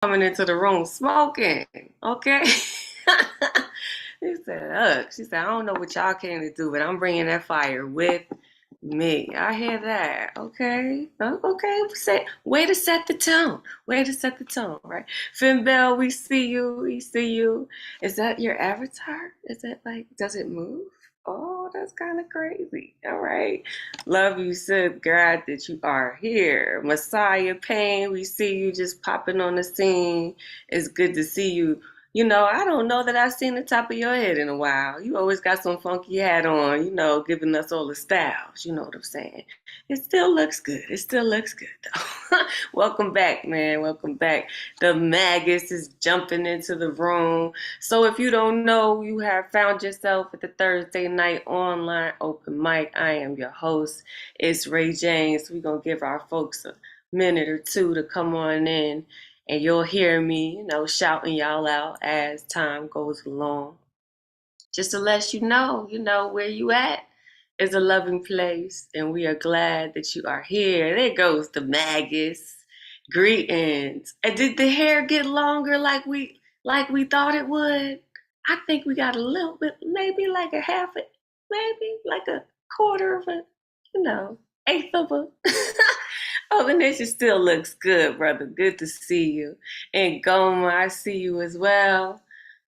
coming into the room smoking, okay? She said, ugh. She said, I don't know what y'all came to do, but I'm bringing that fire with me. I hear that. Okay. Okay. Way to set the tone. Way to set the tone, right? Finn Bell, we see you. We see you. Is that your avatar? Is it like, does it move? Oh, that's kind of crazy. All right. Love you, Sid. Glad that you are here. Messiah Payne, we see you just popping on the scene. It's good to see you. I don't know that I've seen the top of your head in a while. You always got some funky hat on, giving us all the styles. You know what I'm saying? It still looks good. It still looks good, though. Welcome back, man. Welcome back. The Magus is jumping into the room. So if you don't know, you have found yourself at the Thursday night online open mic. I am your host. It's Ray James. We're going to give our folks a minute or two to come on in. And you'll hear me, shouting y'all out as time goes along. Just to let you know, where you at is a loving place. And we are glad that you are here. There goes the Magus. Greetings. And did the hair get longer like we thought it would? I think we got a little bit, maybe like a half, maybe like a quarter of a, eighth of a. Oh, Venetia still looks good, brother. Good to see you. And Goma, I see you as well.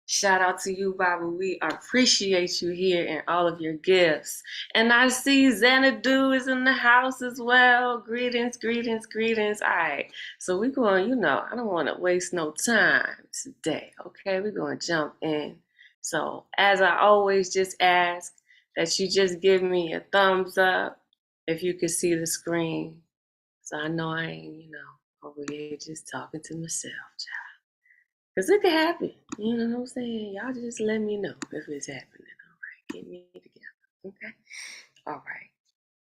Shout out to you, Baba. We appreciate you here and all of your gifts. And I see Xanadu is in the house as well. Greetings, greetings, greetings. All right. So we're going, I don't want to waste no time today. Okay, we're going to jump in. So as I always just ask that you just give me a thumbs up if you can see the screen. So I know I ain't, over here just talking to myself, child. Because it could happen. You know what I'm saying? Y'all just let me know if it's happening. All right. Get me together. Okay? All right.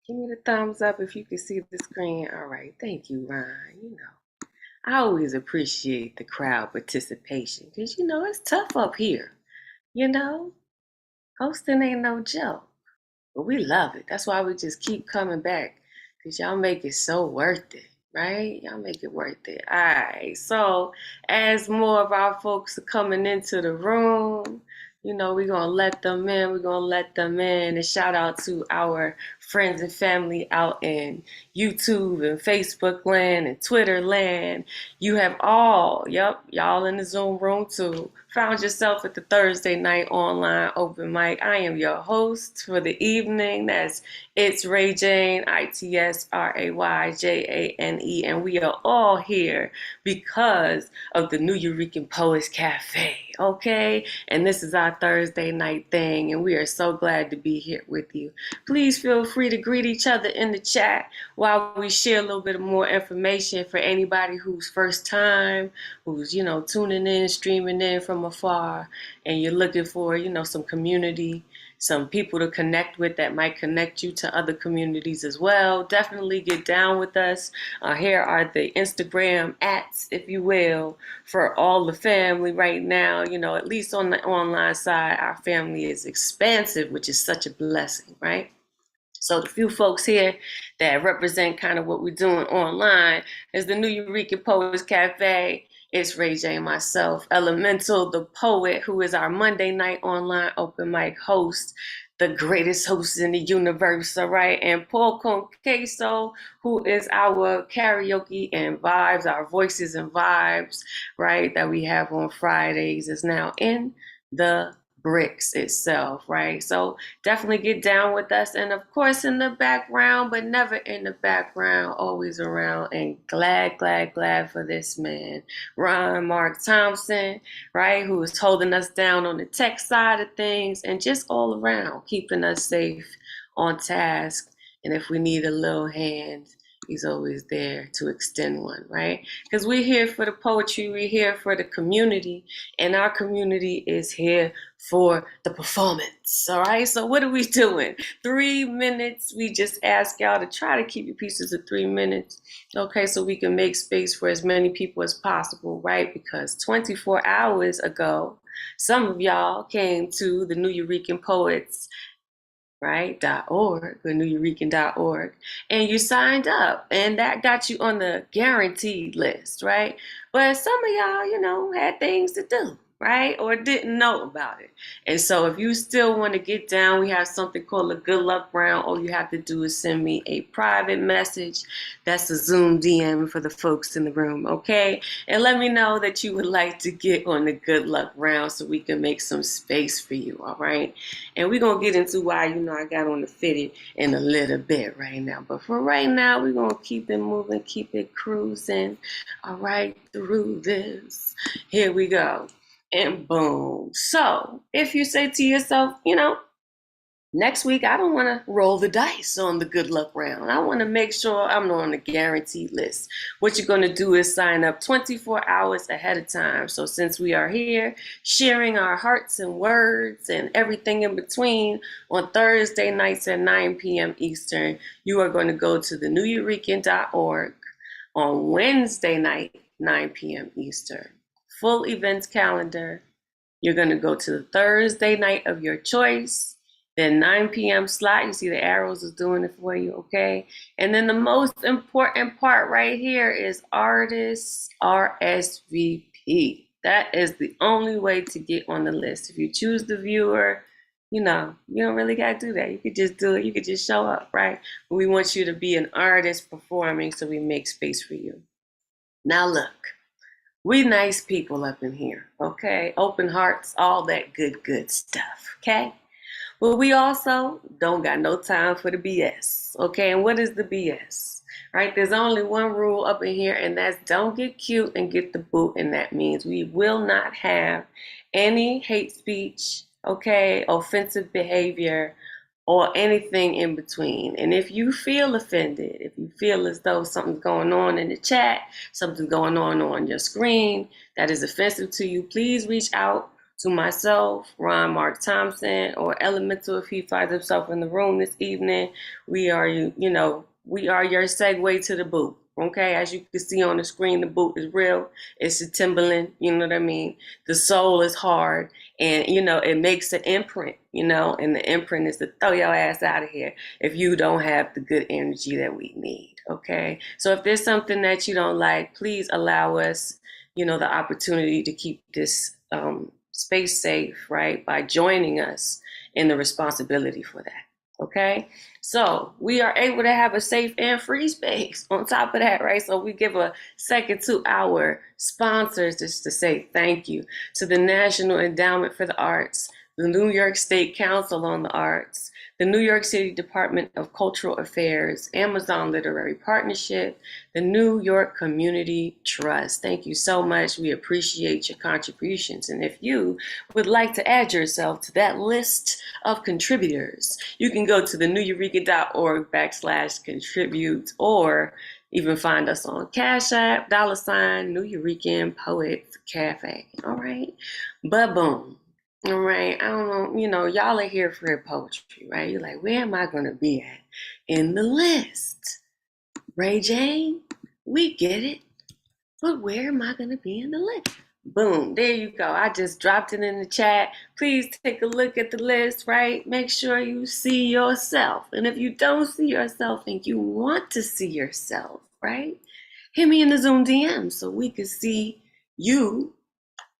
Give me the thumbs up if you can see the screen. All right. Thank you, Ryan. I always appreciate the crowd participation because, it's tough up here. Hosting ain't no joke. But we love it. That's why we just keep coming back. Because y'all make it so worth it, right? Y'all make it worth it. All right. So as more of our folks are coming into the room, we're going to let them in. We're going to let them in. And shout out to our friends and family out in YouTube and Facebook land and Twitter land. You have all, y'all in the Zoom room too, found yourself at the Thursday night online open mic. I am your host for the evening. It's Ray Jane, ITSRAYJANE, and we are all here because of the New Eurekan Poets Cafe, okay? And this is our Thursday night thing, and we are so glad to be here with you. Please feel free to greet each other in the chat while we share a little bit more information for anybody who's first time, who's, tuning in, streaming in from afar, and you're looking for, some community, some people to connect with that might connect you to other communities as well. Definitely get down with us. Here are the Instagram @, if you will, for all the family right now. At least on the online side, our family is expansive, which is such a blessing, right? So the few folks here that represent kind of what we're doing online is the New Eurekan Poets Cafe. It's Ray J, myself, Elemental, the poet, who is our Monday night online open mic host, the greatest host in the universe, all right? And Paul Conqueso, who is our karaoke and vibes, our voices and vibes, right, that we have on Fridays, is now in the bricks itself, right? So definitely get down with us. And of course, in the background, but never in the background, always around. And glad for this man, Ron Mark Thompson, right? Who is holding us down on the tech side of things and just all around, keeping us safe, on task. And if we need a little hand, he's always there to extend one, right? Because we're here for the poetry, we're here for the community, and our community is here for the performance, all right? So what are we doing? 3 minutes. We just ask y'all to try to keep your pieces of 3 minutes, okay, so we can make space for as many people as possible, right? Because 24 hours ago, some of y'all came to the New Eurekan Poets, right? .org or neweurekan.org, and you signed up, and that got you on the guaranteed list, right? But some of y'all, had things to do, right? Or didn't know about it. And so if you still want to get down, we have something called a good luck round. All you have to do is send me a private message. That's a Zoom DM for the folks in the room, okay? And let me know that you would like to get on the good luck round so we can make some space for you, all right? And we're going to get into why, I got on the fitted in a little bit right now. But for right now, we're going to keep it moving, keep it cruising, all right, through this. Here we go. And boom. So if you say to yourself, next week I don't want to roll the dice on the good luck round. I want to make sure I'm on the guaranteed list. What you're going to do is sign up 24 hours ahead of time. So since we are here sharing our hearts and words and everything in between on Thursday nights at 9 p.m. Eastern, you are going to go to the neweurekan.org on Wednesday night, 9 p.m. Eastern. Full events calendar. You're going to go to the Thursday night of your choice. Then 9 p.m. slot. You see the arrows is doing it for you, okay? And then the most important part right here is artists RSVP. That is the only way to get on the list. If you choose the viewer, you don't really got to do that. You could just do it. You could just show up, right? But we want you to be an artist performing, so we make space for you. Now look. We nice people up in here, okay? Open hearts, all that good stuff, okay? But we also don't got no time for the BS, okay? And what is the BS, right? There's only one rule up in here, and that's don't get cute and get the boot, and that means we will not have any hate speech, okay, offensive behavior, or anything in between. And if you feel offended, if you feel as though something's going on in the chat, something's going on your screen that is offensive to you, please reach out to myself, Ron Mark Thompson, or Elemental if he finds himself in the room this evening. We are your segue to the boot. Okay, as you can see on the screen, the boot is real. It's a Timberland, you know what I mean? The sole is hard, and it makes an imprint, and the imprint is to throw your ass out of here if you don't have the good energy that we need. Okay, so if there's something that you don't like, please allow us, the opportunity to keep this space safe, right? By joining us in the responsibility for that. Okay, so we are able to have a safe and free space on top of that, right? So we give a second to our sponsors just to say thank you to the National Endowment for the Arts, the New York State Council on the Arts, the New York City Department of Cultural Affairs, Amazon Literary Partnership, the New York Community Trust. Thank you so much. We appreciate your contributions. And if you would like to add yourself to that list of contributors, you can go to the neweurekan.org/contribute, or even find us on Cash App, $ New Eurekan Poets Cafe. All right. But boom. All right, I don't know, y'all are here for poetry, right? You're like, where am I going to be at in the list? Ray Jane, we get it, but where am I going to be in the list? Boom, there you go. I just dropped it in the chat. Please take a look at the list, right? Make sure you see yourself. And if you don't see yourself and you want to see yourself, right? Hit me in the Zoom DM so we can see you.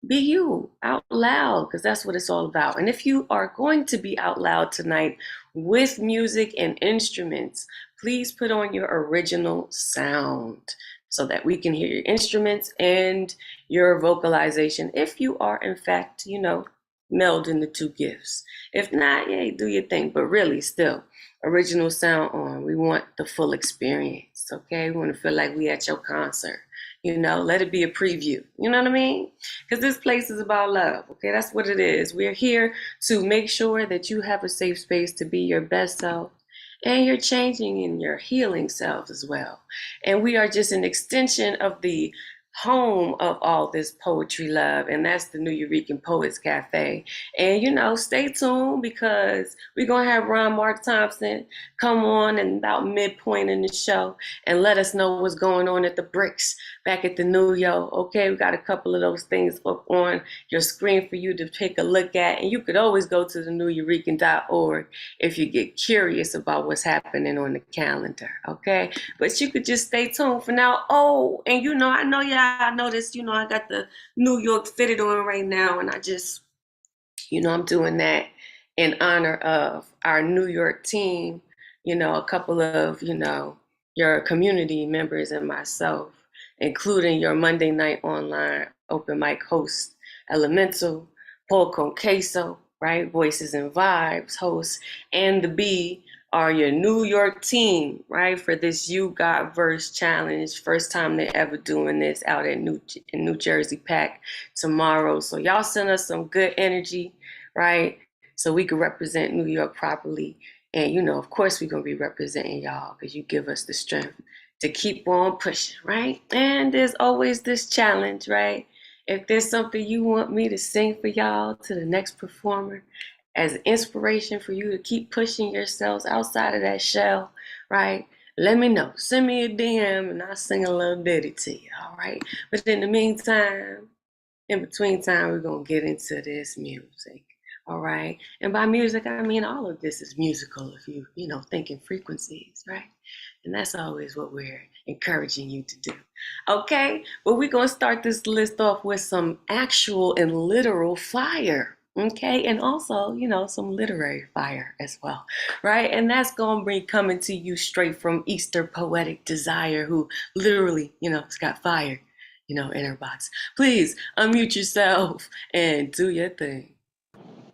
Be you out loud, because that's what it's all about. And if you are going to be out loud tonight with music and instruments, please put on your original sound so that we can hear your instruments and your vocalization. If you are, in fact, melding the two gifts. If not, yeah, do your thing. But really, still, original sound on. We want the full experience, okay? We want to feel like we at your concert. Let it be a preview. You know what I mean? Because this place is about love. Okay, that's what it is. We're here to make sure that you have a safe space to be your best self, and you're changing and you're healing self as well. And we are just an extension of the home of all this poetry love, and that's the New Eurekan Poets Cafe. And stay tuned because we're gonna have Ron Mark Thompson come on in about midpoint in the show and let us know what's going on at the Bricks back at the New Yo. Okay, we got a couple of those things up on your screen for you to take a look at, and you could always go to the newyourekan.org if you get curious about what's happening on the calendar. Okay, but you could just stay tuned for now. Oh, and I know y'all noticed, I got the New York fitted on right now, and I just, I'm doing that in honor of our New York team, a couple of, your community members and myself, including your Monday night online open mic host, Elemental, Paul Conqueso, right? Voices and Vibes host, and the B are your New York team, right? For this You Got Verse challenge. First time they're ever doing this out at New Jersey Pack tomorrow. So y'all send us some good energy, right? So we can represent New York properly. And, of course, we're going to be representing y'all because you give us the strength to keep on pushing, right? And there's always this challenge, right? If there's something you want me to sing for y'all to the next performer as inspiration for you to keep pushing yourselves outside of that shell, right? Let me know. Send me a DM and I'll sing a little ditty to you, all right? But in the meantime, in between time, we're going to get into this music. All right. And by music, I mean all of this is musical if thinking frequencies, right? And that's always what we're encouraging you to do. Okay. Well, we're going to start this list off with some actual and literal fire. Okay. And also, some literary fire as well. Right. And that's going to be coming to you straight from Easter Poetic Desire, who literally, has got fire, in her box. Please unmute yourself and do your thing.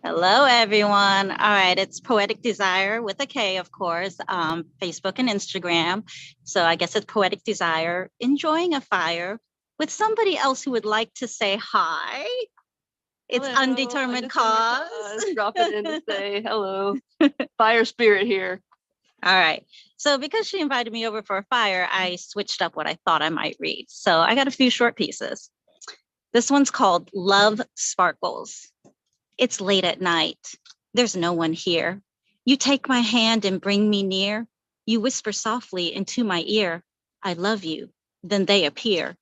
Hello, everyone. All right, it's Poetic Desire with a K, of course, Facebook and Instagram. So I guess it's Poetic Desire, enjoying a fire with somebody else who would like to say hi. It's hello, undetermined cause. Drop it in to say hello. Fire spirit here. All right. So because she invited me over for a fire, I switched up what I thought I might read. So I got a few short pieces. This one's called Love Sparkles. It's late at night. There's no one here. You take my hand and bring me near. You whisper softly into my ear, I love you. Then they appear.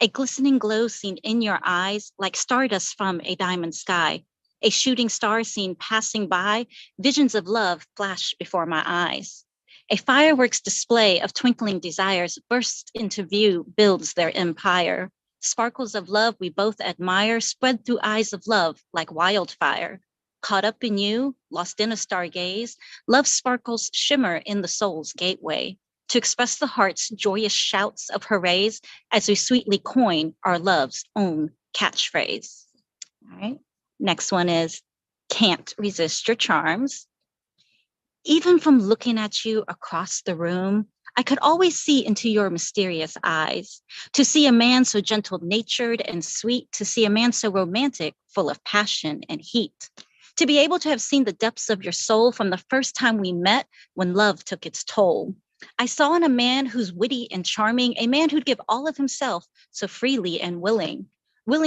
A glistening glow seen in your eyes, like stardust from a diamond sky. A shooting star seen passing by, visions of love flash before my eyes. A fireworks display of twinkling desires bursts into view, builds their empire. Sparkles of love we both admire spread through eyes of love like wildfire. Caught up in you, lost in a stargaze, love sparkles shimmer in the soul's gateway to express the heart's joyous shouts of hoorays as we sweetly coin our love's own catchphrase. All right. Next one is Can't Resist Your Charms. Even from looking at you across the room, I could always see into your mysterious eyes. To see a man so gentle-natured and sweet, to see a man so romantic, full of passion and heat. To be able to have seen the depths of your soul from the first time we met when love took its toll. I saw in a man who's witty and charming, a man who'd give all of himself so freely and willing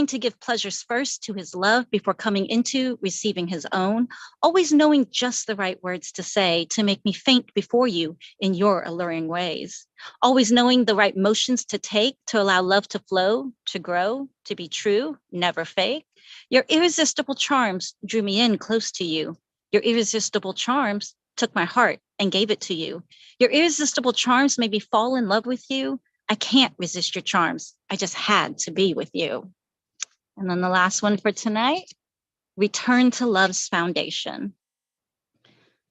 to give pleasures first to his love before coming into receiving his own, always knowing just the right words to say to make me faint before you in your alluring ways, always knowing the right motions to take to allow love to flow, to grow, to be true, never fake. Your irresistible charms drew me in close to you. Your irresistible charms took my heart and gave it to you. Your irresistible charms made me fall in love with you. I can't resist your charms. I just had to be with you. And then the last one for tonight, Return to Love's Foundation.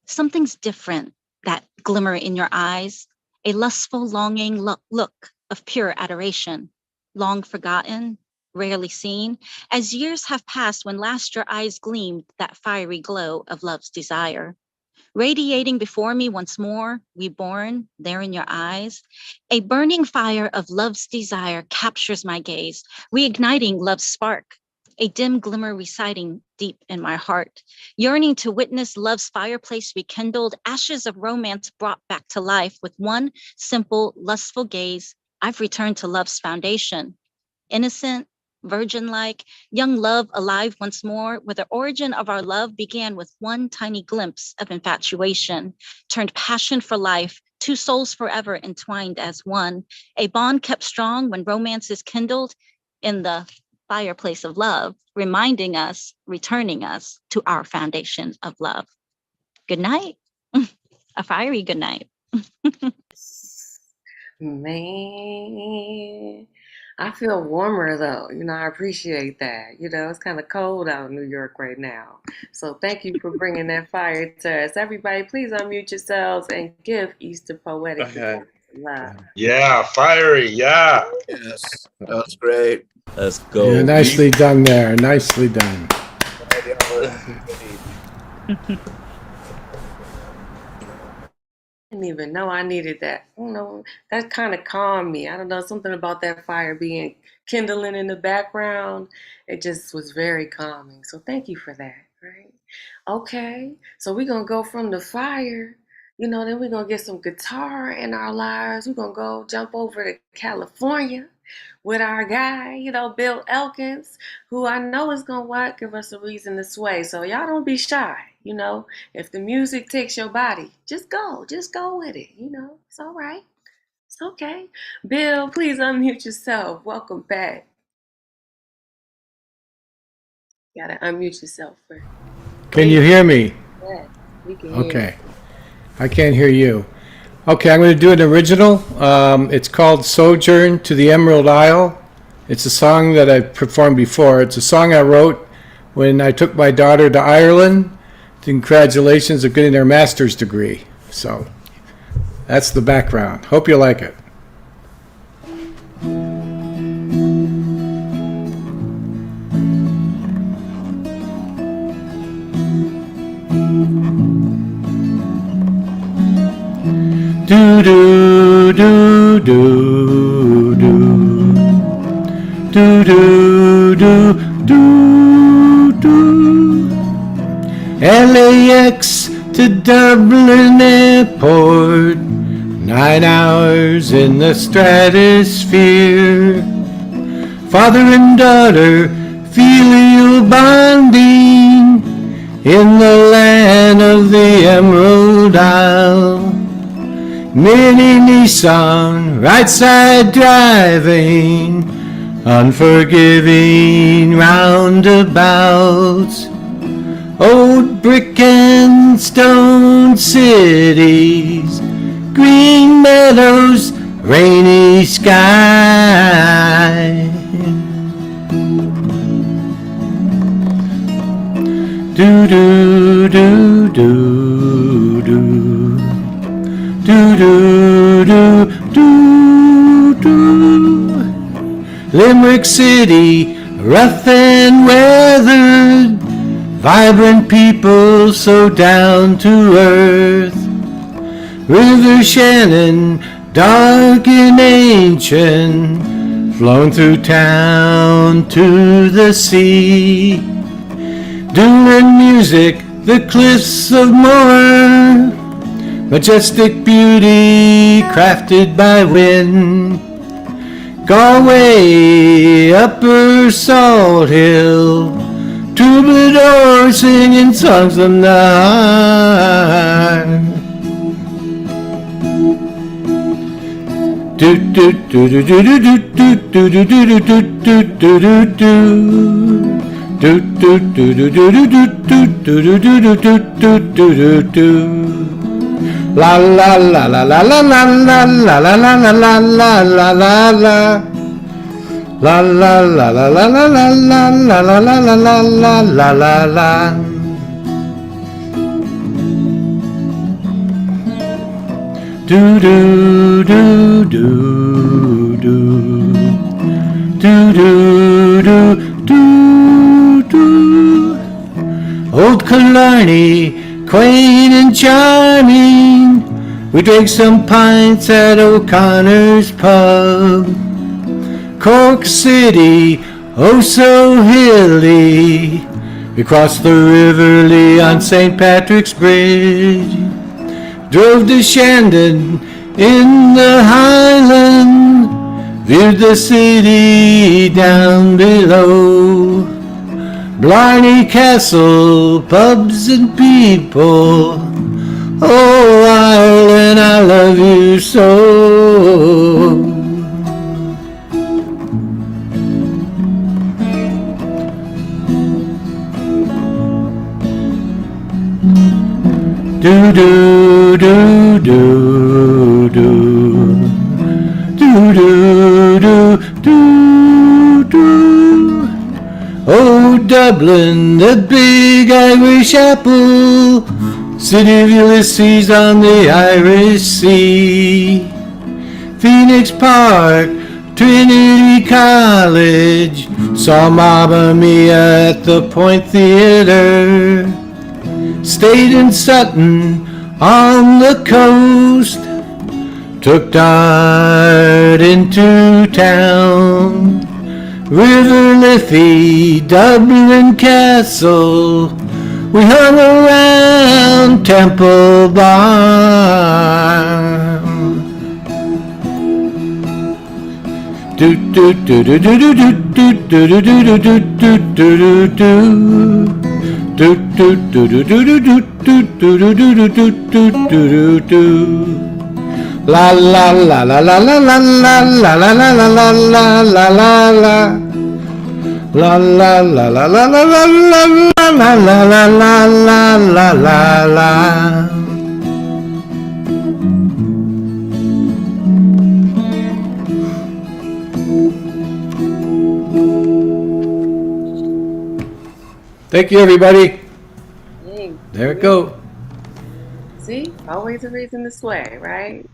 Something's different, that glimmer in your eyes, a lustful, longing look of pure adoration, long forgotten, rarely seen, as years have passed when last your eyes gleamed that fiery glow of love's desire. Radiating before me once more, reborn there in your eyes. A burning fire of love's desire captures my gaze, reigniting love's spark. A dim glimmer reciting deep in my heart, yearning to witness love's fireplace rekindled, ashes of romance brought back to life with one simple, lustful gaze. I've returned to love's foundation. innocent, virgin-like, young love alive once more, where the origin of our love began with one tiny glimpse of infatuation, turned passion for life, two souls forever entwined as one, a bond kept strong when romance is kindled in the fireplace of love, reminding us, returning us to our foundation of love. Good night. A fiery good night. Man, I feel warmer though. I appreciate that. It's kind of cold out in New York right now. So thank you for bringing that fire to us. Everybody, please unmute yourselves and give Easter Poetic Okay. love. Yeah, fiery. Yeah. Yes, that was great. Let's go. Yeah, nicely done there. Nicely done. I didn't even know I needed that. That kind of calmed me. I don't know, something about that fire being kindling in the background. It just was very calming. So thank you for that, right? Okay, so we're going to go from the fire, then we're going to get some guitar in our lives. We're going to go jump over to California with our guy, Bill Elkins, who I know is going to give us a reason to sway. So y'all don't be shy, If the music takes your body, just go with it, It's all right. It's okay. Bill, please unmute yourself. Welcome back. You gotta unmute yourself first. Can you hear me? Yeah, we can hear you. Okay. I can't hear you. Okay, I'm going to do an original. It's called Sojourn to the Emerald Isle. It's a song that I've performed before. It's a song I wrote when I took my daughter to Ireland. Congratulations on getting her master's degree. So that's the background. Hope you like it. Do do do do do do do do do. LAX to Dublin Airport, 9 hours in the stratosphere. Father and daughter, filial bonding in the land of the Emerald Isle. Mini Nissan, right side driving, unforgiving roundabouts. Old brick and stone cities, green meadows, rainy sky. Do do do do do. Do do do do do. Limerick City, rough and weathered, vibrant people so down to earth. River Shannon, dark and ancient, flown through town to the sea. Doing music, the cliffs of Moher, majestic beauty crafted by wind. Galway, Upper Salt Hill, troubadours singing songs from the heart. Do do do do do do do do do do do do do do do. Do do do do do do do do do do do do do do do. La la la la la la la la la la la la la la la la la. La la la la la la la la la la la la la la la la. Do do do do do. Do do do do do. Old Killarney, quaint and charming, we drank some pints at O'Connor's pub. Cork City, oh so hilly, we crossed the River Lee on St. Patrick's Bridge. Drove to Shandon in the Highland, viewed the city down below. Blarney Castle, pubs and people. Oh, Ireland, I love you so. Do do do do do do do do do do. Oh, Dublin, the big Irish apple, city of Ulysses on the Irish Sea. Phoenix Park, Trinity College, saw Mamma Mia at the Point Theatre. Stayed in Sutton on the coast, took Dart into town. River Liffey, Dublin Castle, we hung around Temple Bar. Do do do do do do do do do do do do do do do. Do do do do do do do do do do do do do do do. La la la la la la la la la la la la la la la la la. La la la la la la la la la la la la la la la. Thank you, everybody. Hey, There it go. see, always a reason to sway, right?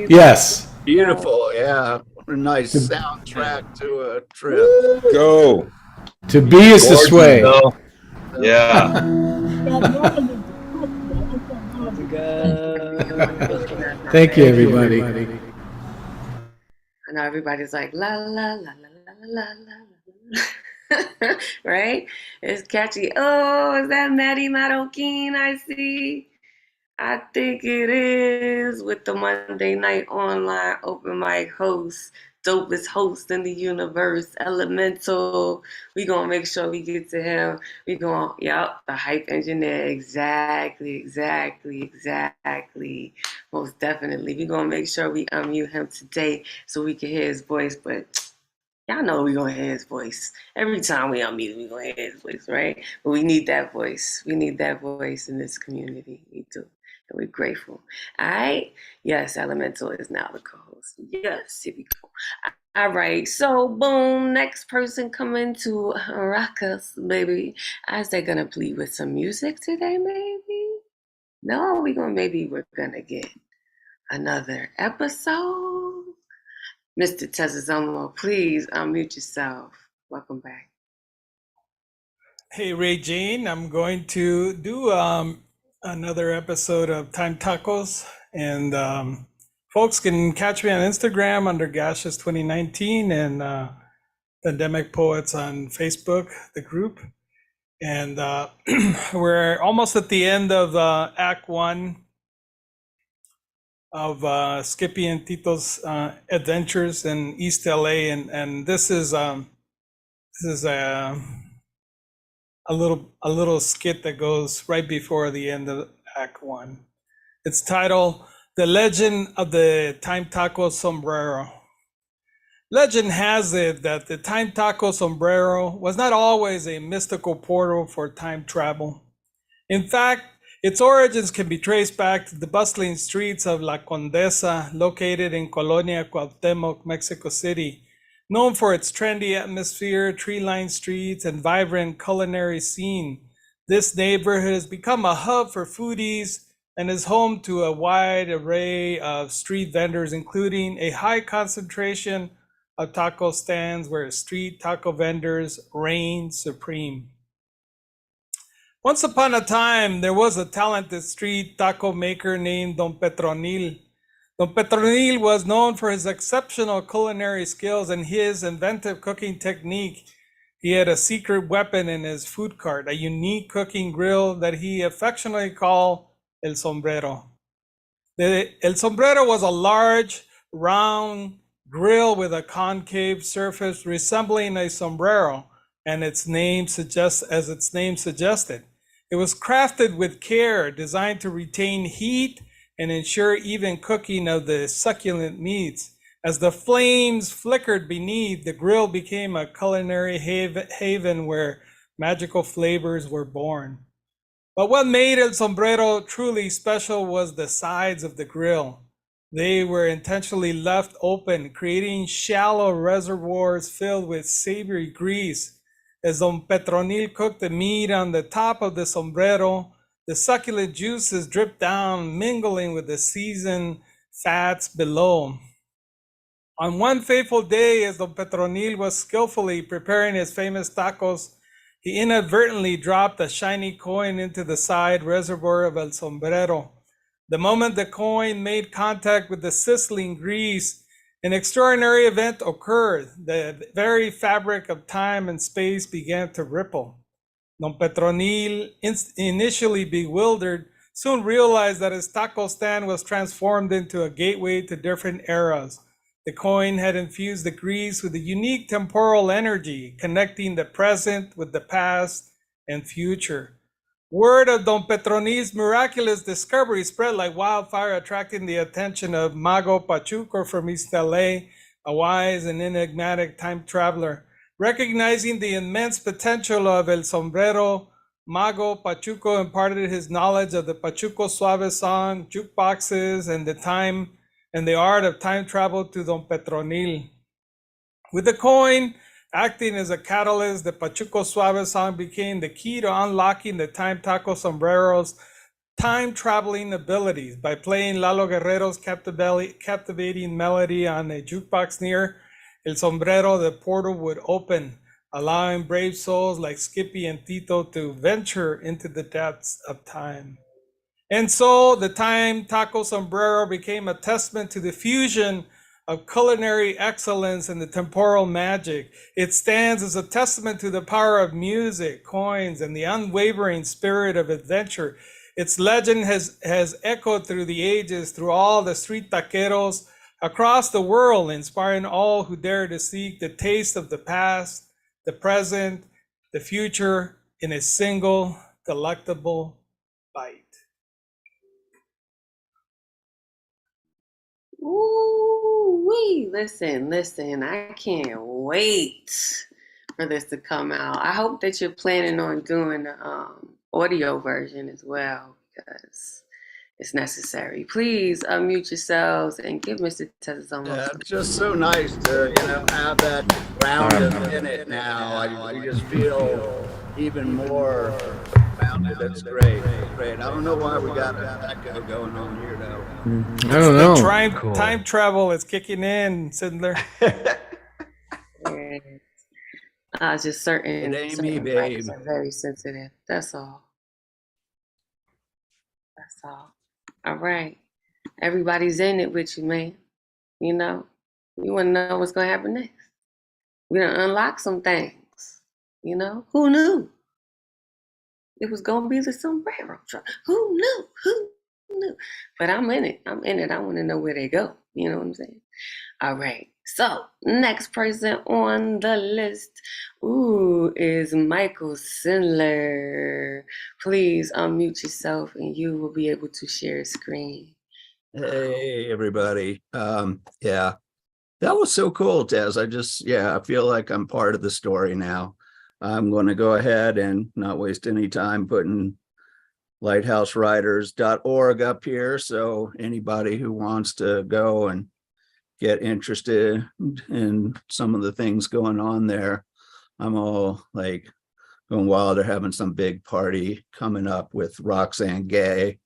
Yes. Beautiful. Yeah. What a nice soundtrack to a trip. Go. To be is to Gorgeous, sway. Bill. Yeah. Thank you, everybody. I know everybody's like la la la la la la la, right? It's catchy. Oh, is that Maddie Madokin I see? I think it is with the Monday night online open mic host, dopest host in the universe, Elemental. We gonna make sure we get to him. We gonna, yep, the hype engineer. Exactly. Most definitely. We gonna make sure we unmute him today so we can hear his voice. But y'all know we gonna hear his voice. Every time we unmute, we gonna hear his voice, right? But we need that voice. We need that voice in this community. We do. And we're grateful. All right. Yes, Elemental is now the co-host. Yes, here we go. All right. So boom, next person coming to rock us, baby. Is they gonna plead with some music today, maybe? No, we're gonna get another episode. Mr. Tezazomo, please unmute yourself. Welcome back. Hey, Ray Jane, I'm going to do another episode of Time Tacos, and folks can catch me on Instagram under Gashes 2019 and Pandemic Poets on Facebook, the group. And we're almost at the end of Act 1 of Skippy and Tito's adventures in East LA, and this is a little skit that goes right before the end of Act 1. It's titled "The Legend of the Time Taco Sombrero." Legend has it that the Time Taco Sombrero was not always a mystical portal for time travel. In fact, its origins can be traced back to the bustling streets of La Condesa, located in Colonia Cuauhtemoc, Mexico City. Known for its trendy atmosphere, tree-lined streets, and vibrant culinary scene, this neighborhood has become a hub for foodies and is home to a wide array of street vendors, including a high concentration of taco stands where street taco vendors reign supreme. Once upon a time, there was a talented street taco maker named Don Petronil. Don Petronil was known for his exceptional culinary skills and his inventive cooking technique. He had a secret weapon in his food cart, a unique cooking grill that he affectionately called El Sombrero. El Sombrero was a large, round grill with a concave surface resembling a sombrero, and its name suggested. It was crafted with care, designed to retain heat and ensure even cooking of the succulent meats. As the flames flickered beneath, the grill became a culinary haven where magical flavors were born. But what made El Sombrero truly special was the sides of the grill. They were intentionally left open, creating shallow reservoirs filled with savory grease. As Don Petronil cooked the meat on the top of the sombrero, the succulent juices dripped down, mingling with the seasoned fats below. On one fateful day, as Don Petronil was skillfully preparing his famous tacos, he inadvertently dropped a shiny coin into the side reservoir of El Sombrero. The moment the coin made contact with the sizzling grease, an extraordinary event occurred. The very fabric of time and space began to ripple. Don Petronil, initially bewildered, soon realized that his taco stand was transformed into a gateway to different eras. The coin had infused the grease with a unique temporal energy, connecting the present with the past and future. Word of Don Petronil's miraculous discovery spread like wildfire, attracting the attention of Mago Pachuco from East LA, a wise and enigmatic time traveler. Recognizing the immense potential of El Sombrero, Mago Pachuco imparted his knowledge of the Pachuco Suave song, jukeboxes, and the art of time travel to Don Petronil. With the coin acting as a catalyst, the Pachuco Suave song became the key to unlocking the Time Taco Sombrero's time traveling abilities. By playing Lalo Guerrero's captivating melody on a jukebox near El Sombrero, the portal would open, allowing brave souls like Skippy and Tito to venture into the depths of time. And so the Time Taco Sombrero became a testament to the fusion of culinary excellence and the temporal magic. It stands as a testament to the power of music, coins, and the unwavering spirit of adventure. Its legend has echoed through the ages, through all the street taqueros across the world, inspiring all who dare to seek the taste of the past, the present, the future in a single delectable bite. Ooh, wee. Listen. I can't wait for this to come out. I hope that you're planning on doing the audio version as well, because it's necessary. Please unmute yourselves and give Mr. Tezomo. Yeah, it's just so nice to, have that grounded in it now. I just feel even more grounded. That's great. Great. I don't know why we got an echo going on here though. I don't know. Time travel is kicking in, Sidler. Just certain It ain't me, certain babe. are very sensitive. That's all. All right. Everybody's in it with you, man. You want to know what's going to happen next. We done unlock some things. Who knew? It was going to be the sombrero truck. Who knew? But I'm in it. I want to know where they go. You know what I'm saying? All right. So next person on the list, is Michael Sindler. Please unmute yourself and you will be able to share screen. Hey, everybody. Yeah, that was so cool, Tez. I feel like I'm part of the story now. I'm going to go ahead and not waste any time putting lighthouseriders.org up here. So anybody who wants to go and get interested in some of the things going on there, I'm all like going wild. They're having some big party coming up with Roxanne Gay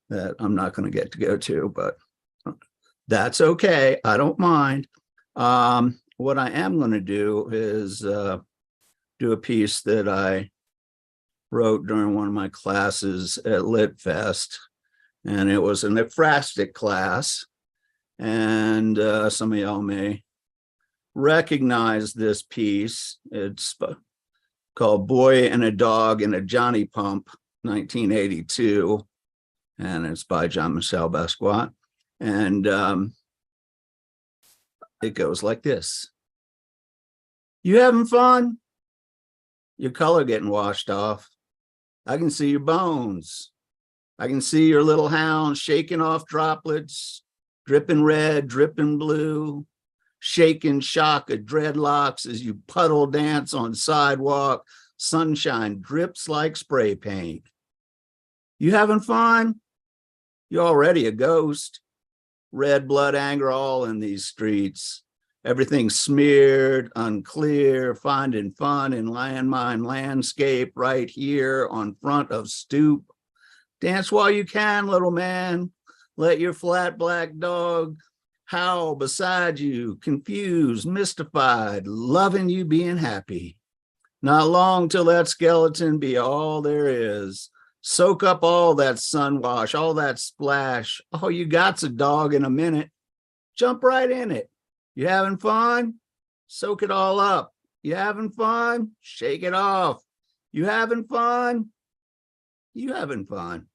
that I'm not going to get to go to, but that's okay. I don't mind. What I am going to do is do a piece that I wrote during one of my classes at Lit Fest, and it was an ekphrastic class. And some of y'all may recognize this piece. It's called Boy and a Dog and a Johnny Pump, 1982. And it's by Jean-Michel Basquiat. And It goes like this. You having fun? Your color getting washed off. I can see your bones. I can see your little hound shaking off droplets, dripping red, dripping blue, shaking shock of dreadlocks as you puddle dance on sidewalk. Sunshine drips like spray paint. You having fun? You're already a ghost. Red blood anger all in these streets. Everything smeared, unclear, finding fun in landmine landscape right here on front of stoop. Dance while you can, little man. Let your flat black dog howl beside you, confused, mystified, loving you being happy. Not long till that skeleton be all there is. Soak up all that sun wash, all that splash. All you got's a dog in a minute. Jump right in it. You having fun? Soak it all up. You having fun? Shake it off. You having fun? You having fun?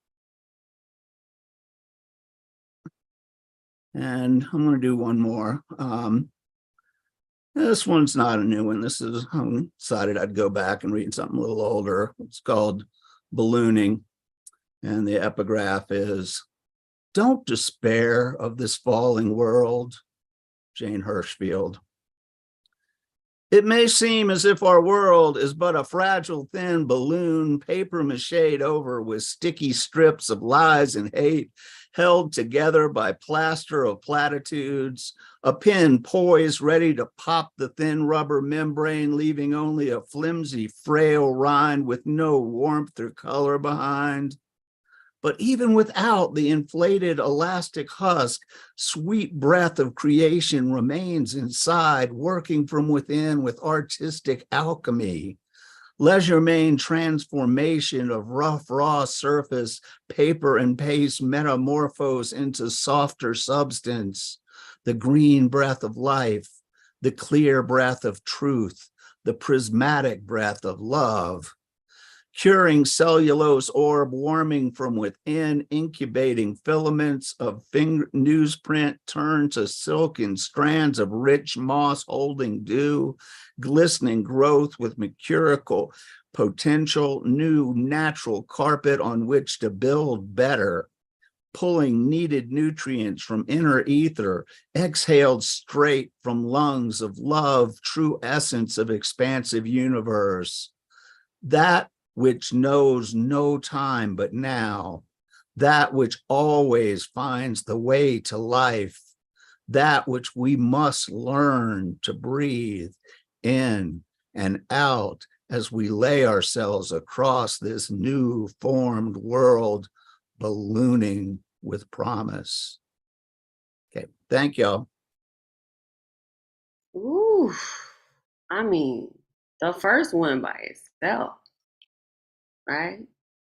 And I'm going to do one more. This one's not a new one. I decided I'd go back and read something a little older. It's called Ballooning. And the epigraph is, don't despair of this falling world. Jane Hirschfield. It may seem as if our world is but a fragile, thin balloon, paper mache'd over with sticky strips of lies and hate, held together by plaster of platitudes, a pin poised ready to pop the thin rubber membrane, leaving only a flimsy, frail rind with no warmth or color behind. But even without the inflated elastic husk, sweet breath of creation remains inside, working from within with artistic alchemy. Leisure-main transformation of rough, raw surface, paper and paste metamorphose into softer substance, the green breath of life, the clear breath of truth, the prismatic breath of love. Curing cellulose orb warming from within, incubating filaments of newsprint turned to silken strands of rich moss holding dew, glistening growth with mercurial potential, new natural carpet on which to build better, pulling needed nutrients from inner ether, exhaled straight from lungs of love, true essence of expansive universe. That which knows no time but now, that which always finds the way to life, that which we must learn to breathe in and out as we lay ourselves across this new formed world, ballooning with promise. Okay, thank y'all. Ooh, I mean, the first one by itself, right?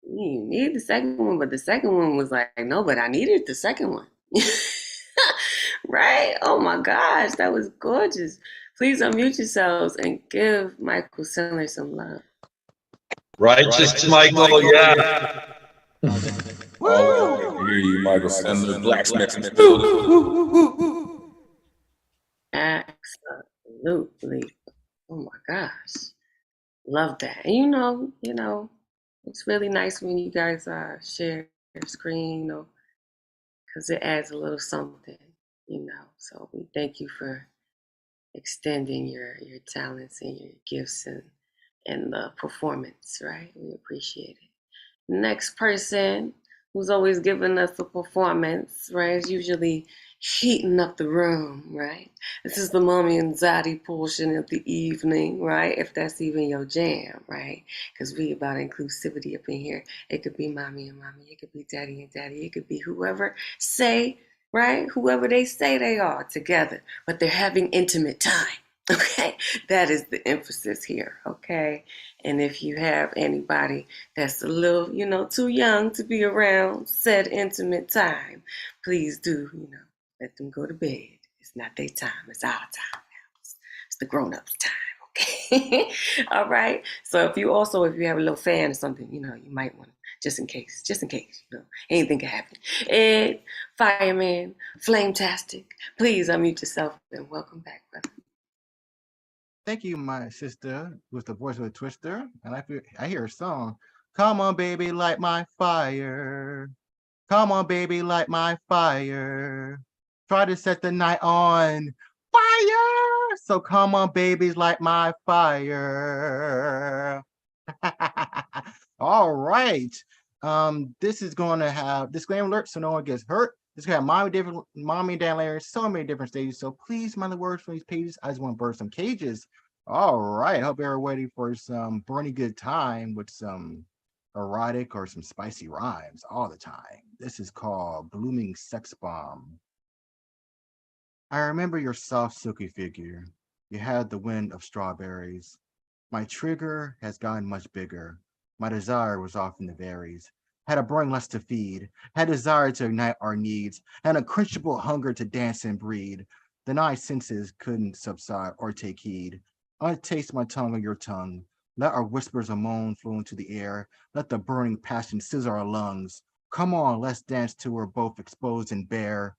You need the second one, but the second one was like, no, but I needed the second one. Right? Oh my gosh, that was gorgeous. Please unmute yourselves and give Michael Siller some love. Righteous Michael, yeah. Oh, I hear you, Michael Sandler, blacksmith. Absolutely. Oh my gosh. Love that. And you know, it's really nice when you guys share your screen, because it adds a little something, So we thank you for extending your talents and your gifts and the performance, right? We appreciate it. Next person who's always giving us a performance, right, is usually heating up the room, right? This is the mommy and zaddy portion of the evening, right? If that's even your jam, right? Because we about inclusivity up in here. It could be mommy and mommy. It could be daddy and daddy. It could be whoever whoever they say they are together, but they're having intimate time. Okay, that is the emphasis here, okay? And if you have anybody that's a little, too young to be around said intimate time, please do, let them go to bed. It's not their time, it's our time now. It's the grown-ups' time, okay? All right? So if you have a little fan or something, you might want to just in case, anything can happen. Ed, Fireman, Flametastic, please unmute yourself and welcome back, brother. Thank you, my sister, with the voice of a twister. And I hear a song. Come on, baby, light my fire. Come on, baby, light my fire. Try to set the night on fire. So come on, babies, light my fire. All right. This is going to have disclaimer alert so no one gets hurt. This is going to have mommy and dad layers, so many different stages. So please mind the words from these pages. I just want to burn some cages. All right. Hope you're ready for some burning good time with some erotic or some spicy rhymes all the time. This is called Blooming Sex Bomb. I remember your soft, silky figure. You had the wind of strawberries. My trigger has gotten much bigger. My desire was often the varies. Had a burning lust to feed, had desire to ignite our needs, had an unquenchable hunger to dance and breed. The nine senses couldn't subside or take heed. Untaste my tongue or your tongue. Let our whispers of moan flow into the air. Let the burning passion sizzle our lungs. Come on, let's dance till we're both exposed and bare.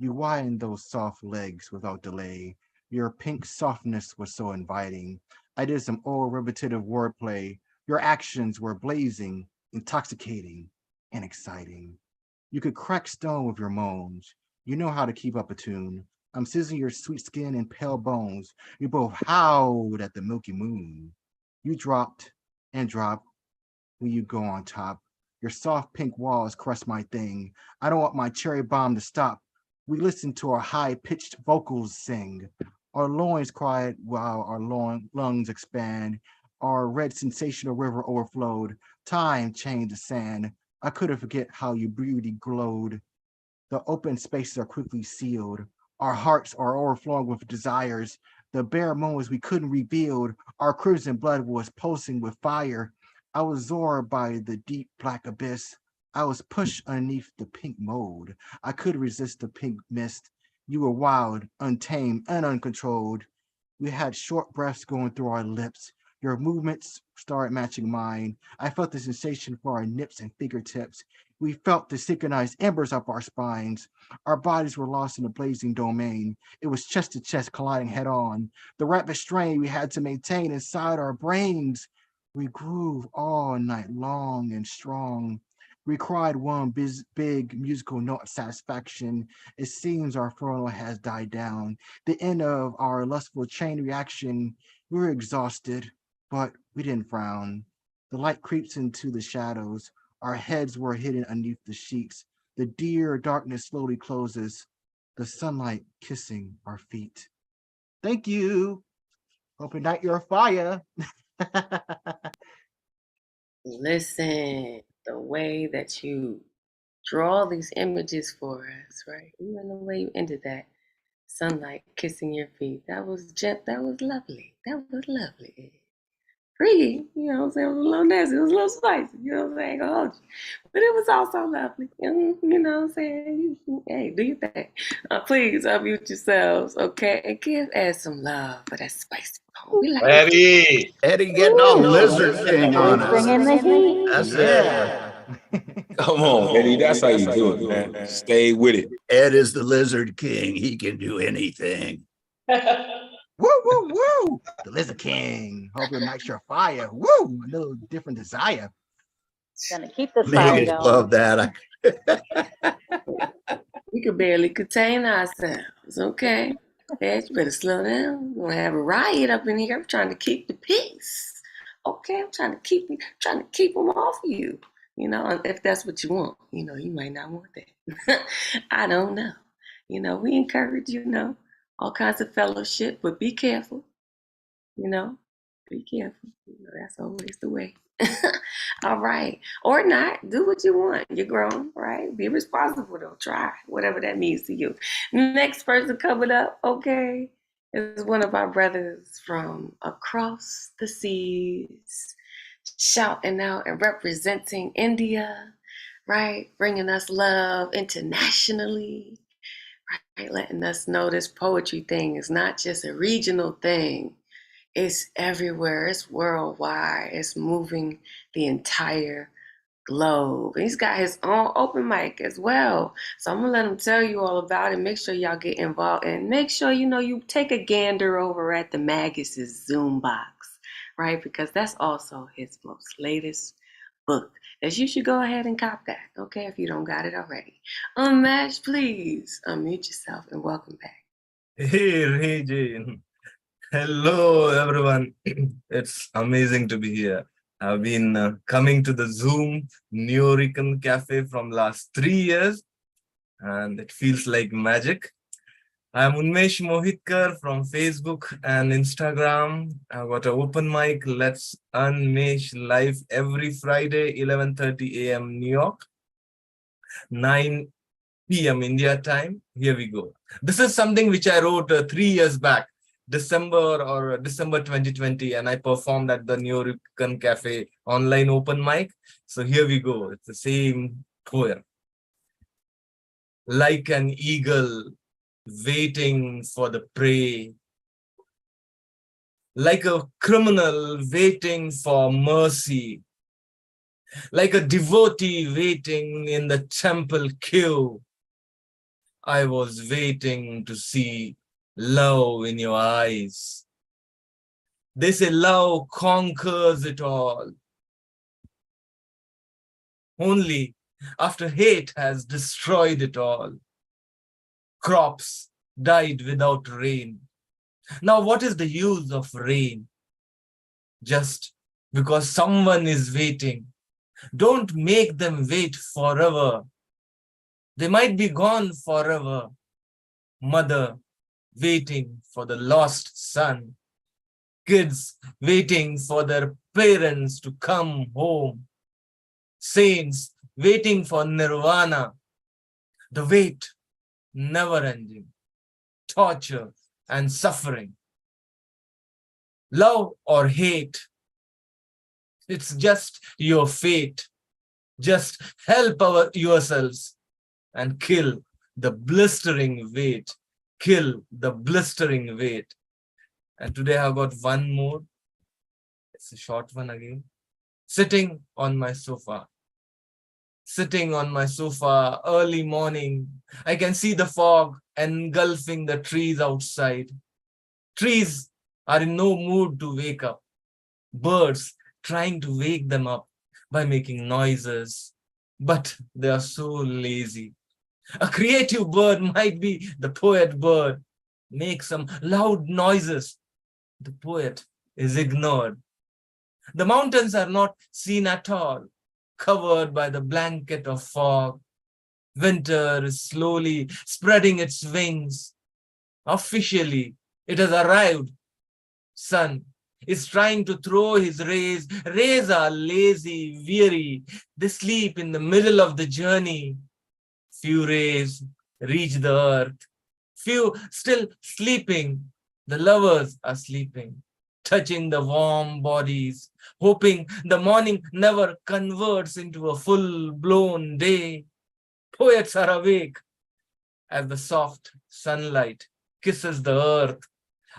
You widen those soft legs without delay. Your pink softness was so inviting. I did some old repetitive wordplay. Your actions were blazing, intoxicating, and exciting. You could crack stone with your moans. You know how to keep up a tune. I'm sizzling your sweet skin and pale bones. You both howled at the milky moon. You dropped and dropped when you go on top. Your soft pink walls crush my thing. I don't want my cherry bomb to stop. We listen to our high-pitched vocals sing. Our loins cried while our lungs expand. Our red sensational river overflowed. Time changed the sand. I couldn't forget how your beauty glowed. The open spaces are quickly sealed. Our hearts are overflowing with desires. The bare moments we couldn't reveal. Our crimson blood was pulsing with fire. I was absorbed by the deep black abyss. I was pushed underneath the pink mold. I couldn't resist the pink mist. You were wild, untamed, and uncontrolled. We had short breaths going through our lips. Your movements started matching mine. I felt the sensation for our nips and fingertips. We felt the synchronized embers up our spines. Our bodies were lost in a blazing domain. It was chest to chest colliding head on. The rapid strain we had to maintain inside our brains. We groove all night long and strong. We cried one big musical note of satisfaction. It seems our furrow has died down. The end of our lustful chain reaction. We were exhausted, but we didn't frown. The light creeps into the shadows. Our heads were hidden underneath the sheets. The dear darkness slowly closes. The sunlight kissing our feet. Thank you. Hope ignite your fire. Listen, the way that you draw these images for us, right? Even the way you ended that, sunlight kissing your feet, that was lovely. That was lovely. Pretty, you know what I'm saying? It was a little nasty, it was a little spicy, you know what I'm saying? Hold you. But it was also lovely, you know what I'm saying? Hey, do your thing. Please unmute yourselves, okay? And add some love for that spicy poem. We like Eddie. Eddie getting all Lizard King on us. Bringing the heat. That's Yeah. Come on, Eddie. That's how you do it, man. Stay with it. Ed is the Lizard King. He can do anything. Woo, woo, woo. The Lizard King. Hope it ignites your fire. Woo. A little different desire. Gonna keep the style Megan going. love that. we could barely contain ourselves, okay? Ed, you better slow down. We're gonna have a riot up in here. I'm trying to keep the peace. Okay, I'm trying to keep them off you. You know, and if that's what you want, you know, you might not want that. I don't know. You know, we encourage, you know, all kinds of fellowship, but be careful. You know, be careful. You know, that's always the way. All right. Or not. Do what you want. You're grown, right? Be responsible though. Try. Whatever that means to you. Next person coming up, okay, is one of our brothers from across the seas, shouting out and representing India, right? Bringing us love internationally, right? Letting us know this poetry thing is not just a regional thing. It's everywhere. It's worldwide. It's moving the entire Globe. He's got his own open mic as well. So I'm gonna let him tell you all about it. Make sure y'all get involved and make sure you take a gander over at the Magus' Zoom box, right? Because that's also his most latest book. As you should go ahead and cop that, okay, if you don't got it already. Unmatched, please unmute yourself and welcome back. Hey, Jane. Hello, everyone. It's amazing to be here. I've been coming to the Zoom New Rican Cafe from last 3 years, and it feels like magic. I'm Unmesh Mohitkar from Facebook and Instagram. I've got an open mic, Let's Unmesh, live every Friday, 11:30 a.m. New York, 9 p.m. India time. Here we go. This is something which I wrote 3 years back, December 2020, and I performed at the New Rican Cafe online open mic. So here we go. It's the same poem. Like an eagle waiting for the prey, like a criminal waiting for mercy, like a devotee waiting in the temple queue. I was waiting to see love in your eyes. They say love conquers it all. Only after hate has destroyed it all. Crops died without rain. Now what is the use of rain? Just because someone is waiting, don't make them wait forever. They might be gone forever. Mother waiting for the lost son. Kids waiting for their parents to come home. Saints waiting for nirvana. The wait never ending. Torture and suffering. Love or hate, it's just your fate. Just help yourselves and kill the blistering weight. Kill the blistering weight. And today I've got one more. It's a short one again. Sitting on my sofa. Sitting on my sofa early morning. I can see the fog engulfing the trees outside. Trees are in no mood to wake up. Birds trying to wake them up by making noises, but they are so lazy. A creative bird might be the poet bird. Make some loud noises. The poet is ignored. The mountains are not seen at all, covered by the blanket of fog. Winter is slowly spreading its wings. Officially, it has arrived. Sun is trying to throw his rays. Rays are lazy, weary. They sleep in the middle of the journey. Few rays reach the earth. Few still sleeping. The lovers are sleeping, touching the warm bodies, hoping the morning never converts into a full-blown day. Poets are awake as the soft sunlight kisses the earth.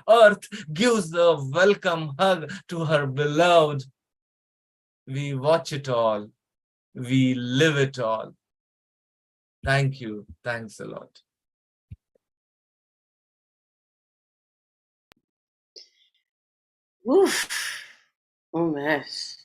Earth gives a welcome hug to her beloved. We watch it all. We live it all. Thank you. Thanks a lot. Oof. Oh, gosh.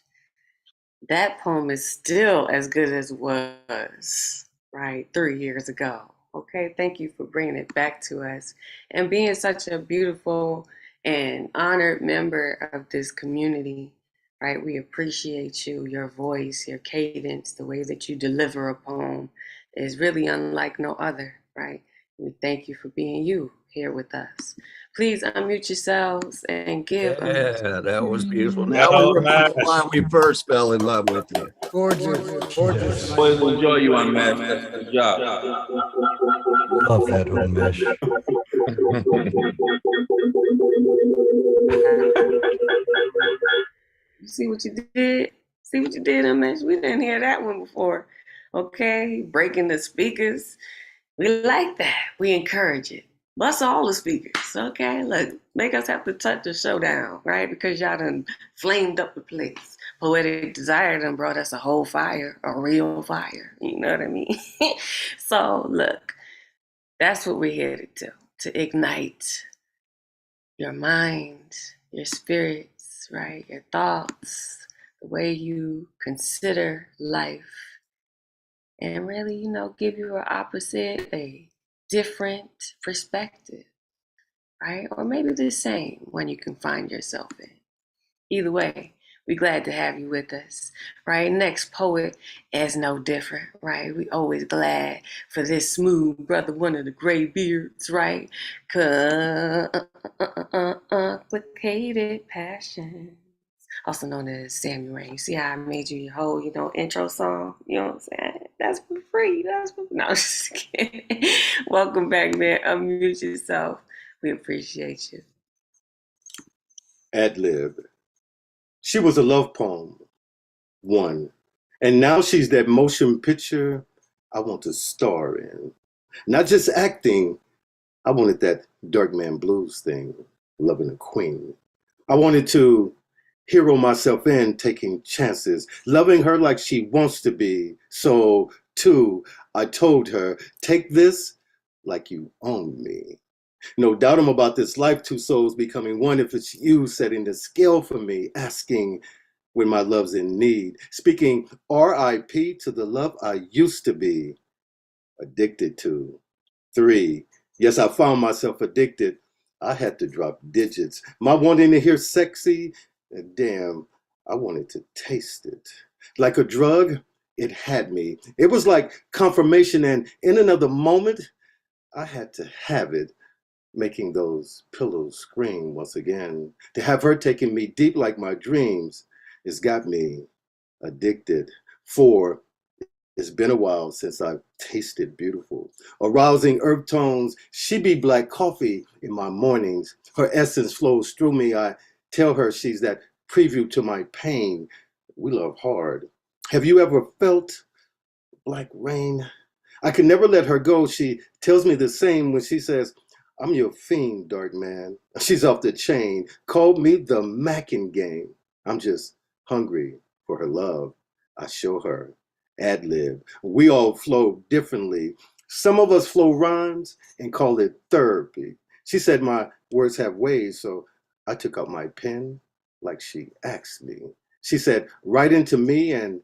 That poem is still as good as it was, right, 3 years ago. Okay, thank you for bringing it back to us and being such a beautiful and honored member of this community, right? We appreciate you, your voice, your cadence, the way that you deliver a poem is really unlike no other, right? We thank you for being you here with us. Please unmute yourselves and give Yeah, that was beautiful. Yeah, Now we remember man. why we first fell in love with you. Gorgeous. Gorgeous. Always enjoy you, man. Good job. Love that, Umesh. You see what you did? See what you did, Umesh? We didn't hear that one before. Okay, breaking the speakers. We like that. We encourage it. Bust all the speakers, okay? Look, make us have to touch the showdown, right? Because y'all done flamed up the place. Poetic Desire done brought us a whole fire, a real fire. You know what I mean? So look, that's what we're here to ignite your mind, your spirits, right? Your thoughts, the way you consider life, and really, give you an opposite, a different perspective, right? Or maybe the same one you can find yourself in. Either way, we're glad to have you with us, right? Next poet is no different, right? We always glad for this smooth brother, one of the gray beards, right? Complicated passion, also known as Sammy Rain. See how I made you your whole, intro song? You know what I'm saying? That's for free. No, I'm just kidding. Welcome back, man. Unmute yourself. We appreciate you. Ad lib. She was a love poem, one. And now she's that motion picture I want to star in. Not just acting, I wanted that Dark Man Blues thing, loving a queen. I wanted to hero myself in, taking chances, loving her like she wants to be. So, too, I told her, take this like you own me. No doubt I'm about this life, two souls becoming one. If it's you setting the scale for me, asking when my love's in need, speaking RIP to the love I used to be addicted to. 3, yes, I found myself addicted. I had to drop digits. My wanting to hear sexy, damn, I wanted to taste it. Like a drug, it had me. It was like confirmation, and in another moment, I had to have it. Making those pillows scream once again. To have her taking me deep like my dreams has got me addicted. 4, it's been a while since I've tasted beautiful. Arousing earth tones, she be black coffee in my mornings. Her essence flows through me. I tell her she's that preview to my pain. We love hard. Have you ever felt like rain? I can never let her go. She tells me the same when she says, I'm your fiend, Dark Man. She's off the chain. Call me the Mackin game. I'm just hungry for her love. I show her. Ad lib. We all flow differently. Some of us flow rhymes and call it therapy. She said my words have waves, so I took out my pen like she asked me. She said, write into me and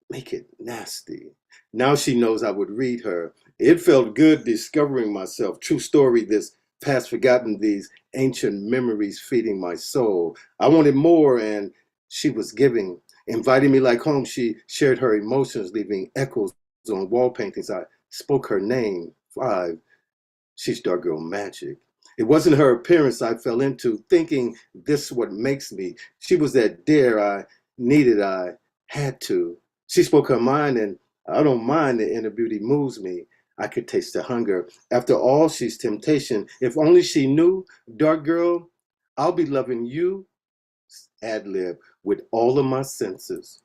make it nasty. Now she knows I would read her. It felt good discovering myself. True story, this past forgotten, these ancient memories feeding my soul. I wanted more, and she was giving. Inviting me like home, she shared her emotions, leaving echoes on wall paintings. I spoke her name. 5, she's Dark Girl Magic. It wasn't her appearance I fell into, thinking this what makes me. She was that dare I needed, I had to. She spoke her mind, and I don't mind the inner beauty moves me. I could taste the hunger. After all, she's temptation. If only she knew, Dark Girl, I'll be loving you, ad lib, with all of my senses.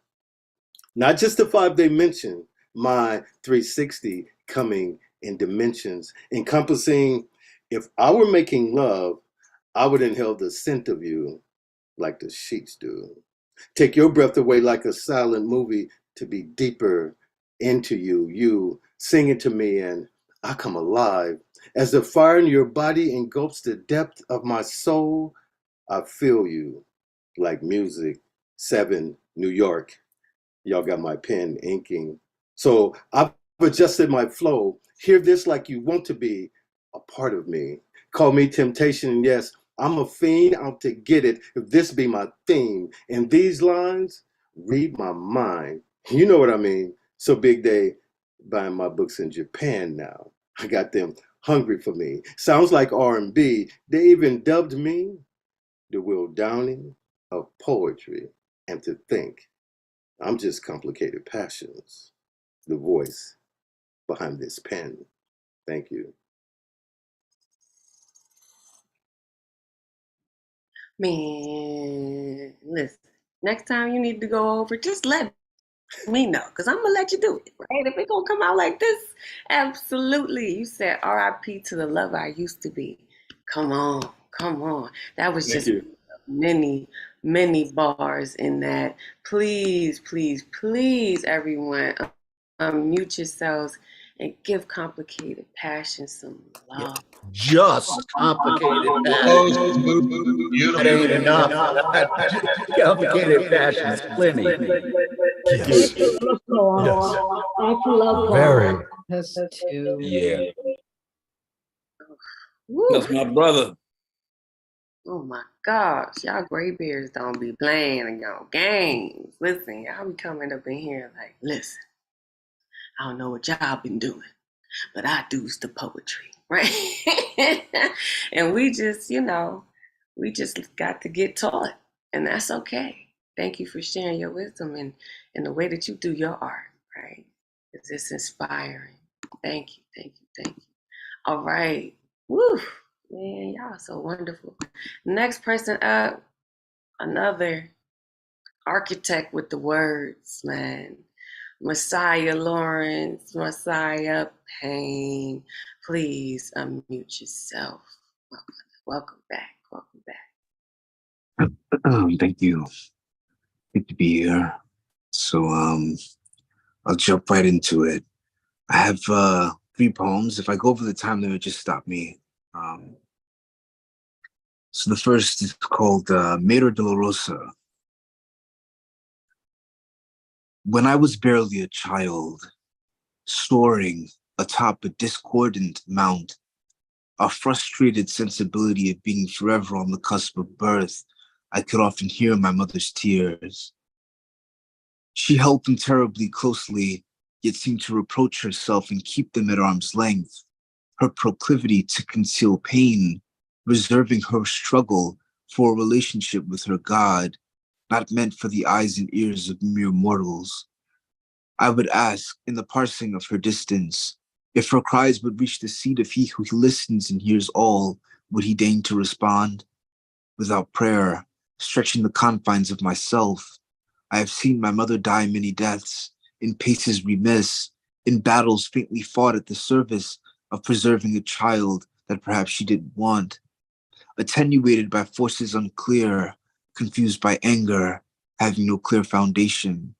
Not just the 5 they mentioned, my 360 coming in dimensions, encompassing, if I were making love, I would inhale the scent of you like the sheets do. Take your breath away like a silent movie to be deeper into you. You singing to me and I come alive. As the fire in your body engulfs the depth of my soul, I feel you like music. 7, New York. Y'all got my pen inking. So I've adjusted my flow. Hear this like you want to be a part of me. Call me temptation, and yes, I'm a fiend out to get it. If this be my theme, and these lines read my mind. You know what I mean? So Big Day buying my books in Japan now. I got them hungry for me. Sounds like R&B. They even dubbed me the Will Downing of poetry. And to think, I'm just complicated passions, the voice behind this pen. Thank you. Man, listen, next time you need to go over, just let me know, because I'm going to let you do it, right? If it going to come out like this, absolutely. You said RIP to the love I used to be. Come on, come on. That was Thank just you. many many bars in that. Please, please, please, everyone, unmute yourselves and give Complicated Passion some Yeah. love. Just complicated passion. That ain't enough. Complicated passion's plenty. Yes. Yes. Very. Has to. Yeah, Woo. that's my brother. Oh my gosh, y'all gray bears don't be playing y'all games. Listen, y'all be coming up in here like, listen, I don't know what y'all been doing, but I do's the poetry, right? And we just, we just got to get taught, and that's okay. Thank you for sharing your wisdom and the way that you do your art, right? It's just inspiring. Thank you, thank you, thank you. All right. Woo. Man, y'all so wonderful. Next person up, another architect with the words, man. Messiah Lawrence, Messiah Payne. Please unmute yourself. Welcome back. Welcome back. Thank you. Good to be here. So I'll jump right into it. I have 3 poems. If I go over the time limit, just stop me. So the first is called Mera Dolorosa. When I was barely a child, soaring atop a discordant mount, a frustrated sensibility of being forever on the cusp of birth, I could often hear my mother's tears. She held them terribly closely, yet seemed to reproach herself and keep them at arm's length. Her proclivity to conceal pain, reserving her struggle for a relationship with her God, not meant for the eyes and ears of mere mortals. I would ask, in the parsing of her distance, if her cries would reach the seat of he who listens and hears all, would he deign to respond? Without prayer, stretching the confines of myself, I have seen my mother die many deaths, in paces remiss, in battles faintly fought at the service of preserving a child that perhaps she didn't want, attenuated by forces unclear, confused by anger, having no clear foundation.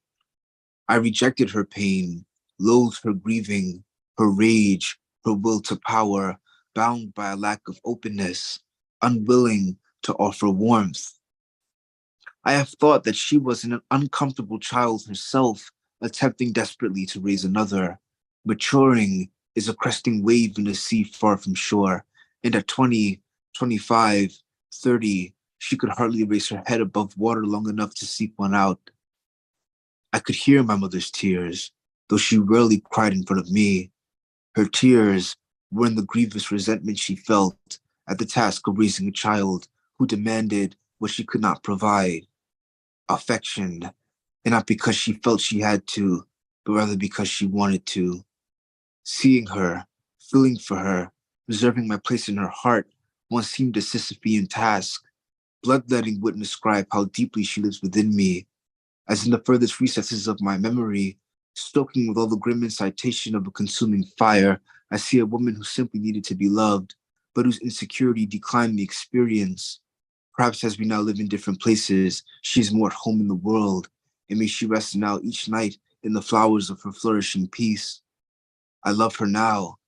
I rejected her pain, loathed her grieving, her rage, her will to power, bound by a lack of openness, unwilling to offer warmth. I have thought that she was an uncomfortable child herself, attempting desperately to raise another. Maturing is a cresting wave in a sea far from shore, and at 20, 25, 30, she could hardly raise her head above water long enough to seek one out. I could hear my mother's tears, though she rarely cried in front of me. Her tears were in the grievous resentment she felt at the task of raising a child who demanded what she could not provide. Affection, and not because she felt she had to, but rather because she wanted to. Seeing her, feeling for her, reserving my place in her heart once seemed a Sisyphean task. Bloodletting wouldn't describe how deeply she lives within me, as in the furthest recesses of my memory, stoking with all the grim incitation of a consuming fire, I see a woman who simply needed to be loved, but whose insecurity declined the experience. Perhaps as we now live in different places, she is more at home in the world, and may she rest now each night in the flowers of her flourishing peace. I love her now,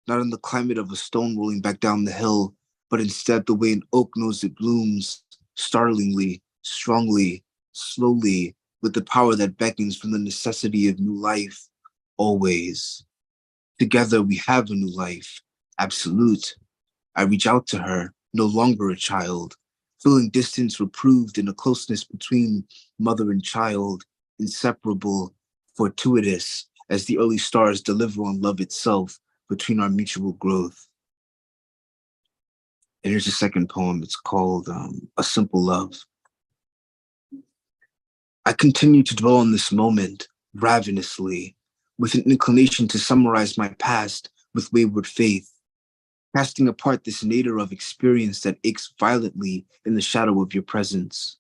not in the climate of a stone rolling back down the hill, but instead the way an oak knows it blooms, startlingly, strongly, slowly, with the power that beckons from the necessity of new life, always. Together we have a new life, absolute. I reach out to her, no longer a child, feeling distance reproved in a closeness between mother and child, inseparable, fortuitous, as the early stars deliver on love itself between our mutual growth. And here's the second poem. It's called A Simple Love. I continue to dwell on this moment ravenously, with an inclination to summarize my past with wayward faith, casting apart this nadir of experience that aches violently in the shadow of your presence.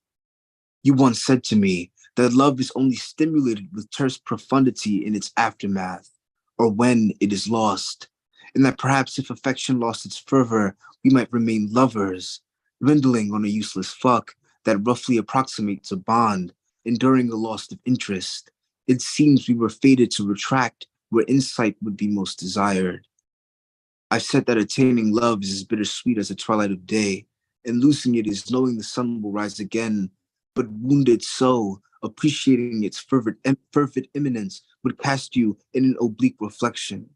You once said to me that love is only stimulated with terse profundity in its aftermath, or when it is lost, and that perhaps if affection lost its fervor, we might remain lovers, dwindling on a useless fuck, that roughly approximates a bond, enduring a loss of interest. It seems we were fated to retract where insight would be most desired. I've said that attaining love is as bittersweet as the twilight of day, and losing it is knowing the sun will rise again. But wounded so, appreciating its fervent imminence would cast you in an oblique reflection.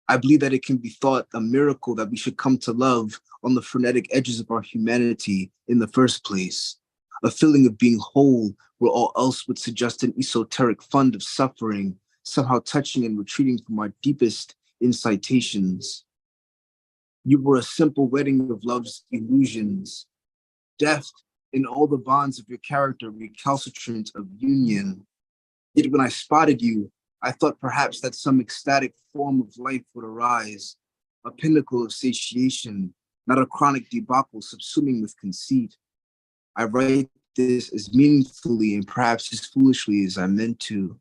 I believe that it can be thought a miracle that we should come to love on the frenetic edges of our humanity in the first place. A feeling of being whole where all else would suggest an esoteric fund of suffering, somehow touching and retreating from our deepest incitations. You were a simple wedding of love's illusions, deft in all the bonds of your character, recalcitrant of union. Yet when I spotted you, I thought perhaps that some ecstatic form of life would arise, a pinnacle of satiation, not a chronic debacle subsuming with conceit. I write this as meaningfully and perhaps as foolishly as I meant to.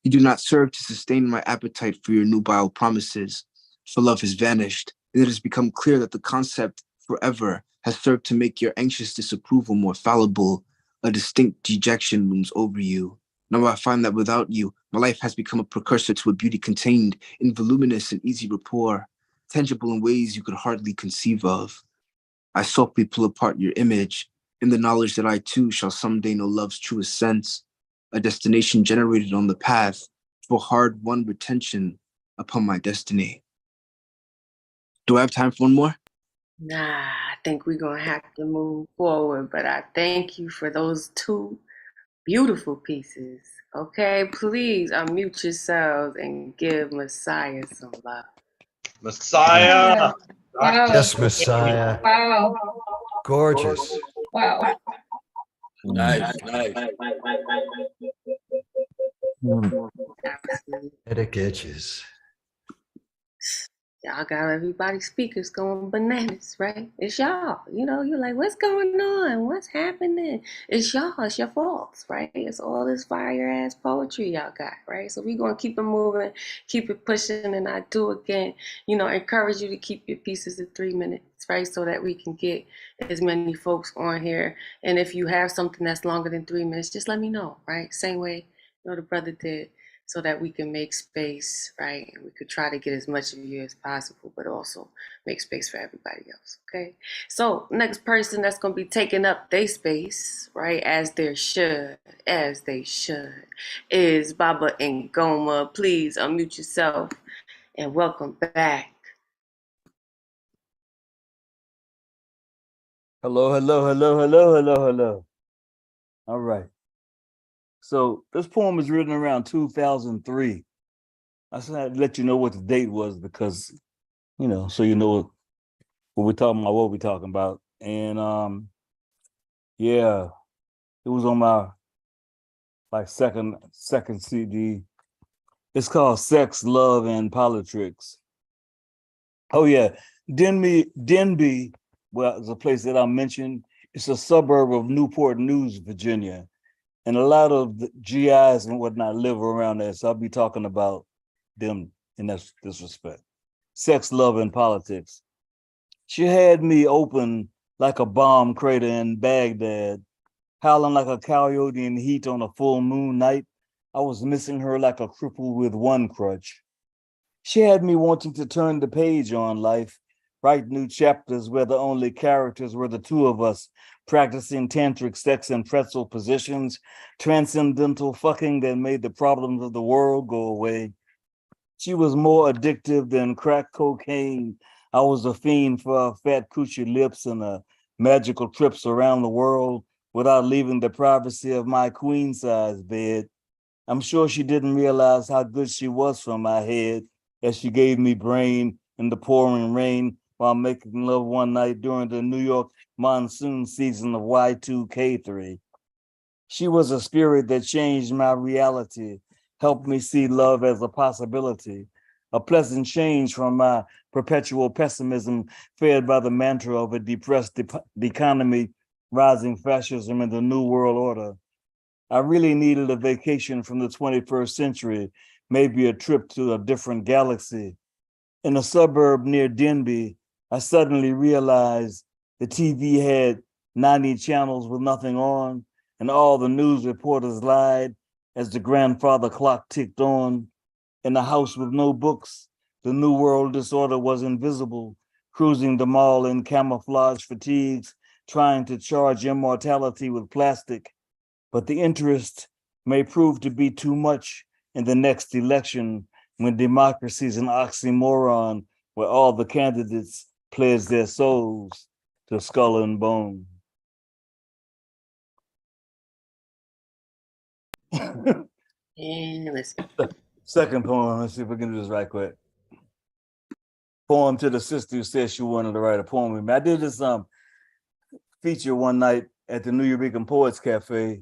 You do not serve to sustain my appetite for your nubile promises, for love has vanished, and it has become clear that the concept forever has served to make your anxious disapproval more fallible. A distinct dejection looms over you. Now I find that without you, my life has become a precursor to a beauty contained in voluminous and easy rapport, tangible in ways you could hardly conceive of. I softly pull apart your image, in the knowledge that I too shall someday know love's truest sense, a destination generated on the path for hard-won retention upon my destiny. Do I have time for one more? Nah, I think we're going to have to move forward, but I thank you for those two beautiful pieces. Okay, please unmute yourselves and give Messiah some love. Messiah. Wow. Yes, Messiah. Wow. Gorgeous. Wow. Nice, nice. Absolutely. Headache itches. Y'all got everybody's speakers going bananas, right? It's y'all. You know, you're like, what's going on? What's happening? It's y'all. It's your faults, right? It's all this fire ass poetry y'all got, right? So we're going to keep it moving, keep it pushing. And I do again, encourage you to keep your pieces at 3 minutes, right? So that we can get as many folks on here. And if you have something that's longer than 3 minutes, just let me know, right? Same way, the brother did, so that we can make space, right? And we could try to get as much of you as possible, but also make space for everybody else, okay? So next person that's gonna be taking up their space, right, as they should, is Baba Ngoma. Please unmute yourself and welcome back. Hello, hello, hello, hello, hello, hello. All right. So this poem was written around 2003. I just had to let you know what the date was because, so you know what we're talking about, what we're talking about. And yeah, it was on my second CD. It's called Sex, Love, and Politics. Oh yeah, Denby, well, it's a place that I mentioned. It's a suburb of Newport News, Virginia. And a lot of the GIs and whatnot live around there. So I'll be talking about them in this respect. Sex, Love, and Politics. She had me open like a bomb crater in Baghdad, howling like a coyote in heat on a full moon night. I was missing her like a cripple with one crutch. She had me wanting to turn the page on life, write new chapters where the only characters were the two of us, practicing tantric sex and pretzel positions, transcendental fucking that made the problems of the world go away. She was more addictive than crack cocaine. I was a fiend for her fat coochie lips and magical trips around the world without leaving the privacy of my queen-size bed. I'm sure she didn't realize how good she was for my head as she gave me brain in the pouring rain while making love one night during the New York monsoon season of Y2K3. She was a spirit that changed my reality, helped me see love as a possibility, a pleasant change from my perpetual pessimism fed by the mantra of a depressed economy, rising fascism, and the New World Order. I really needed a vacation from the 21st century, maybe a trip to a different galaxy. In a suburb near Denby, I suddenly realized the TV had 90 channels with nothing on, and all the news reporters lied as the grandfather clock ticked on. In a house with no books, the New World disorder was invisible, cruising the mall in camouflage fatigues, trying to charge immortality with plastic. But the interest may prove to be too much in the next election when democracy's an oxymoron where all the candidates pledge their souls to skull and bone. And listen. Second poem, let's see if we can do this right quick. Poem to the sister who said she wanted to write a poem with me. I did this feature one night at the New Eureka Poets Cafe,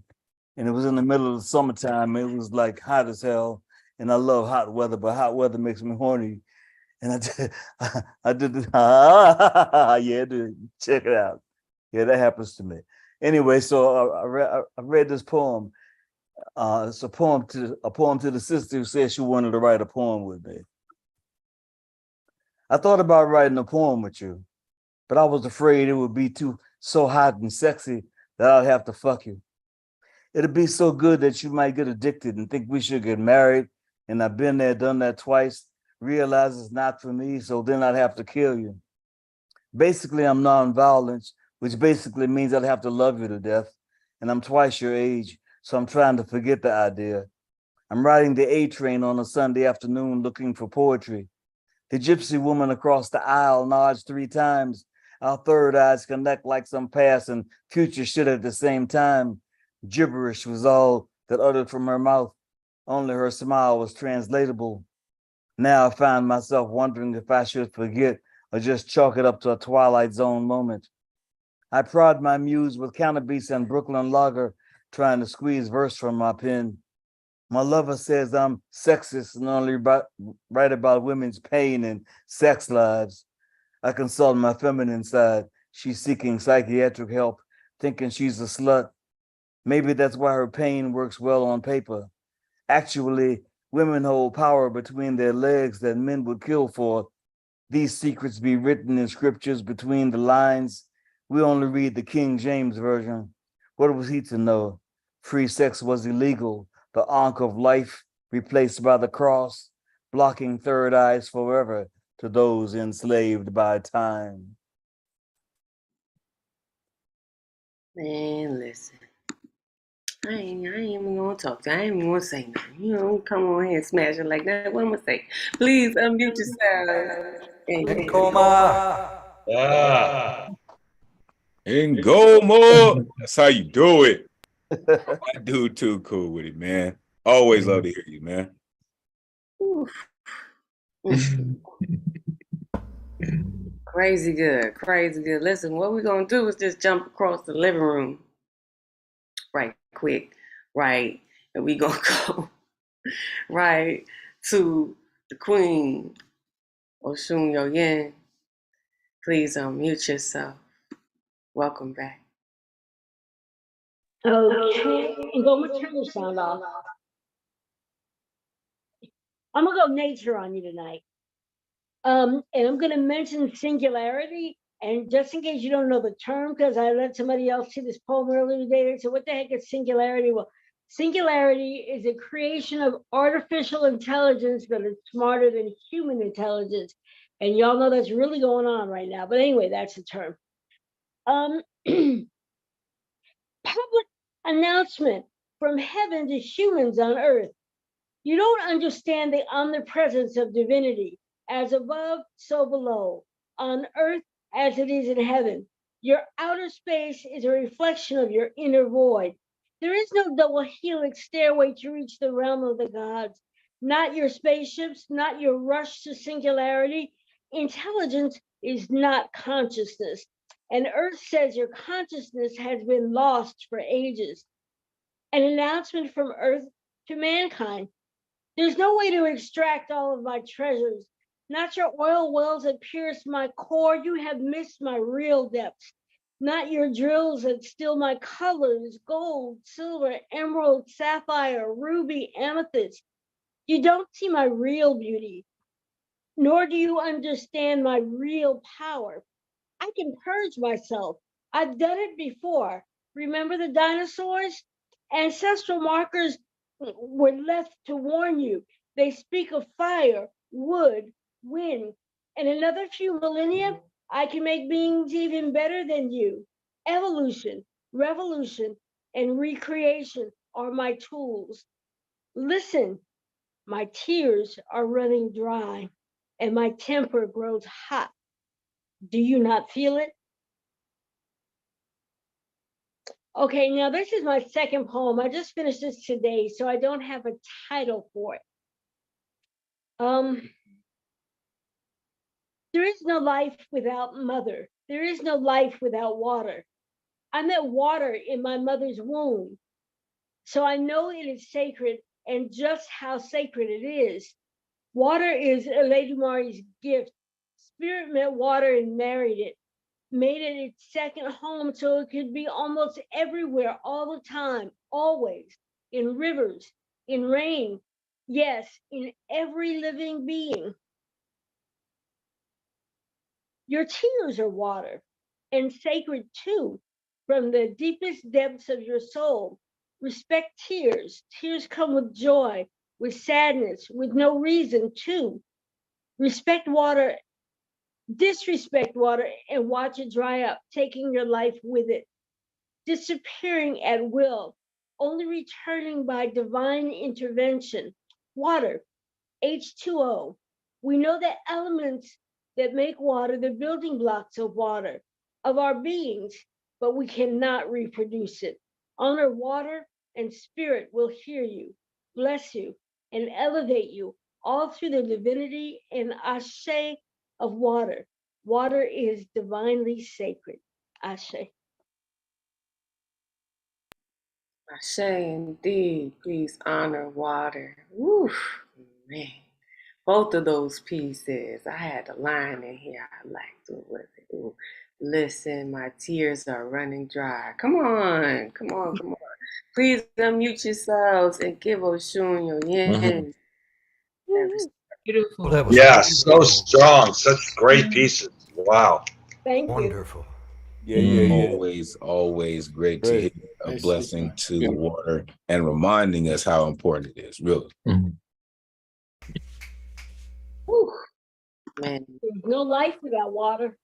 and it was in the middle of the summertime. It was like hot as hell, and I love hot weather, but hot weather makes me horny. And I did this. Yeah, dude, check it out. Yeah, that happens to me. Anyway, so I read this poem. It's a poem to the sister who said she wanted to write a poem with me. I thought about writing a poem with you, but I was afraid it would be so hot and sexy that I'd have to fuck you. It'd be so good that you might get addicted and think we should get married. And I've been there, done that twice, realize it's not for me, so then I'd have to kill you. Basically, I'm nonviolent, which basically means I'd have to love you to death. And I'm twice your age, so I'm trying to forget the idea. I'm riding the A train on a Sunday afternoon looking for poetry. The gypsy woman across the aisle nods 3 times. Our third eyes connect like some past and future shit at the same time. Gibberish was all that uttered from her mouth. Only her smile was translatable. Now I find myself wondering if I should forget or just chalk it up to a Twilight Zone moment. I prod my muse with cannabis and Brooklyn Lager, trying to squeeze verse from my pen. My lover says I'm sexist and only write about women's pain and sex lives. I consult my feminine side. She's seeking psychiatric help, thinking she's a slut. Maybe that's why her pain works well on paper. Actually, women hold power between their legs that men would kill for. These secrets be written in scriptures between the lines. We only read the King James Version. What was he to know? Free sex was illegal. The ankh of life replaced by the cross, blocking third eyes forever to those enslaved by time. Man, listen. I ain't even gonna talk to you. I ain't even gonna say nothing. You know, come on here and smash it like that. What am I gonna say? Please unmute yourself. And And go more. That's how you do it. I do too. Cool with it, man. Always love to hear you, man. Crazy good, crazy good. Listen, what we're gonna do is just jump across the living room right quick, right? And we gonna go right to the Queen, Oshun Yo-Yen. Please unmute yourself. Welcome back. Okay, I'm going to turn the sound off. I'm gonna go nature on you tonight. And I'm gonna mention singularity. And just in case you don't know the term, because I let somebody else see this poem earlier today, so what the heck is singularity? Well, singularity is a creation of artificial intelligence that is smarter than human intelligence. And y'all know that's really going on right now. But anyway, that's the term. Public announcement from heaven to humans on earth. You don't understand the omnipresence of divinity, as above, so below, on earth as it is in heaven. Your outer space is a reflection of your inner void. There is no double helix stairway to reach the realm of the gods. Not your spaceships, not your rush to singularity. Intelligence is not consciousness. And earth says your consciousness has been lost for ages. An announcement from earth to mankind. There's no way to extract all of my treasures. Not your oil wells that pierce my core. You have missed my real depths. Not your drills that steal my colors, gold, silver, emerald, sapphire, ruby, amethyst. You don't see my real beauty, nor do you understand my real power. I can purge myself. I've done it before. Remember the dinosaurs? Ancestral markers were left to warn you. They speak of fire, wood, wind. In another few millennia, I can make beings even better than you. Evolution, revolution, and recreation are my tools. Listen, my tears are running dry and my temper grows hot. Do you not feel it? Okay, now this is my second poem. I just finished this today, so I don't have a title for it. There is no life without mother. There is no life without water. I met water in my mother's womb, so I know it is sacred and just how sacred it is. Water is Lady Mari's gift. Spirit met water and married it, made it its second home so it could be almost everywhere all the time, always, in rivers, in rain, yes, in every living being. Your tears are water and sacred too, from the deepest depths of your soul. Respect tears. Tears come with joy, with sadness, with no reason too. Respect water, disrespect water, and watch it dry up, taking your life with it, disappearing at will, only returning by divine intervention. Water, H2O. We know the elements that make water, the building blocks of water, of our beings, but we cannot reproduce it. Honor water, and spirit will hear you, bless you, and elevate you, all through the divinity and ashe of water. Water is divinely sacred. Ashe. I say indeed, please honor water. Woo, man. Both of those pieces. I had a line in here I liked. What was it? Ooh, listen, my tears are running dry. Come on, come on, come on. Please unmute yourselves and give Oshun your yin. Beautiful. Well, that was Yeah, so wonderful. strong. Such great pieces. Wow. Thank you. Wonderful. Yeah. Always great to Great. hear a blessing to the water and reminding us how important it is, really. Whew, man. There's no life without water.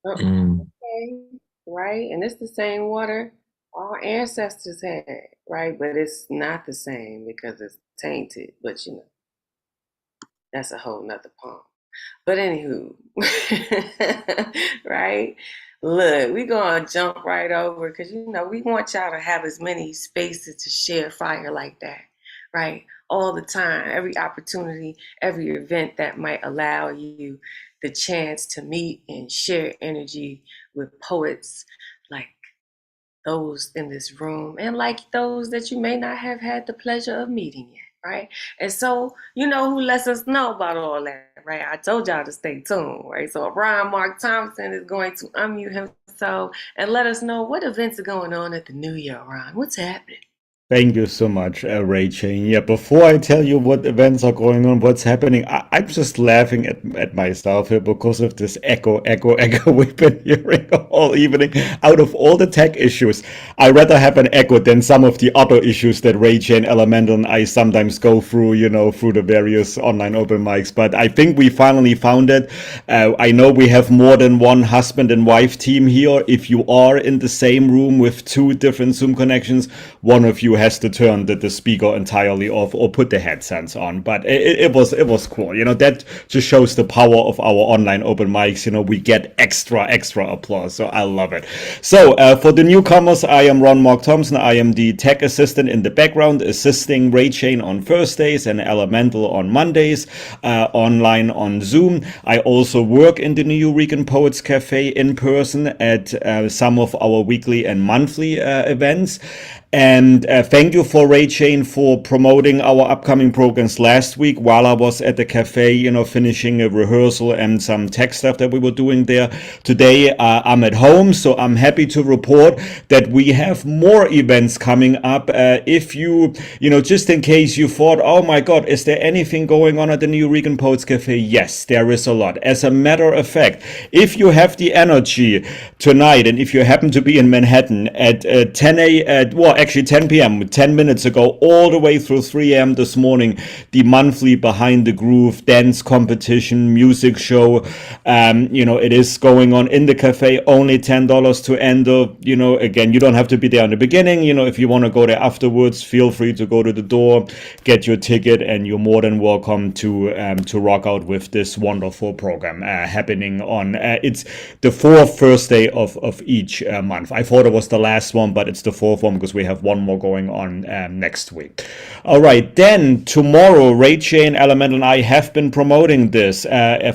Okay, right? And it's the same water our ancestors had, right? But it's not the same because it's tainted. But you know, that's a whole nother poem. But anywho, right? Look, we're gonna jump right over because you know we want y'all to have as many spaces to share fire like that, right? All the time, every opportunity, every event that might allow you the chance to meet and share energy with poets like those in this room and like those that you may not have had the pleasure of meeting yet, right? And so, you know who lets us know about all that, right? I told y'all to stay tuned, right? So Brian Mark Thompson is going to unmute himself and let us know what events are going on at the New Year, Ron. What's happening? Thank you so much, Ray Chain. Yeah, before I tell you what events are going on, what's happening, I'm just laughing at myself here because of this echo we've been hearing all evening. Out of all the tech issues, I rather have an echo than some of the other issues that Ray Chain, Elemental, and I sometimes go through, you know, through the various online open mics. But I think we finally found it. I know we have more than one husband and wife team here. If you are in the same room with two different Zoom connections, one of you has to turn the speaker entirely off or put the headsets on. But it was cool. You know, that just shows the power of our online open mics. You know, we get extra applause. So I love it. So for the newcomers, I am Ron Mark Thompson. I am the tech assistant in the background, assisting Ray Chain on Thursdays and Elemental on Mondays, online on Zoom. I also work in the New Eurekan Poets Cafe in person at some of our weekly and monthly events. And thank you for Ray Chain for promoting our upcoming programs last week while I was at the cafe, you know, finishing a rehearsal and some tech stuff that we were doing there. Today I'm at home, so I'm happy to report that we have more events coming up. If you know, just in case you thought, oh my God, is there anything going on at the New Regan Poets Cafe? Yes, there is a lot. As a matter of fact, if you have the energy tonight, and if you happen to be in Manhattan at 10 p.m., 10 minutes ago, all the way through 3 a.m. this morning, the monthly Behind the Groove dance competition music show, you know, it is going on in the cafe, only $10 to enter. You know, again, you don't have to be there in the beginning. You know, if you want to go there afterwards, feel free to go to the door, get your ticket, and you're more than welcome to rock out with this wonderful program happening on, it's the fourth Thursday of each month. I thought it was the last one, but it's the fourth one because we have one more going on next week. All right, then tomorrow, Ray Chain, Elemental, and I have been promoting this.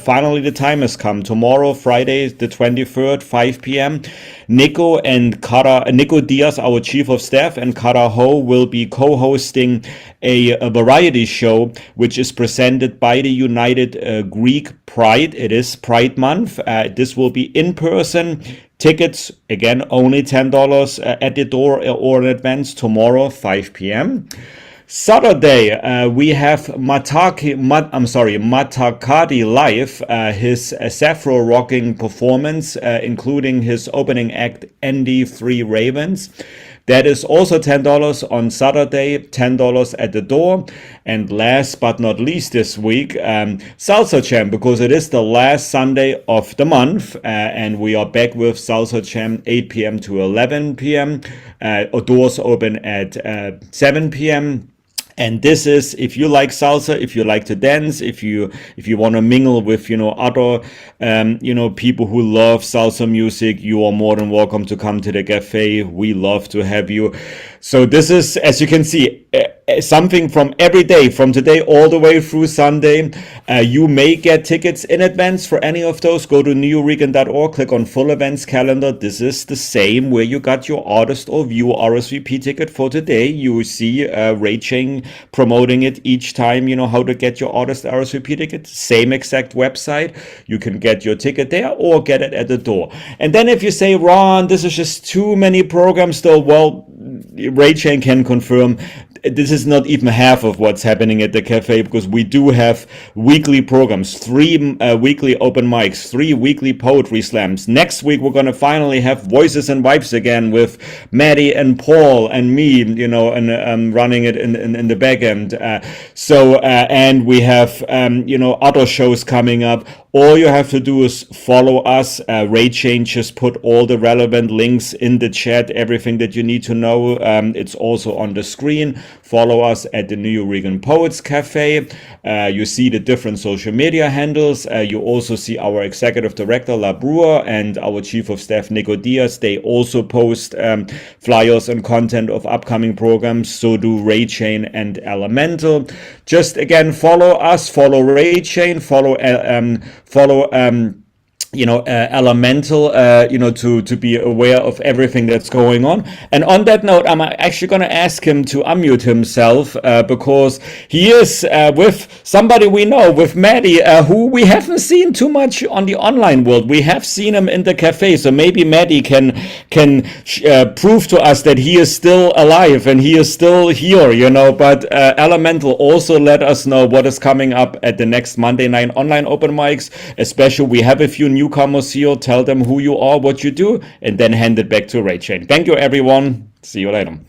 Finally, the time has come. Tomorrow, Friday, the 23rd, 5 p.m., Nico Diaz, our chief of staff, and Kara Ho will be co-hosting a variety show which is presented by the United Greek Pride. It is Pride Month. This will be in person. Tickets, again, only $10 at the door or in advance tomorrow, 5 p.m. Saturday, we have Matakadi live, his Sappho rocking performance, including his opening act, Andy 3 Ravens. That is also $10 on Saturday, $10 at the door. And last but not least this week, Salsa Jam, because it is the last Sunday of the month. And we are back with Salsa Jam, 8 p.m. to 11 p.m. Doors open at 7 p.m. And this is, if you like salsa, if you like to dance, if you want to mingle with, you know, other, people who love salsa music, you are more than welcome to come to the cafe. We love to have you. So this is, as you can see, something from every day, from today all the way through Sunday. You may get tickets in advance for any of those. Go to newregan.org, click on full events calendar. This is the same where you got your artist or viewer RSVP ticket for today. You see Ray Chain promoting it each time, you know, how to get your artist RSVP ticket. Same exact website. You can get your ticket there or get it at the door. And then if you say, Ron, this is just too many programs though, well, Ray Chain can confirm this is not even half of what's happening at the cafe, because we do have weekly programs, 3 weekly open mics, 3 weekly poetry slams. Next week, we're going to finally have Voices and Vibes again with Maddie and Paul and me, you know, and running it in the back end. And we have, other shows coming up. All you have to do is follow us. Ray Chain just put all the relevant links in the chat, everything that you need to know. It's also on the screen. Follow us at the New Regan Poets Cafe. You see the different social media handles. You also see our executive director, La Brewer, and our chief of staff, Nico Diaz. They also post flyers and content of upcoming programs. So do Ray Chain and Elemental. Just again, follow us, follow Ray Chain, follow Elemental, to be aware of everything that's going on. And on that note, I'm actually going to ask him to unmute himself because he is with somebody we know, with Maddie, who we haven't seen too much on the online world. We have seen him in the cafe, so maybe Maddie can prove to us that he is still alive and he is still here, But Elemental also let us know what is coming up at the next Monday night online open mics. Especially, we have a few newcomers here. Tell them who you are, what you do, and then hand it back to Ray Chain. Thank you, everyone. See you later.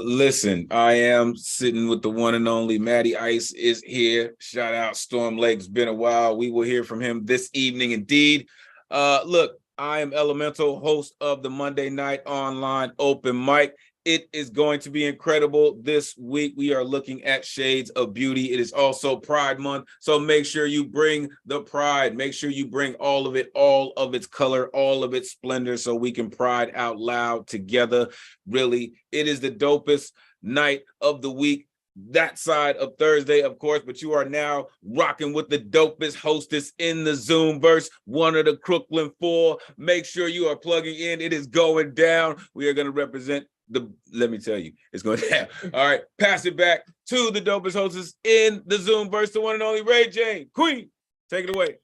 Listen, I am sitting with the one and only Matty Ice is here. Shout out Storm Lake's been a while. We will hear from him this evening indeed. Look, I am Elemental, host of the Monday Night Online Open Mic. It is going to be incredible this week. We are looking at shades of beauty. It is also Pride Month, so make sure you bring the pride. Make sure you bring all of it, all of its color, all of its splendor, so we can pride out loud together. Really, it is the dopest night of the week. That side of Thursday, of course, but you are now rocking with the dopest hostess in the Zoomverse, one of the Crooklyn 4. Make sure you are plugging in. It is going down. We are going to represent let me tell you, it's going to happen. All right, pass it back to the dopest hostess in the Zoom burst, the one and only Ray J. Queen, take it away.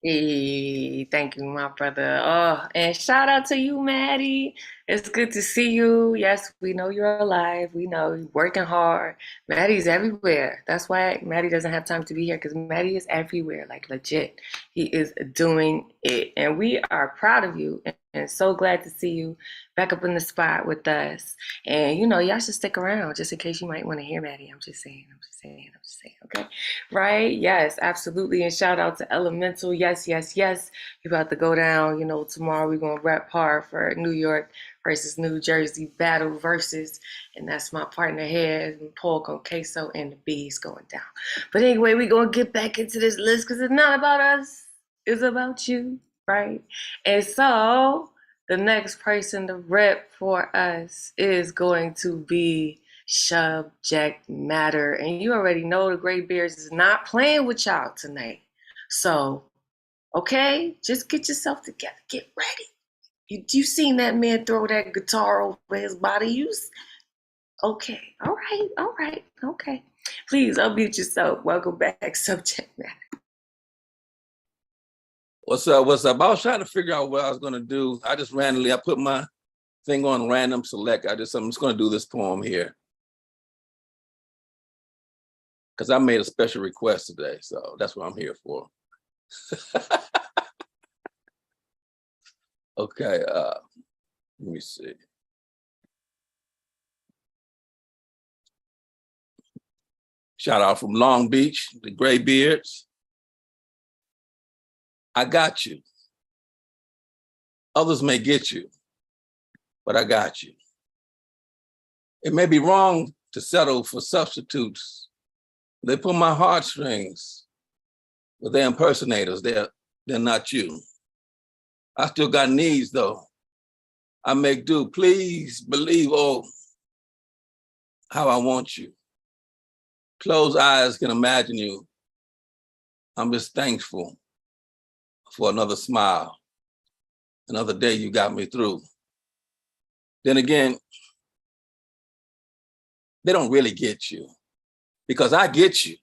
Hey, thank you, my brother. Oh, and shout out to you, Maddie. It's good to see you. Yes, we know you're alive. We know you're working hard. Maddie's everywhere. That's why Maddie doesn't have time to be here, because Maddie is everywhere, like legit. He is doing it. And we are proud of you and so glad to see you back up in the spot with us. And, y'all should stick around just in case you might want to hear Maddie. I'm just saying. Okay. Right? Yes, absolutely. And shout out to Elemental. Yes. You're about to go down. Tomorrow we're going to rep hard for New York versus New Jersey battle versus. And that's my partner here, Paul Conqueso, and the B's going down. But anyway, we're going to get back into this list because it's not about us. It's about you. Right? And so the next person to rep for us is going to be Subject Matter. And you already know the Gray Bears is not playing with y'all tonight. So, okay, just get yourself together. Get ready. You seen that man throw that guitar over his body? Okay, all right, okay. Please unmute yourself. Welcome back, Subject Matter. What's up? I was trying to figure out what I was gonna do. I put my thing on random select. I'm just gonna do this poem here, because I made a special request today, so that's what I'm here for. Okay, let me see. Shout out from Long Beach, the Gray Beards. I got you. Others may get you, but I got you. It may be wrong to settle for substitutes. They pull my heartstrings, but they're impersonators. They're not you. I still got needs though. I make do. Please believe, how I want you. Closed eyes can imagine you. I'm just thankful for another smile, another day you got me through. Then again, they don't really get you, because I get you.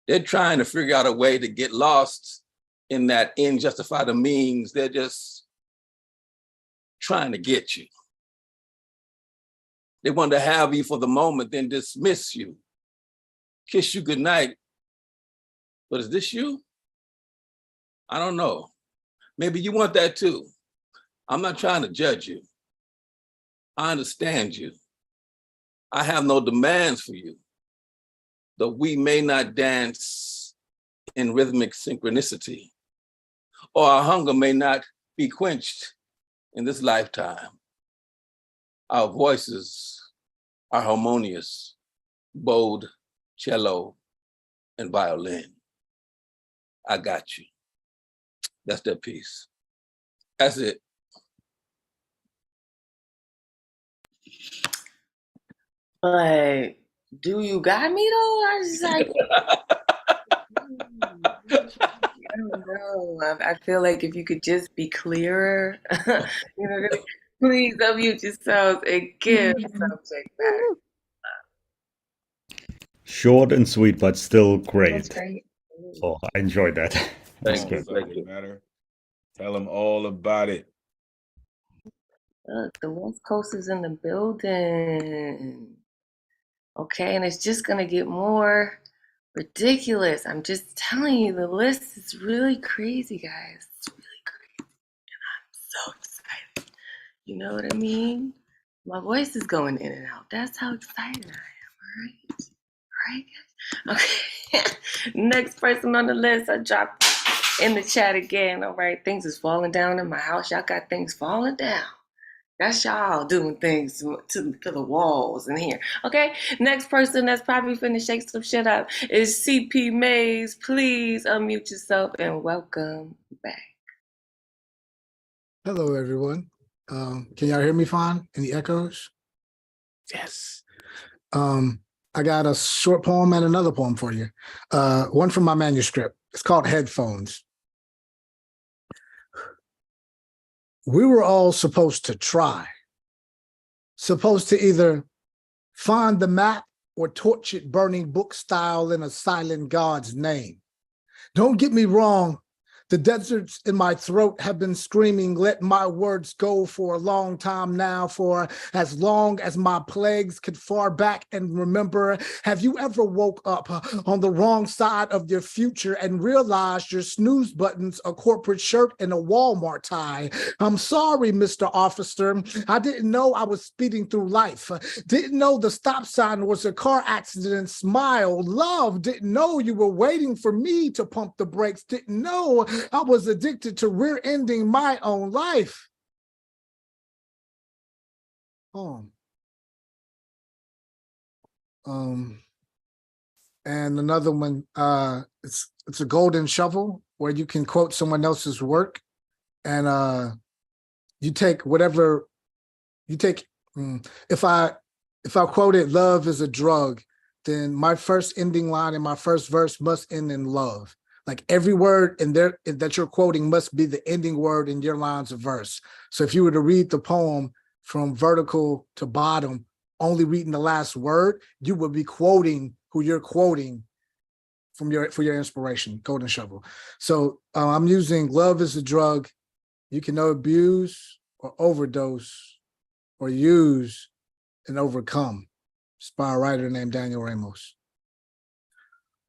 They're trying to figure out a way to get lost in that end justify the means. They're just trying to get you. They want to have you for the moment, then dismiss you, kiss you goodnight. But is this you? I don't know. Maybe you want that too. I'm not trying to judge you. I understand you. I have no demands for you, though we may not dance in rhythmic synchronicity, or our hunger may not be quenched in this lifetime. Our voices are harmonious, bowed cello and violin. I got you. That's that piece. That's it. But do you got me though? I was just like, I don't know. I feel like if you could just be clearer, please unmute yourselves and give Subject Matter. Short and sweet, but still great. That's great. Oh, I enjoyed that. That's Thank good. you. Matter. Tell them all about it. Look, the West Coast is in the building. Okay, and it's just gonna get more ridiculous. I'm just telling you, the list is really crazy, guys. It's really crazy. And I'm so excited. You know what I mean? My voice is going in and out. That's how excited I am, all right? All right, guys? Okay. Next person on the list, I dropped in the chat again. All right, things is falling down in my house. Y'all got things falling down. That's y'all doing things to the walls in here. Okay, next person that's probably finna shake some shit up is CP Mays. Please unmute yourself and welcome back. Hello, everyone. Can y'all hear me fine? Any echoes? Yes. I got a short poem and another poem for you. One from my manuscript. It's called Headphones. We were all supposed to try, supposed to either find the map or torch it burning book style in a silent God's name. Don't get me wrong. The deserts in my throat have been screaming, let my words go for a long time now, for as long as my plagues could far back and remember. Have you ever woke up on the wrong side of your future and realized your snooze button's a corporate shirt and a Walmart tie? I'm sorry, Mr. Officer. I didn't know I was speeding through life. Didn't know the stop sign was a car accident. Smile, love. Didn't know you were waiting for me to pump the brakes. Didn't know I was addicted to rear-ending my own life. And another one, it's a golden shovel where you can quote someone else's work, and you take whatever you take. If I quoted "love is a drug," then my first ending line in my first verse must end in love. Like every word in there that you're quoting must be the ending word in your lines of verse. So if you were to read the poem from vertical to bottom, only reading the last word, you would be quoting who you're quoting for your inspiration, golden shovel. So I'm using love is a drug. You can abuse or overdose or use and overcome. It's by a writer named Daniel Ramos.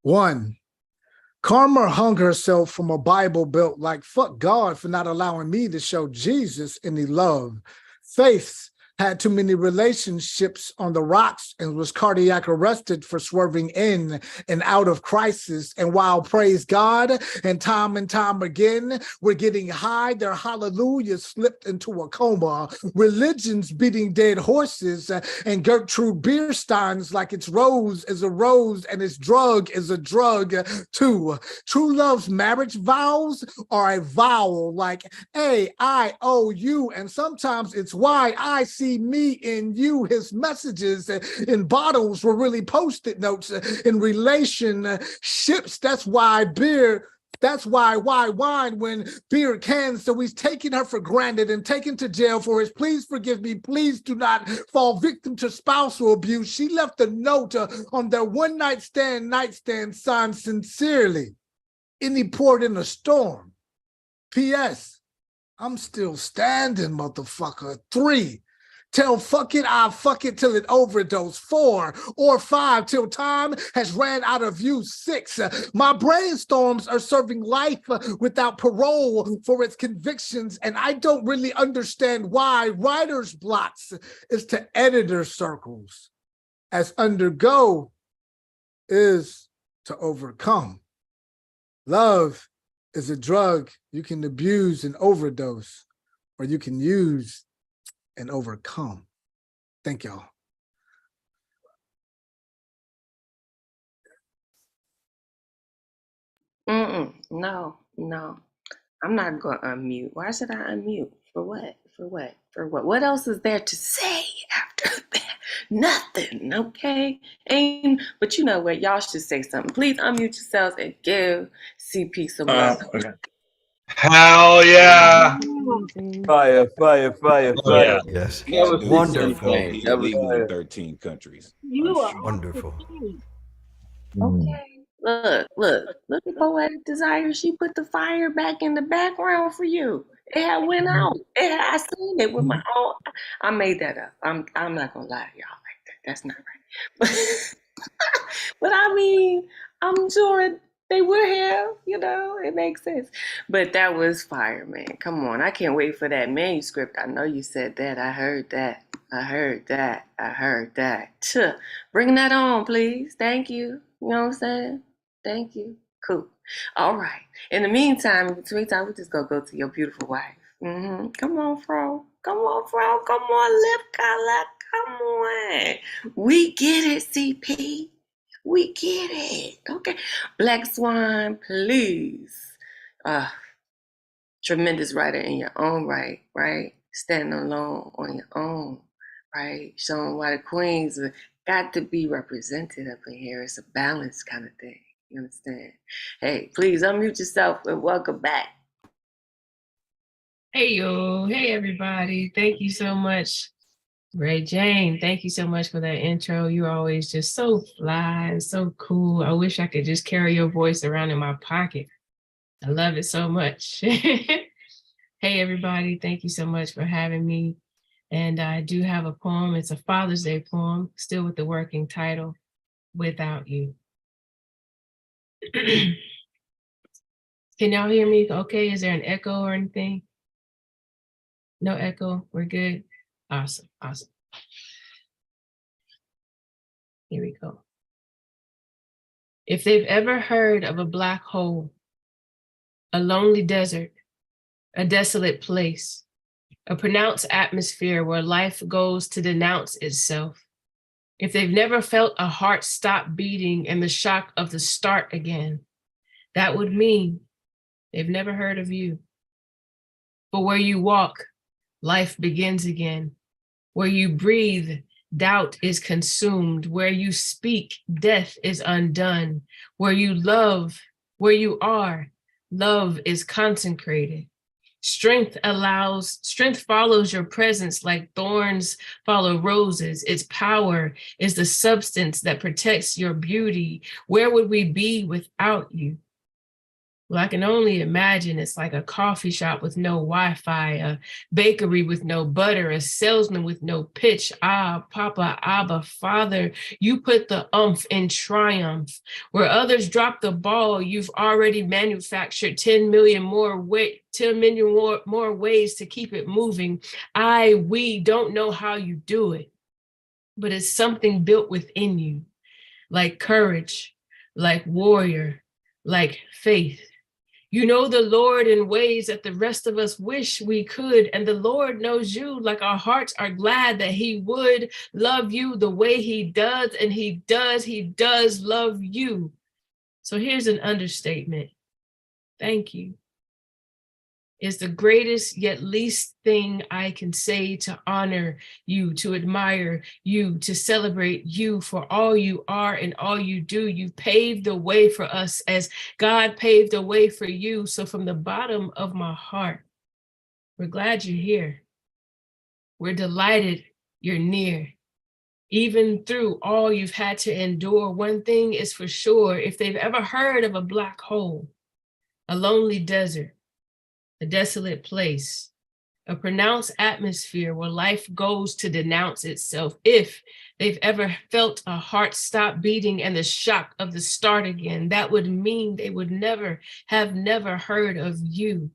1. Karma hung herself from a Bible belt like, fuck God for not allowing me to show Jesus any love. Faith had too many relationships on the rocks and was cardiac arrested for swerving in and out of crisis. And while praise God and time again, we're getting high, their hallelujahs slipped into a coma. Religion's beating dead horses and Gertrude Bierstein's like its rose is a rose and its drug is a drug too. True love's marriage vows are a vowel like A-I-O-U, and sometimes it's why I see me in you. His messages in bottles were really post-it notes in relationships. That's why wine when beer cans. So he's taking her for granted and taken to jail for his please forgive me, please do not fall victim to spousal abuse. She left a note on their one nightstand signed sincerely. And he poured in a storm. P.S. I'm still standing, motherfucker. 3. Tell fuck it, I'll fuck it till it overdose. 4 or 5 till time has ran out of you. 6. My brainstorms are serving life without parole for its convictions, and I don't really understand why writer's blocks is to editor circles, as undergo is to overcome. Love is a drug you can abuse and overdose, or you can use and overcome. Thank y'all. No. I'm not going to unmute. Why should I unmute? For what? What else is there to say after that? Nothing, okay? But you know what? Y'all should say something. Please unmute yourselves and give CP some love. Okay. Hell yeah. Fire. Oh, yeah. Yes. Can't do the same Wonderful. thing. He's illegal in 13 countries. You are Wonderful. Okay. Look at Poetic Desire. She put the fire back in the background for you. It had went out. I seen it with my own. I made that up. I'm not gonna lie to y'all like that. That's not right. But I mean, I'm sure they would have, it makes sense. But that was fire, man. Come on. I can't wait for that manuscript. I know you said that. I heard that. Bring that on, please. Thank you. You know what I'm saying? Thank you. Cool. All right. In the meantime, we just gonna go to your beautiful wife. Come on, Fro. Come on, lip color. Come on. We get it, CP. We get it. Okay. Black Swan, please. Tremendous writer in your own right? Standing alone on your own, right? Showing why the queens got to be represented up in here. It's a balance kind of thing. You understand? Hey, please unmute yourself and welcome back. Hey, yo. Hey, everybody. Thank you so much Ray Jane, thank you so much for that intro. You're always just so fly and so cool. I wish I could just carry your voice around in my pocket. I love it so much. Hey, everybody. Thank you so much for having me. And I do have a poem. It's a Father's Day poem, still with the working title, Without You. Can y'all hear me okay? Is there an echo or anything? No echo? We're good? Awesome, awesome. Here we go. If they've ever heard of a black hole, a lonely desert, a desolate place, a pronounced atmosphere where life goes to denounce itself, if they've never felt a heart stop beating and the shock of the start again, that would mean they've never heard of you. But where you walk, life begins again. Where you breathe, doubt is consumed. Where you speak, death is undone. Where you love, where you are, love is consecrated. Strength follows your presence like thorns follow roses. Its power is the substance that protects your beauty. Where would we be without you? Well, I can only imagine it's like a coffee shop with no Wi-Fi, a bakery with no butter, a salesman with no pitch. Ah, Papa, Abba, Father, you put the umph in triumph. Where others drop the ball, you've already manufactured 10 million more ways to keep it moving. We don't know how you do it, but it's something built within you, like courage, like warrior, like faith. You know the Lord in ways that the rest of us wish we could. And the Lord knows you like our hearts are glad that he would love you the way he does. And he does love you. So here's an understatement. Thank you. Is the greatest yet least thing I can say to honor you, to admire you, to celebrate you for all you are and all you do. You paved the way for us as God paved the way for you. So from the bottom of my heart, we're glad you're here. We're delighted you're near. Even through all you've had to endure, one thing is for sure, if they've ever heard of a black hole, a lonely desert, a desolate place, a pronounced atmosphere where life goes to denounce itself, if they've ever felt a heart stop beating and the shock of the start again, that would mean they would never heard of you.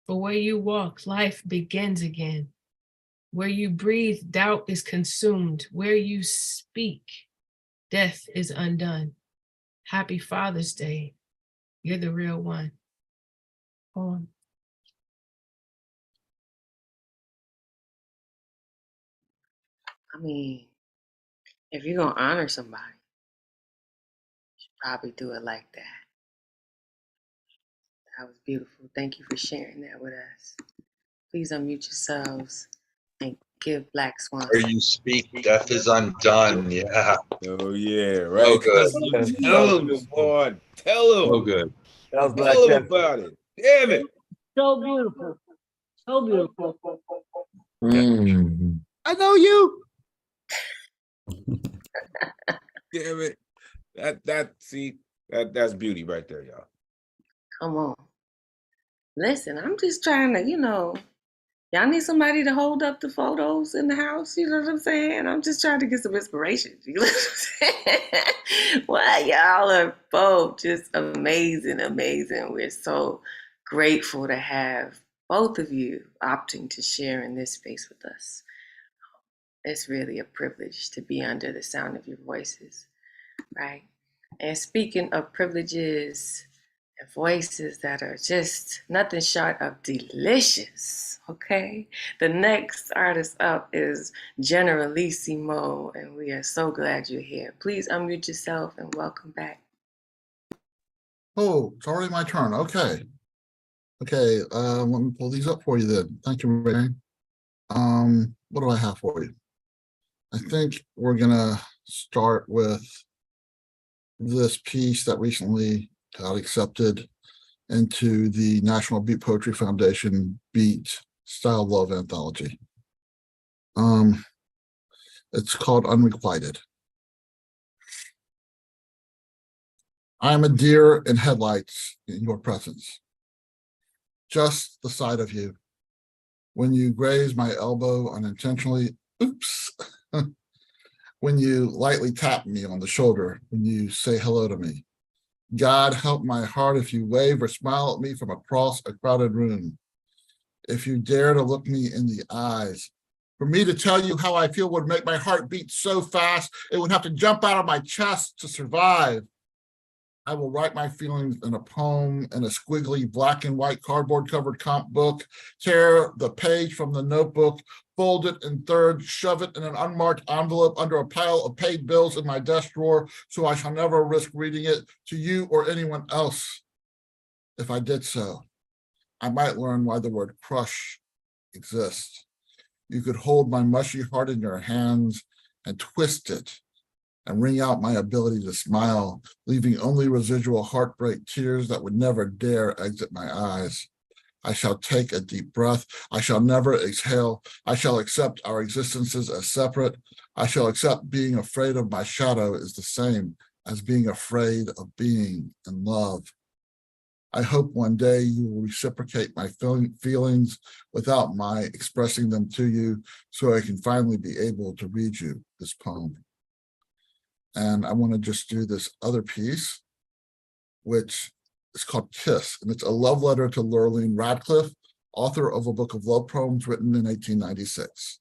For where you walk, life begins again. Where you breathe, doubt is consumed. Where you speak, death is undone. Happy Father's Day. You're the real one. Poem. I mean, if you're gonna honor somebody, you should probably do it like that. That was beautiful. Thank you for sharing that with us. Please unmute yourselves and give Black Swan. Where you speak, death is undone. Yeah. Oh yeah, right. So good. Tell him, Spawn. Tell him. So good. That was Black Tell him Death. about it. Damn it. So beautiful. So beautiful. I know you. Damn it. That's beauty right there, y'all. Come on. Listen, I'm just trying to, y'all need somebody to hold up the photos in the house, you know what I'm saying? I'm just trying to get some inspiration. You know what I'm saying? Well, y'all are both just amazing, amazing. We're so grateful to have both of you opting to share in this space with us. It's really a privilege to be under the sound of your voices, right? And speaking of privileges and voices that are just nothing short of delicious, okay? The next artist up is Generalissimo, and we are so glad you're here. Please unmute yourself and welcome back. Oh, it's already my turn. Okay. Okay, let me pull these up for you then. Thank you, Ray. What do I have for you? I think we're gonna start with this piece that recently got accepted into the National Beat Poetry Foundation Beat Style Love Anthology. It's called Unrequited. I am a deer in headlights in your presence. Just the sight of you. When you graze my elbow unintentionally, oops. When you lightly tap me on the shoulder, when you say hello to me. God help my heart if you wave or smile at me from across a crowded room. If you dare to look me in the eyes. For me to tell you how I feel would make my heart beat so fast, it would have to jump out of my chest to survive. I will write my feelings in a poem in a squiggly black and white cardboard covered comp book, tear the page from the notebook, fold it in thirds, shove it in an unmarked envelope under a pile of paid bills in my desk drawer, so I shall never risk reading it to you or anyone else. If I did so, I might learn why the word crush exists. You could hold my mushy heart in your hands and twist it and wring out my ability to smile, leaving only residual heartbreak tears that would never dare exit my eyes. I shall take a deep breath. I shall never exhale. I shall accept our existences as separate. I shall accept being afraid of my shadow is the same as being afraid of being in love. I hope one day you will reciprocate my feelings without my expressing them to you, so I can finally be able to read you this poem. And I want to just do this other piece, which is called Kiss, and it's a love letter to Lurleen Radcliffe, author of a book of love poems written in 1896.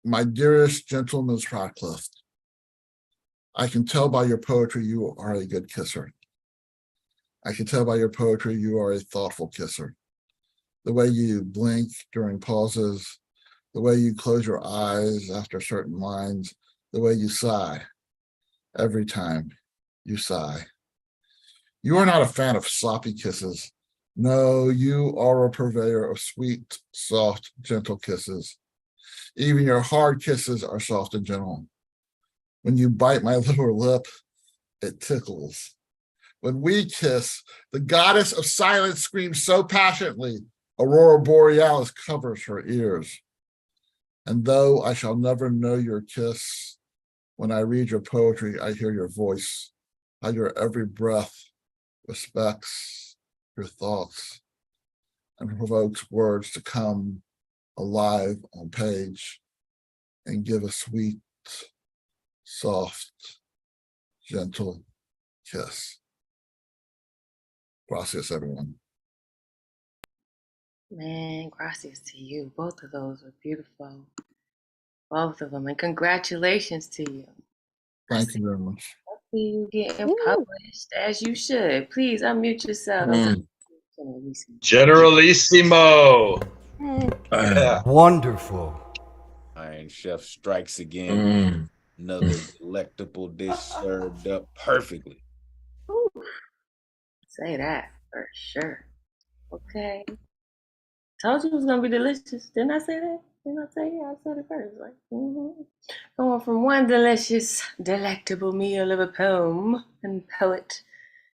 My dearest gentle Miss Radcliffe, I can tell by your poetry you are a good kisser. I can tell by your poetry you are a thoughtful kisser. The way you blink during pauses, the way you close your eyes after certain lines, the way you sigh every time you sigh. You are not a fan of sloppy kisses. No, you are a purveyor of sweet, soft, gentle kisses. Even your hard kisses are soft and gentle. When you bite my lower lip, it tickles. When we kiss, the goddess of silence screams so passionately, Aurora Borealis covers her ears. And though I shall never know your kiss, when I read your poetry, I hear your voice. How your every breath respects your thoughts and provokes words to come alive on page and give a sweet, soft, gentle kiss. Gracias, everyone. Man, gracias to you. Both of those were beautiful. Both of them. And congratulations to you. Thank you very much. Hopefully you getting published as you should. Please unmute yourself. Generalissimo. Yeah. Wonderful. Iron Chef strikes again. Another delectable dish served up perfectly. Ooh, say that for sure. Okay. Told you it was gonna be delicious. Didn't I say that? Didn't I say it? I said it first. Like, Going from one delicious, delectable meal of a poem and poet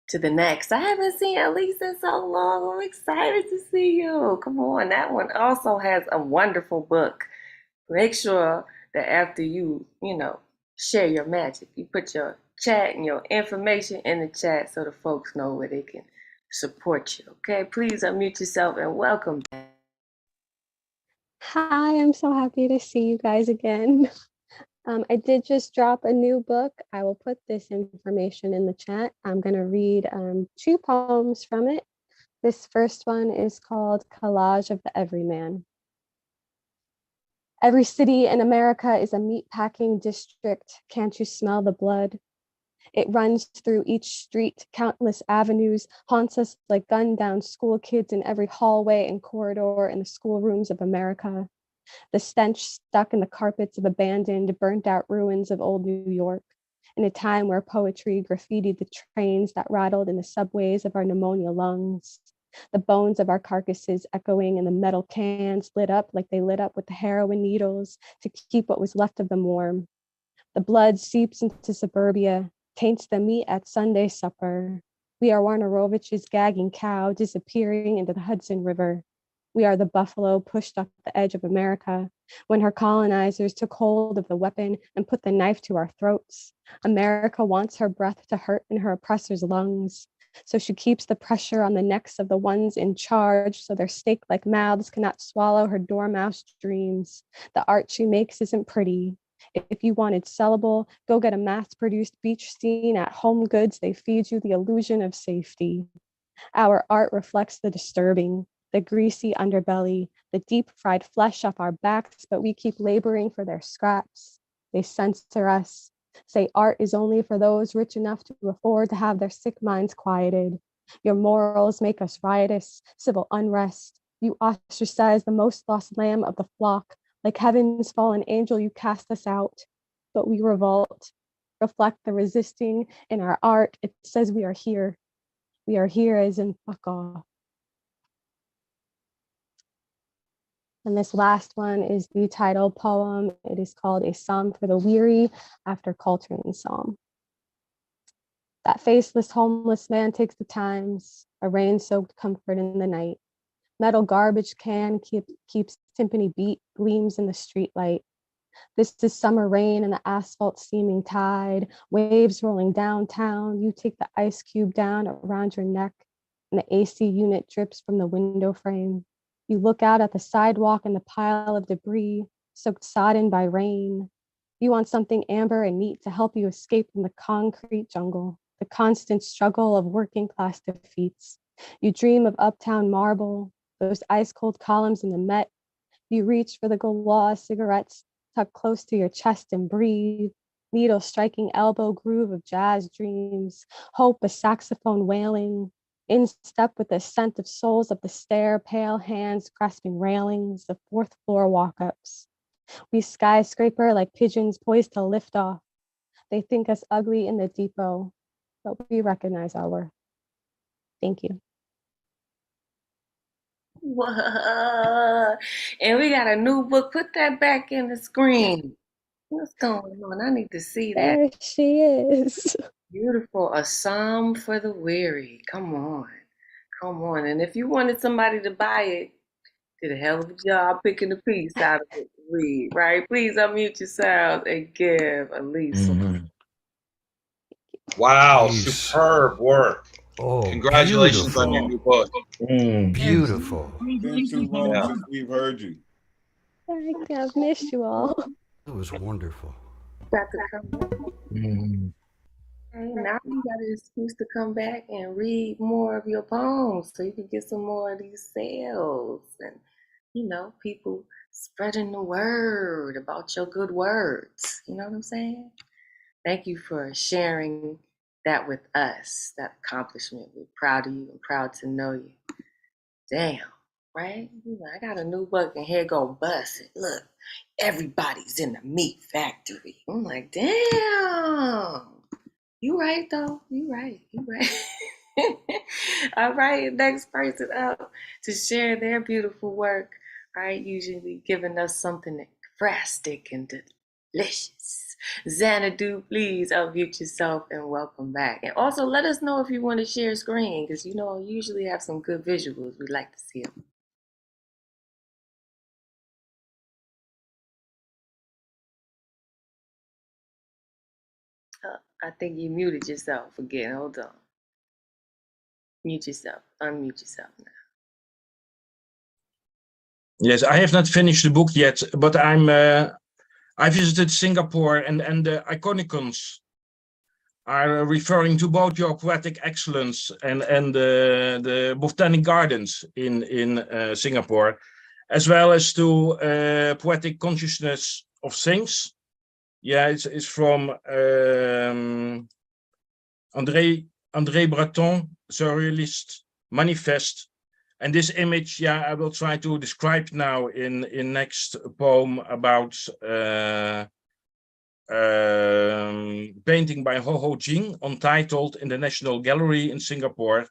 to the next. I haven't seen Elise in so long. I'm excited to see you. Come on. That one also has a wonderful book. Make sure that after you share your magic, you put your chat and your information in the chat so the folks know where they can support you. Okay, please unmute yourself and welcome back. Hi, I'm so happy to see you guys again. I did just drop a new book. I will put this information in the chat. I'm going to read 2 poems from it. This first one is called Collage of the Everyman. Every city in America is a meatpacking district. Can't you smell the blood? It runs through each street, countless avenues, haunts us like gunned-down school kids in every hallway and corridor in the schoolrooms of America. The stench stuck in the carpets of abandoned, burnt-out ruins of old New York, in a time where poetry graffitied the trains that rattled in the subways of our pneumonia lungs. The bones of our carcasses echoing in the metal cans lit up like they lit up with the heroin needles to keep what was left of them warm. The blood seeps into suburbia, taints the meat at Sunday supper. We are Warnorovich's gagging cow disappearing into the Hudson River. We are the buffalo pushed off the edge of America. When her colonizers took hold of the weapon and put the knife to our throats, America wants her breath to hurt in her oppressor's lungs. So she keeps the pressure on the necks of the ones in charge so their snake-like mouths cannot swallow her dormouse dreams. The art she makes isn't pretty. If you wanted sellable, go get a mass-produced beach scene at Home Goods. They feed you the illusion of safety. Our art reflects the disturbing, the greasy underbelly, the deep-fried flesh off our backs, but we keep laboring for their scraps. They censor us, say art is only for those rich enough to afford to have their sick minds quieted. Your morals make us riotous, civil unrest. You ostracize the most lost lamb of the flock. Like heaven's fallen angel, you cast us out. But we revolt, reflect the resisting in our art. It says we are here. We are here as in fuck off. And this last one is the title poem. It is called A Psalm for the Weary after Coltrane's Psalm. That faceless homeless man takes the times, a rain-soaked comfort in the night. Metal garbage can keeps timpani beat, gleams in the streetlight. This is summer rain and the asphalt seeming tide, waves rolling downtown. You take the ice cube down around your neck and the AC unit drips from the window frame. You look out at the sidewalk and the pile of debris, soaked sodden by rain. You want something amber and neat to help you escape from the concrete jungle, the constant struggle of working class defeats. You dream of uptown marble, those ice cold columns in the Met. You reach for the Gaulois cigarettes tucked close to your chest and breathe. Needle striking elbow groove of jazz dreams. Hope a saxophone wailing. In step with the scent of souls up the stair, pale hands grasping railings, the fourth floor walk-ups. We skyscraper like pigeons poised to lift off. They think us ugly in the depot, but we recognize our worth. Thank you. What? And we got a new book. Put that back in the screen. What's going on? I need to see that. There she is. Beautiful. A Psalm for the Weary. Come on. Come on. And if you wanted somebody to buy it, did a hell of a job picking a piece out of it to read, right? Please unmute yourselves and give Elise. Wow, Peace. superb work. Oh, Congratulations on your beautiful. new book. Beautiful. Been too long since we've heard you. I've missed you all. That was wonderful. Got to come back. Hey, now you got an excuse to come back and read more of your poems so you can get some more of these sales and, you know, people spreading the word about your good words. You know what I'm saying? Thank you for sharing that with us, that accomplishment. We're proud of you and proud to know you. Damn, right? I got a new book and here go busting. Look, everybody's in the meat factory. I'm like, damn. You right though. You right. All right, next person up to share their beautiful work. Right, usually giving us something frastic and delicious. Xanadu, please unmute yourself and welcome back. And also let us know if you want to share screen, because you know I usually have some good visuals. We'd like to see them. I think you muted yourself again. Hold on. Mute yourself. Unmute yourself now. Yes, I have not finished the book yet, but I visited Singapore and the Iconicons are referring to both your poetic excellence and the botanic gardens in Singapore, as well as to poetic consciousness of things. Yeah, it's from André Breton, Surrealist Manifest. And this image, yeah, I will try to describe now in next poem about painting by Ho Ho Jing, untitled, in the National Gallery in Singapore.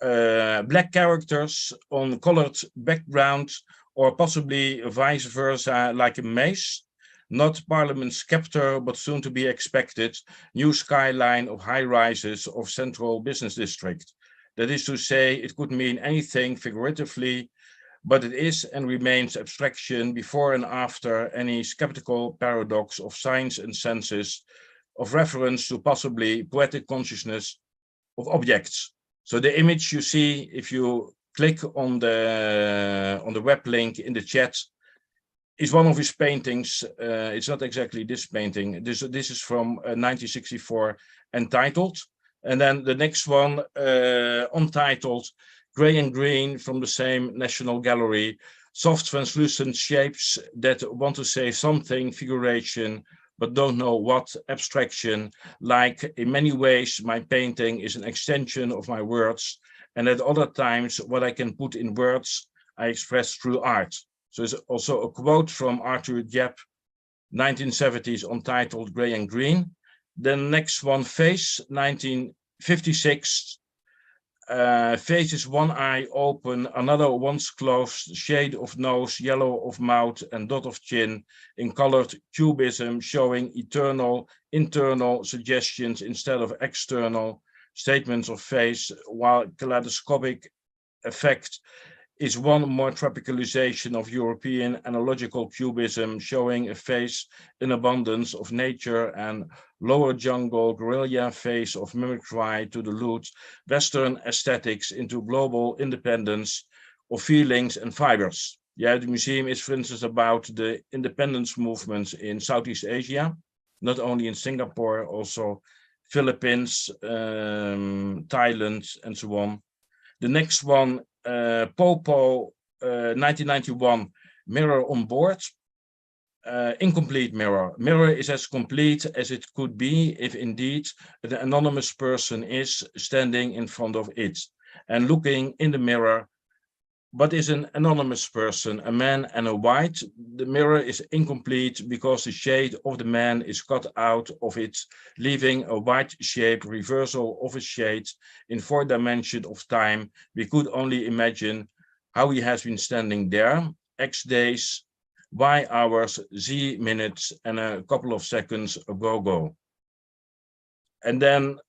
Black characters on colored background, or possibly vice versa, like a maze. Not Parliament's scepter, but soon to be expected, new skyline of high rises of central business district. That is to say, it could mean anything figuratively, but it is and remains abstraction before and after any skeptical paradox of science and senses, of reference to possibly poetic consciousness of objects. So the image you see, if you click on the web link in the chat, is one of his paintings. It's not exactly this painting. This is from 1964, entitled. And then the next one, untitled, Gray and Green, from the same National Gallery. Soft translucent shapes that want to say something, figuration, but don't know what, abstraction. Like in many ways, my painting is an extension of my words. And at other times, what I can put in words, I express through art. So it's also a quote from Arthur Jepp, 1970s, untitled Gray and Green. Then next one, Face, 1956. Face is one eye open, another once closed, shade of nose, yellow of mouth, and dot of chin, in colored cubism, showing eternal, internal suggestions instead of external statements of face, while kaleidoscopic effect is one more tropicalization of European analogical cubism, showing a face in abundance of nature and lower jungle guerrilla face of mimicry to the lute Western aesthetics into global independence of feelings and fibers. Yeah, the museum is, for instance, about the independence movements in Southeast Asia, not only in Singapore, also Philippines, Thailand, and so on. The next one, Popo, 1991, Mirror on Board. Incomplete mirror. Mirror is as complete as it could be if indeed an anonymous person is standing in front of it and looking in the mirror, but is an anonymous person, a man and a white. The mirror is incomplete because the shade of the man is cut out of it, leaving a white shape, reversal of a shade in 4 dimensions of time. We could only imagine how he has been standing there, X days, Y hours, Z minutes, and a couple of seconds ago. And then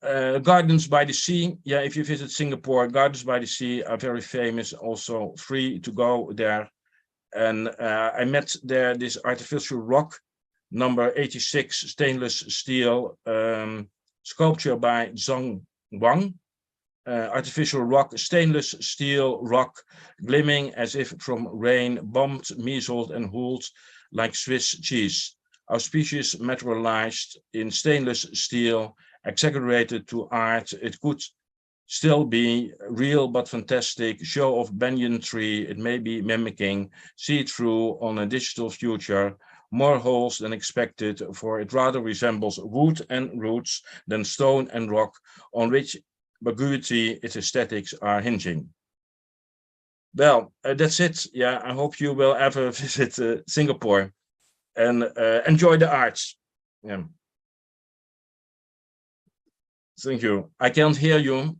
Gardens by the Sea. Yeah, if you visit Singapore, Gardens by the Sea are very famous, also free to go there. And I met there this artificial rock, number 86, stainless steel, sculpture by Zhang Wang. Artificial rock, stainless steel rock, glimmering as if from rain, bombed, measles, and huled like Swiss cheese. Auspicious materialized in stainless steel, exaggerated to art. It could still be real but fantastic, show of banyan tree. It may be mimicking see-through on a digital future, more holes than expected, for it rather resembles wood and roots than stone and rock, on which ambiguity its aesthetics are hinging. Well, that's it. Yeah, I hope you will ever visit Singapore and enjoy the arts. Yeah. Thank you. I can't hear you.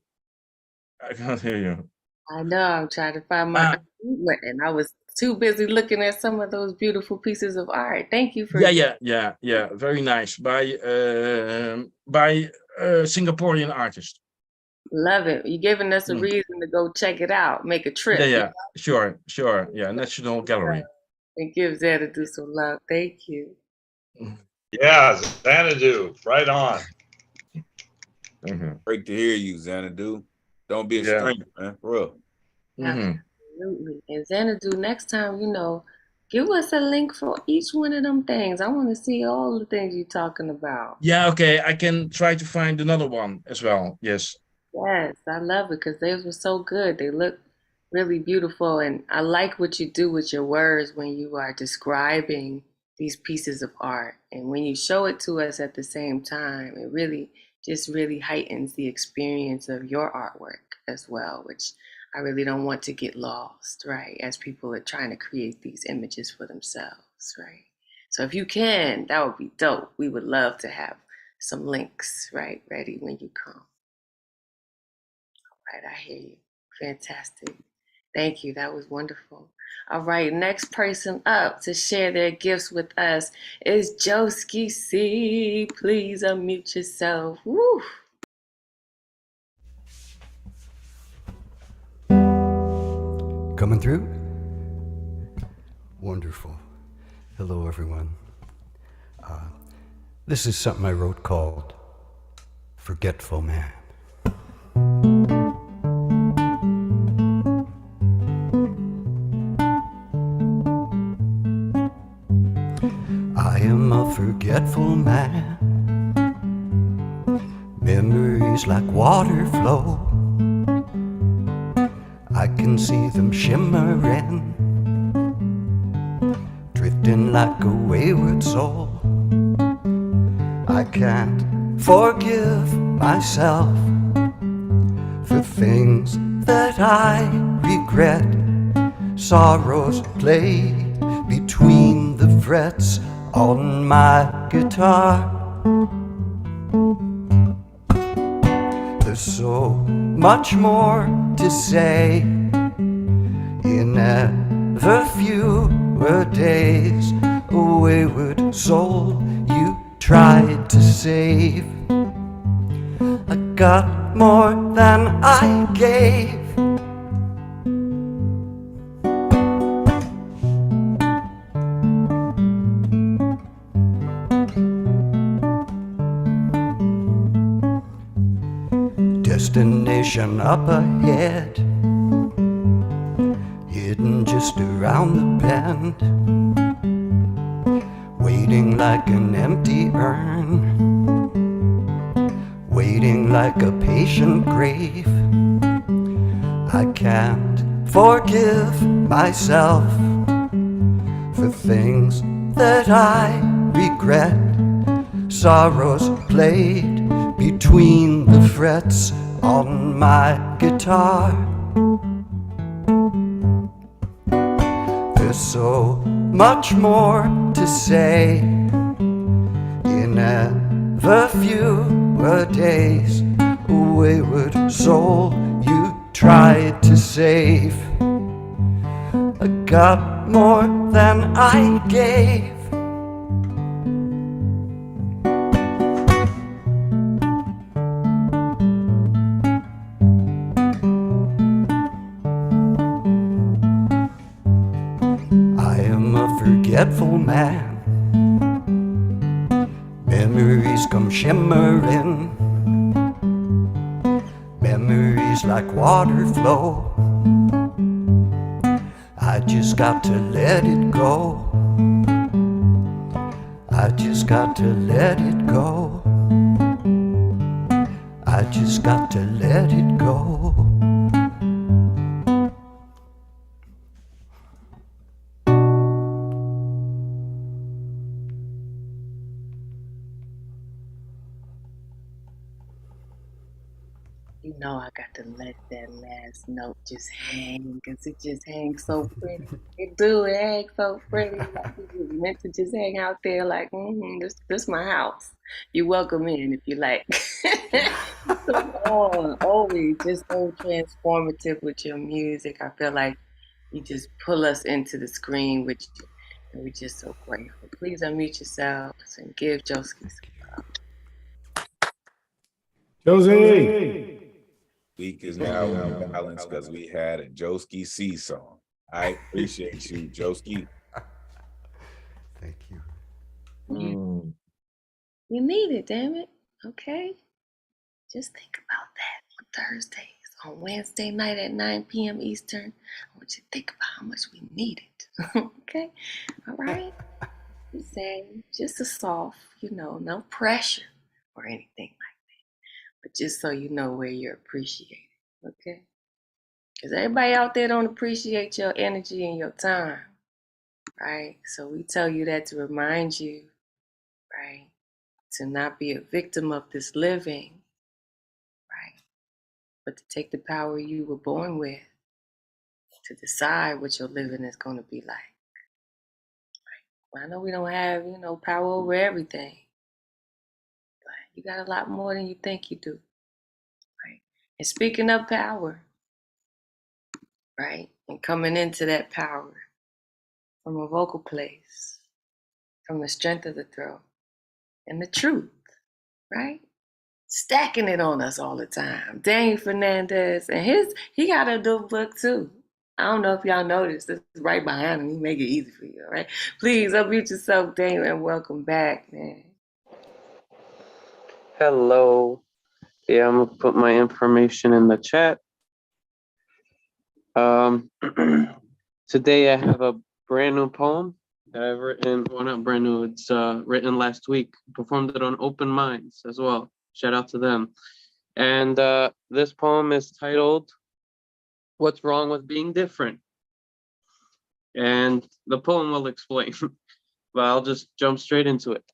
I can't hear you. I know, I'm trying to find my unmute button. I was too busy looking at some of those beautiful pieces of art. Thank you for Yeah. Very nice by Singaporean artist. Love it. You're giving us a Mm. reason to go check it out, make a trip. Yeah, sure. Yeah, National Gallery. And give Xanadu some love. Thank you. Yeah, Xanadu, right on. Great to hear you, Xanadu. Don't be a stranger, man. For real. Absolutely. And Xanadu, next time, give us a link for each one of them things. I want to see all the things you're talking about. Yeah, okay. I can try to find another one as well. Yes. Yes, I love it because those were so good. They look really beautiful. And I like what you do with your words when you are describing these pieces of art. And when you show it to us at the same time, it really heightens the experience of your artwork as well, which I really don't want to get lost, right? As people are trying to create these images for themselves, right? So if you can, that would be dope. We would love to have some links, right, ready when you come. All right, I hear you. Fantastic. Thank you. That was wonderful. All right, next person up to share their gifts with us is Joski C. Please unmute yourself. Woo! Coming through? Wonderful. Hello, everyone. This is something I wrote called Forgetful Man. I am a forgetful man. Memories like water flow. I can see them shimmering, drifting like a wayward soul. I can't forgive myself for things that I regret. Sorrows play between the frets on my guitar. There's so much more to say in ever fewer days. A wayward soul you tried to save. I got more than I gave. Destination up ahead, hidden just around the bend, waiting like an empty urn, waiting like a patient grave. I can't forgive myself for things that I regret. Sorrows played between the frets on my guitar. There's so much more to say in ever fewer days. A wayward soul you tried to save. I got more than I gave. Forgetful man. Memories come shimmering, memories like water flow. I just got to let it go. I just got to let it go. I just got to let it go. You know I got to let that last note just hang, because it just hangs so pretty. It do, it hangs so pretty. Like it was meant to just hang out there like, this my house. You're welcome in if you like. So, always just so transformative with your music. I feel like you just pull us into the screen with you, and we're just so grateful. Please unmute yourselves and give Joski some Josie. Week is now in balance because we had a Joski C song. I appreciate you, Joski. Thank you. You need it, damn it. Okay. Just think about that on Thursdays, on Wednesday night at 9 p.m. Eastern. I want you to think about how much we need it. Okay? All right? Just saying, just a soft, no pressure or anything like that. But just so you know where you're appreciated. Okay? Because everybody out there don't appreciate your energy and your time. Right? So we tell you that to remind you, right? To not be a victim of this living, right? But to take the power you were born with to decide what your living is going to be like. Right? Well, I know we don't have, power over everything, but you got a lot more than you think you do, right? And speaking of power, right? And coming into that power from a vocal place, from the strength of the throat and the truth, right? Stacking it on us all the time. Daniel Fernandez, and he got a dope book too. I don't know if y'all noticed. This is right behind him. He make it easy for you, all right? Please unmute yourself, Daniel, and welcome back, man. Hello. Yeah, I'm gonna put my information in the chat. Today I have a brand new poem that I've written. Well, not brand new. It's written last week. Performed it on Open Minds as well. Shout out to them. And this poem is titled "What's Wrong with Being Different?" And the poem will explain, but I'll just jump straight into it.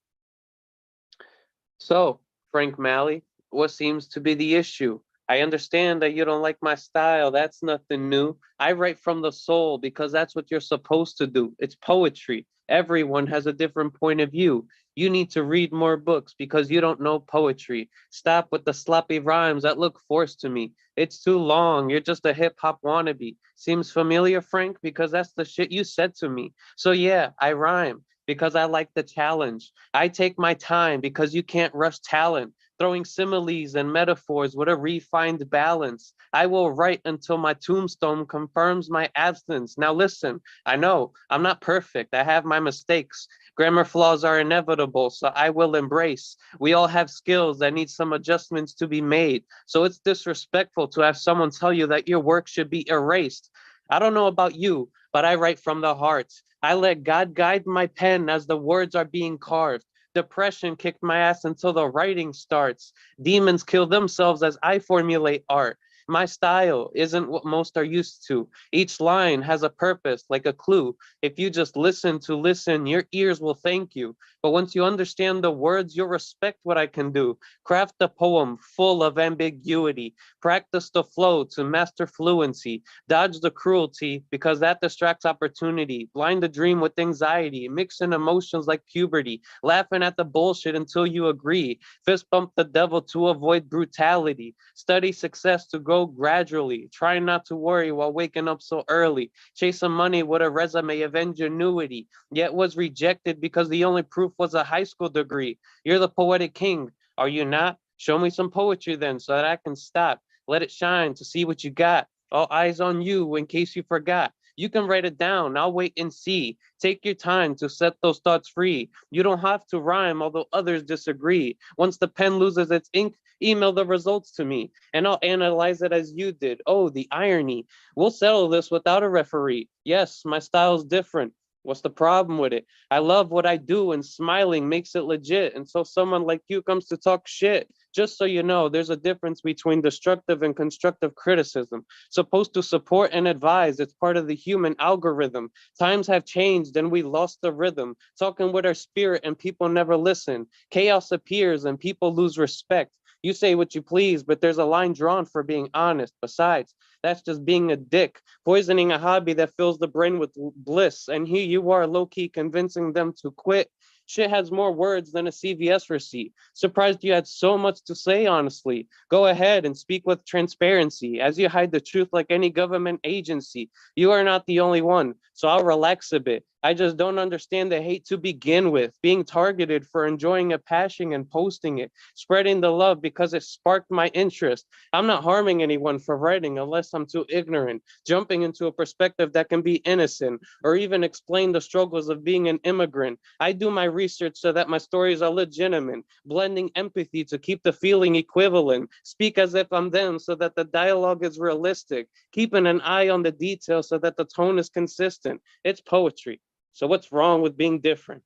So, Frank Malley, what seems to be the issue? I understand that you don't like my style. That's nothing new. I write from the soul because that's what you're supposed to do. It's poetry. Everyone has a different point of view. You need to read more books because you don't know poetry. Stop with the sloppy rhymes that look forced to me. It's too long. You're just a hip hop wannabe. Seems familiar, Frank, because that's the shit you said to me. So yeah, I rhyme because I like the challenge. I take my time because you can't rush talent, throwing similes and metaphors with a refined balance. I will write until my tombstone confirms my absence. Now listen, I know I'm not perfect. I have my mistakes. Grammar flaws are inevitable, so I will embrace. We all have skills that need some adjustments to be made. So it's disrespectful to have someone tell you that your work should be erased. I don't know about you, but I write from the heart. I let God guide my pen as the words are being carved. Depression kicked my ass until the writing starts. Demons kill themselves as I formulate art. My style isn't what most are used to. Each line has a purpose, like a clue. If you just listen to listen, your ears will thank you. But once you understand the words, you'll respect what I can do. Craft a poem full of ambiguity. Practice the flow to master fluency. Dodge the cruelty because that distracts opportunity. Blind the dream with anxiety. Mix in emotions like puberty. Laughing at the bullshit until you agree. Fist bump the devil to avoid brutality. Study success to grow gradually. Try not to worry while waking up so early. Chase some money with a resume of ingenuity. Yet was rejected because the only proof was a high school degree. You're the poetic king, are you not? Show me some poetry then so that I can stop. Let it shine to see what you got. All eyes on you in case you forgot. You can write it down. I'll wait and see. Take your time to set those thoughts free. You don't have to rhyme, although others disagree. Once the pen loses its ink, email the results to me, and I'll analyze it as you did. Oh, the irony. We'll settle this without a referee. Yes, my style's different. What's the problem with it? I love what I do, and smiling makes it legit. And so someone like you comes to talk shit. Just so you know, there's a difference between destructive and constructive criticism. Supposed to support and advise, it's part of the human algorithm. Times have changed and we lost the rhythm. Talking with our spirit and people never listen. Chaos appears and people lose respect. You say what you please, but there's a line drawn for being honest. Besides, that's just being a dick, poisoning a hobby that fills the brain with bliss. And here you are low-key convincing them to quit. Shit has more words than a CVS receipt. Surprised you had so much to say, honestly. Go ahead and speak with transparency as you hide the truth like any government agency. You are not the only one, so I'll relax a bit. I just don't understand the hate to begin with, being targeted for enjoying a passion and posting it, spreading the love because it sparked my interest. I'm not harming anyone for writing unless I'm too ignorant, jumping into a perspective that can be innocent, or even explain the struggles of being an immigrant. I do my research so that my stories are legitimate, blending empathy to keep the feeling equivalent, speak as if I'm them so that the dialogue is realistic, keeping an eye on the details so that the tone is consistent. It's poetry. So what's wrong with being different?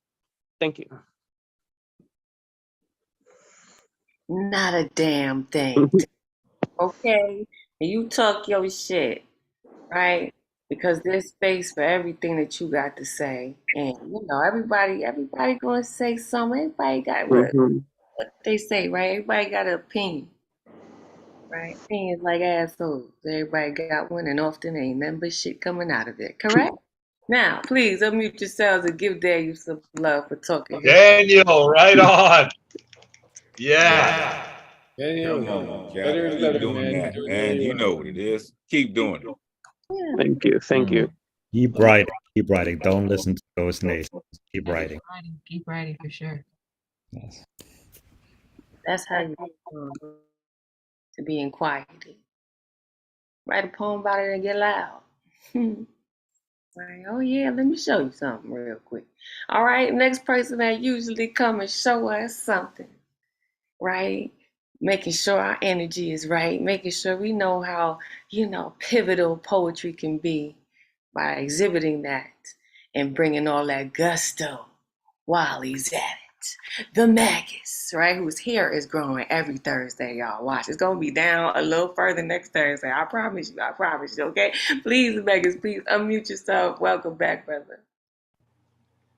Thank you. Not a damn thing. Okay? And you talk your shit, right? Because there's space for everything that you got to say. And you know, everybody gonna say something. Everybody got what they say, right? Everybody got an opinion. Right? Opinions like assholes. Everybody got one and often ain't nothing but shit coming out of it, correct? Now, please unmute yourselves and give Daniel some love for talking. Daniel, right on. Yeah. Come on, Cap. Keep doing that, man. You know what it is. Keep doing it. Thank you. Thank you. Keep writing. Keep writing. Don't listen to those naysayers. Keep writing. Keep writing for sure. Yes. That's how you to being quieted. Write a poem about it and get loud. Like, oh yeah, let me show you something real quick. All right, next person that usually come and show us something, right? Making sure our energy is right, making sure we know how, pivotal poetry can be by exhibiting that and bringing all that gusto while he's at it. The Magus, right? Whose hair is growing every Thursday, y'all. Watch. It's going to be down a little further next Thursday. I promise you, okay? Please, Magus, please unmute yourself. Welcome back, brother.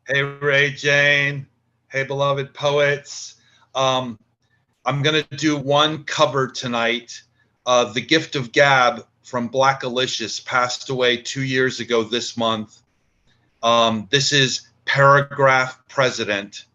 Hey, Ray Jane. Hey, beloved poets. I'm going to do one cover tonight. The Gift of Gab from Black Alicious passed away 2 years ago this month. This is Paragraph President.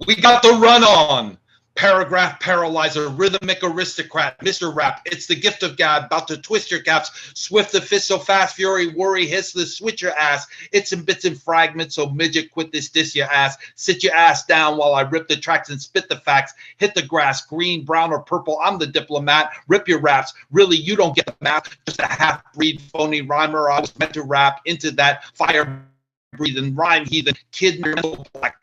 We got the run on. Paragraph paralyzer, rhythmic aristocrat, Mr. Rap. It's the gift of God, about to twist your caps. Swift the fist so fast, fury, worry, hiss the switch your ass. It's in bits and fragments, so midget, quit this diss your ass. Sit your ass down while I rip the tracks and spit the facts. Hit the grass, green, brown, or purple. I'm the diplomat. Rip your raps. Really, you don't get the math. Just a half-breed phony rhymer. I was meant to rap into that fire breathing rhyme heathen kid mental black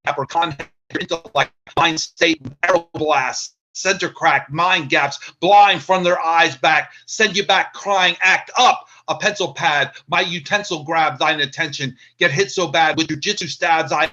Capricorn intellect mind state arrow blast center crack mind gaps blind from their eyes back send you back crying act up a pencil pad my utensil grab thine attention get hit so bad with jujitsu stabs I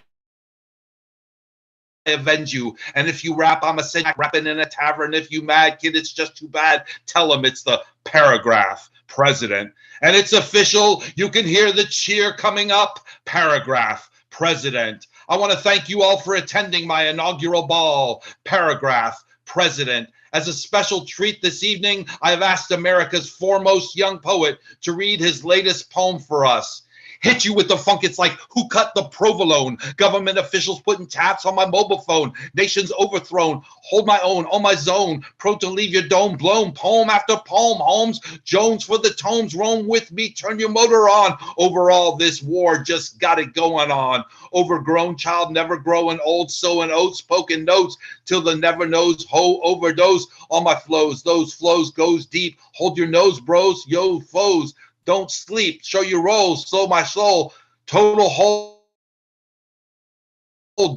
avenge you and if you rap I'm a send rapping in a tavern if you mad kid it's just too bad tell him it's the paragraph president and it's official you can hear the cheer coming up paragraph president I want to thank you all for attending my inaugural ball paragraph president as a special treat this evening I have asked America's foremost young poet to read his latest poem for us. Hit you with the funk, it's like who cut the provolone? Government officials putting taps on my mobile phone. Nations overthrown, hold my own, on my zone. Pro to leave your dome blown, poem after poem. Holmes, Jones for the tomes, roam with me, turn your motor on. Overall, this war just got it going on. Overgrown child, never growing old, sowing oats, poking notes, till the never knows, ho, overdose. All my flows, those flows goes deep. Hold your nose, bros, yo, foes. Don't sleep, show your roles, slow my soul, total whole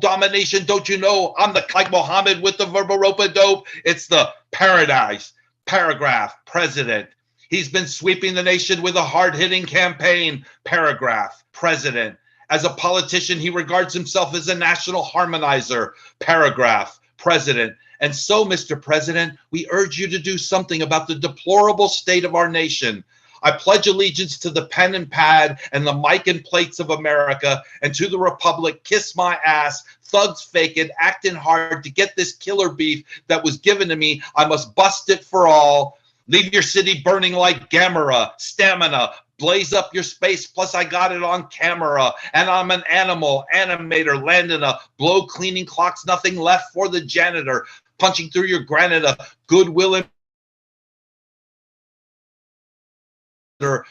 domination, don't you know? I'm the like Mohammed with the verbal rope-a-dope. It's the paradise, paragraph, president. He's been sweeping the nation with a hard-hitting campaign, paragraph, president. As a politician, he regards himself as a national harmonizer, paragraph, president. And so, Mr. President, we urge you to do something about the deplorable state of our nation. I pledge allegiance to the pen and pad and the mic and plates of America and to the republic, kiss my ass, thugs fake it, acting hard to get this killer beef that was given to me. I must bust it for all. Leave your city burning like Gamera, stamina, blaze up your space, plus I got it on camera, and I'm an animal, animator, landing a blow cleaning clocks, nothing left for the janitor, punching through your granite, a goodwill and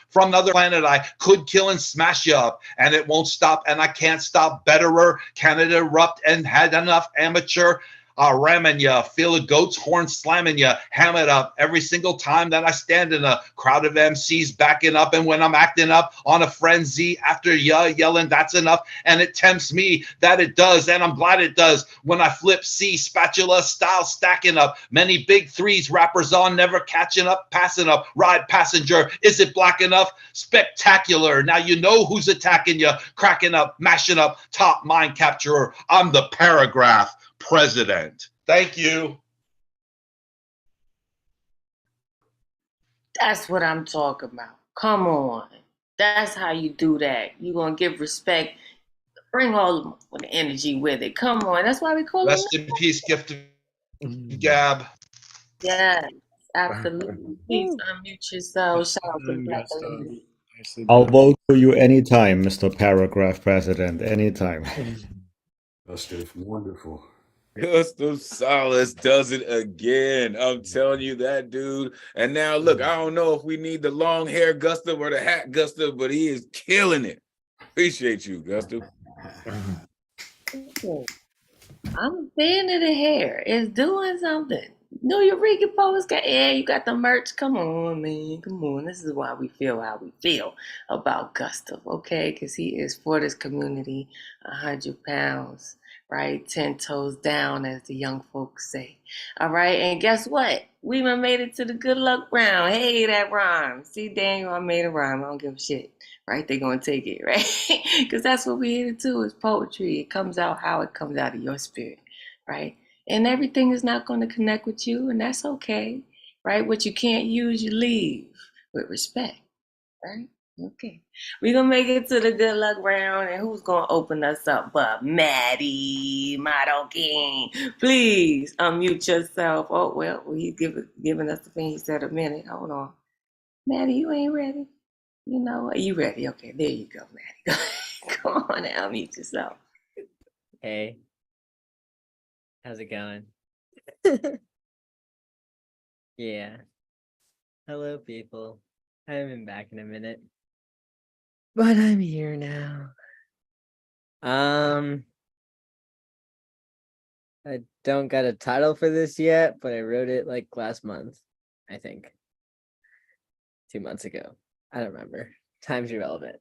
from another planet I could kill and smash you up and it won't stop and I can't stop betterer Canada erupt and had enough amateur ramming ya, feel a goat's horn slamming ya, ham it up every single time that I stand in a crowd of MCs backing up and when I'm acting up on a frenzy after ya yelling that's enough and it tempts me that it does and I'm glad it does when I flip C spatula style stacking up many big threes rappers on never catching up passing up ride passenger is it black enough spectacular now you know who's attacking you cracking up mashing up top mind capturer I'm the paragraph president. Thank you. That's what I'm talking about. Come on. That's how you do that. You're going to give respect. Bring all the energy with it. Come on. That's why we call it. Rest in peace, gift of Gab. Yes, absolutely. Please unmute yourself. Shout out to the Black lady. I'll vote for you anytime, Mr. Paragraph President. Anytime. That's wonderful. Gustav Salas does it again. I'm telling you that dude. And now look, I don't know if we need the long hair Gustav or the hat Gustav, but he is killing it. Appreciate you, Gustav. I'm a fan of the hair. It's doing something. No, your Rican poets got, yeah, you got the merch. Come on, man. Come on. This is why we feel how we feel about Gustav, okay? Because he is for this community, 100 pounds, right? 10 toes down, as the young folks say. All right. And guess what? We even made it to the good luck round. Hey, that rhyme. See, Daniel, I made a rhyme. I don't give a shit, right? They're going to take it, right? Because that's what we're here to do is poetry. It comes out how it comes out of your spirit, right? And everything is not going to connect with you, and that's okay, right? What you can't use, you leave with respect, right? Okay. We're going to make it to the good luck round, and who's going to open us up but Maddie, Model King? Please unmute yourself. Oh, well, he's giving us the thing. He said a minute. Hold on. Maddie, you ain't ready? You know what? You ready? Okay, there you go, Maddie. Come on now, unmute yourself. Hey, how's it going? Yeah. Hello, people. I haven't been back in a minute, but I'm here now. I don't got a title for this yet, but I wrote it like last month, I think. 2 months ago. I don't remember. Time's irrelevant.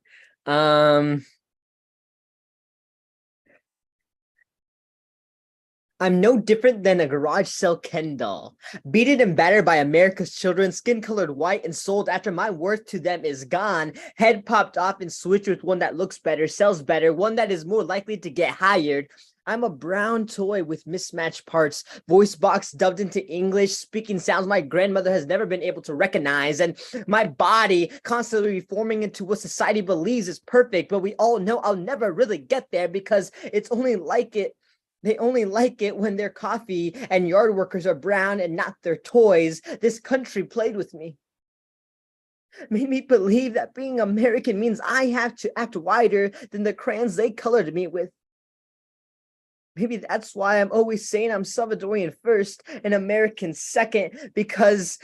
I'm no different than a garage sale Ken doll, beaten and battered by America's children, skin colored white and sold after my worth to them is gone, head popped off and switched with one that looks better, sells better, one that is more likely to get hired. I'm a brown toy with mismatched parts, voice box dubbed into English, speaking sounds my grandmother has never been able to recognize, and my body constantly reforming into what society believes is perfect, but we all know I'll never really get there because it's only like it. They only like it when their coffee and yard workers are brown and not their toys. This country played with me. Made me believe that being American means I have to act wider than the crayons they colored me with. Maybe that's why I'm always saying I'm Salvadorian first and American second, because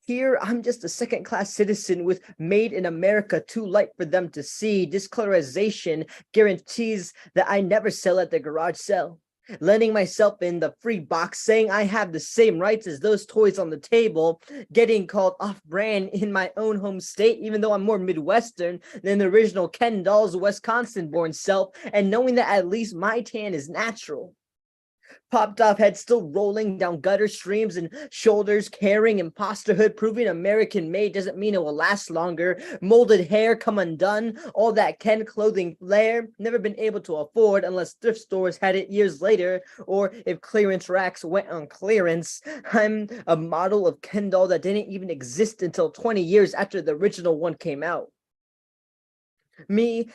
here I'm just a second-class citizen with made in America too light for them to see. Discolorization guarantees that I never sell at the garage sale. Letting myself in the free box, saying I have the same rights as those toys on the table, getting called off-brand in my own home state, even though I'm more Midwestern than the original Ken doll's Wisconsin-born self, and knowing that at least my tan is natural. Popped off head still rolling down gutter streams and shoulders carrying imposterhood, proving American made doesn't mean it will last longer. Molded hair come undone, all that Ken clothing flair, never been able to afford unless thrift stores had it years later, or if clearance racks went on clearance. I'm a model of Ken doll that didn't even exist until 20 years after the original one came out. Me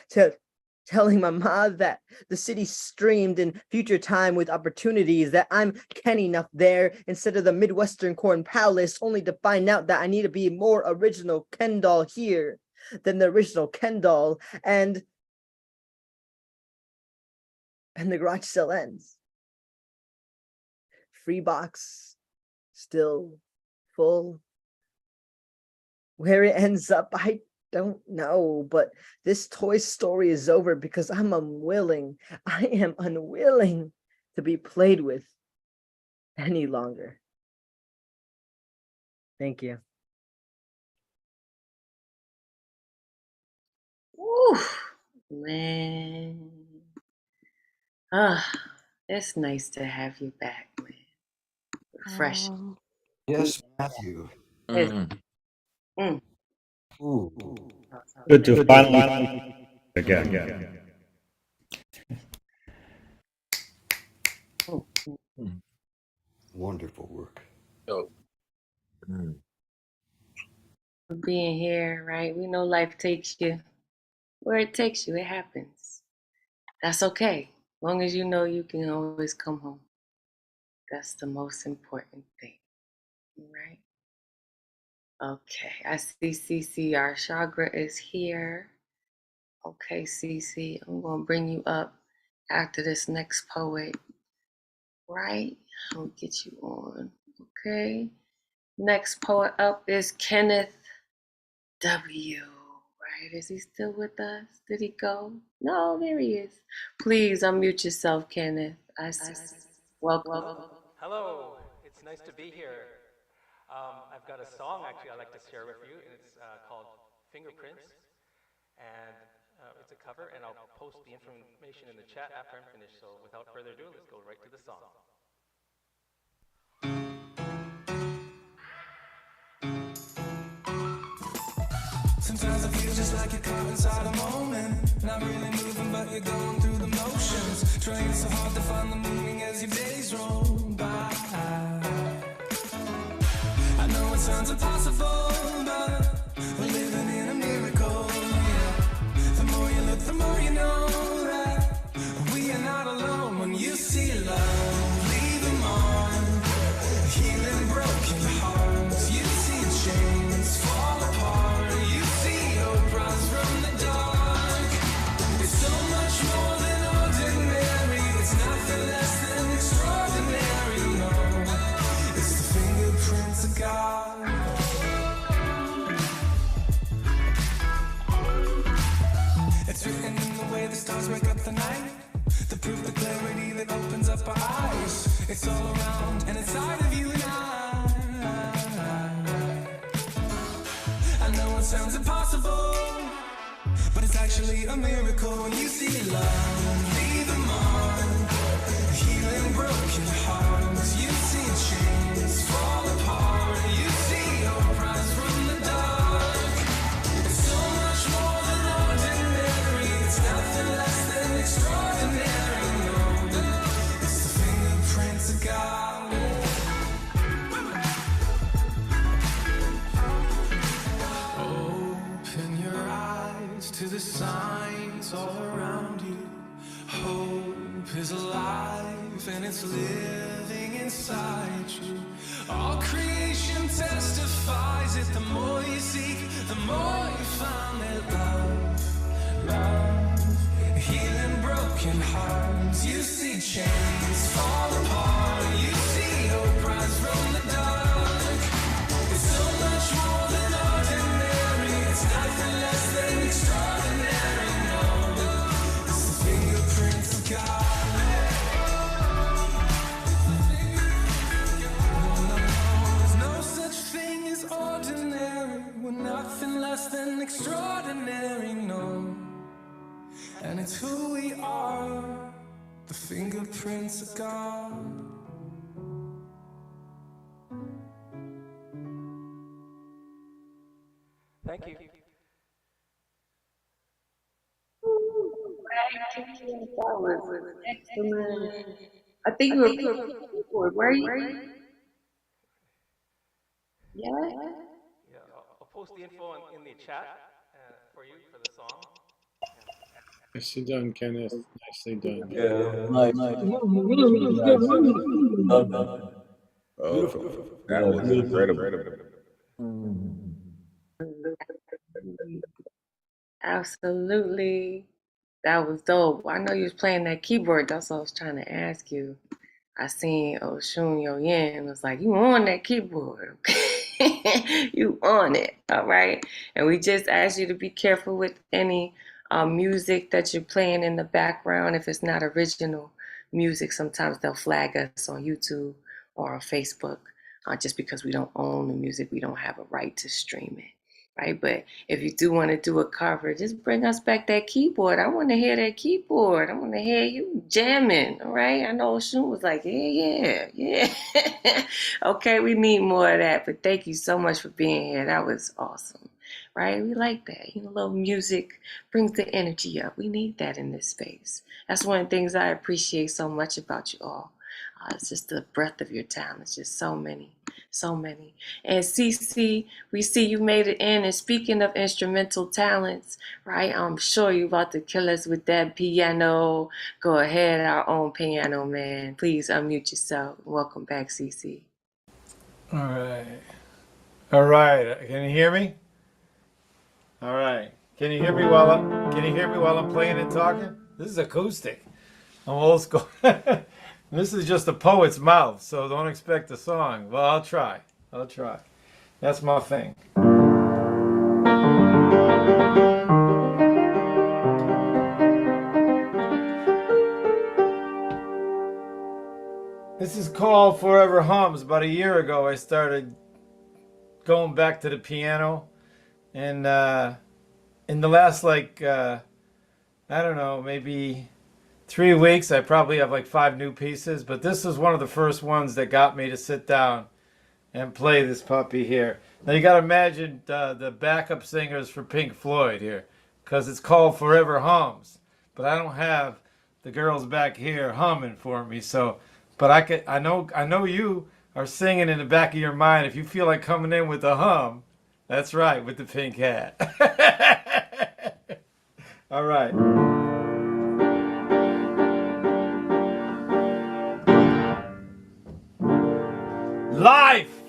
telling my mom that the city streamed in future time with opportunities, that I'm Ken enough there instead of the Midwestern Corn Palace, only to find out that I need to be more original Ken doll here than the original Ken doll, and the garage sale ends. Free box, still full. Where it ends up, I don't know, but this toy story is over because I'm unwilling. I am unwilling to be played with any longer. Thank you. Woo, man. It's nice to have you back, man. Refreshing. Yes, Matthew. Ooh. Good to finally again. Wonderful work. Oh. For being here, right? We know life takes you where it takes you. It happens. That's okay. As long as you know you can always come home. That's the most important thing, right? Okay, I see CC, our Chagra is here. Okay, CC, I'm gonna bring you up after this next poet, right? I'll get you on, okay? Next poet up is Kenneth W, right? Is he still with us? Did he go? No, there he is. Please unmute yourself, Kenneth. Welcome. Hello, it's It's nice to be here. I've got a song actually I'd like to share with you, and it's called Fingerprints, and it's a cover, and I'll post the information in the chat after I'm finished. So without further ado, let's go right to the song. Sometimes I feel just like you're caught inside a moment. Not really moving, but you're going through the motions. Trying so hard to find the meaning as your days roll by. I know it sounds impossible, but we're living in a miracle. Yeah. The more you look, the more you know that we are not alone. When you see love, leave them on. Healing broken hearts. You see chains fall apart. You see hope rise from the dark. It's so much more than ordinary. It's nothing less than extraordinary. No, it's the fingerprints of God. It's written in the way the stars wake up the night. The proof, the clarity that opens up our eyes. It's all around and inside of you and I know it sounds impossible, but it's actually a miracle when you see love. Leave them on. Healing broken hearts. You see chains fall apart. You see hope rise from the dark. It's so much more than ordinary. It's nothing less than extraordinary. No, it's the fingerprints of God. Open your eyes to the signs all around you. Hope is alive and it's living inside you. All creation testifies it. The more you seek, the more you find that love, healing broken hearts. You see chains fall apart. You see hope rise from the dark. It's so much more than ordinary. It's nothing less than extraordinary. No, it's the fingerprints of God. There's no such thing as ordinary. We're nothing less than extraordinary. No, and it's who we are. The fingerprints of God. Thank you. That was excellent. I think you were playing keyboard. Where are you? Yeah. Yeah, I'll post the info in the chat for you for the song. Nicely done, Kenneth. Nicely done. Yeah, nice. Oh, that was incredible. Absolutely. That was dope. I know you was playing that keyboard. That's what I was trying to ask you. I seen Oshun Yo Yin was like, you on that keyboard. Okay? You on it. All right. And we just ask you to be careful with any music that you're playing in the background. If it's not original music, sometimes they'll flag us on YouTube or on Facebook. Just because we don't own the music, we don't have a right to stream it. Right, but if you do want to do a cover, just bring us back that keyboard. I want to hear that keyboard. I want to hear you jamming. All right. I know Shun was like, yeah. Okay, we need more of that. But thank you so much for being here. That was awesome. Right? We like that. You know, a little music brings the energy up. We need that in this space. That's one of the things I appreciate so much about you all. It's just the breadth of your talents. Just so many. And CC, we see you made it in. And speaking of instrumental talents, right? I'm sure you about to kill us with that piano. Go ahead, our own piano man. Please unmute yourself. Welcome back, CC. All right. Can you hear me? All right. Can you hear me while I'm playing and talking? This is acoustic. I'm old school. This is just a poet's mouth, so don't expect a song. Well, I'll try. That's my thing. This is called Forever Hums. About a year ago, I started going back to the piano. And in the last, I don't know, maybe 3 weeks, I probably have like 5 new pieces. But this is one of the first ones that got me to sit down and play this puppy here. Now you got to imagine the backup singers for Pink Floyd here, because it's called Forever Hums. But I don't have the girls back here humming for me. So, but I know you are singing in the back of your mind. If you feel like coming in with a hum, that's right, with the pink hat. All right. Life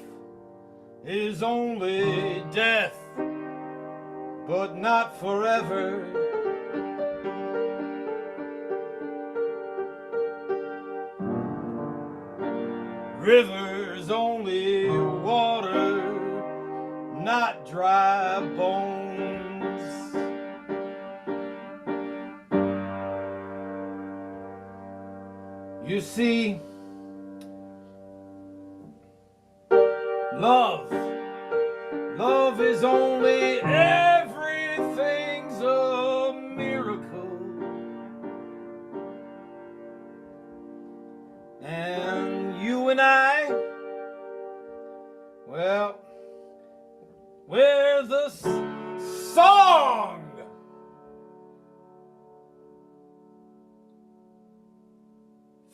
is only death, but not forever. Rivers only water, not dry bones. You see, love is only everything's a miracle. And you and I, well, we're the song.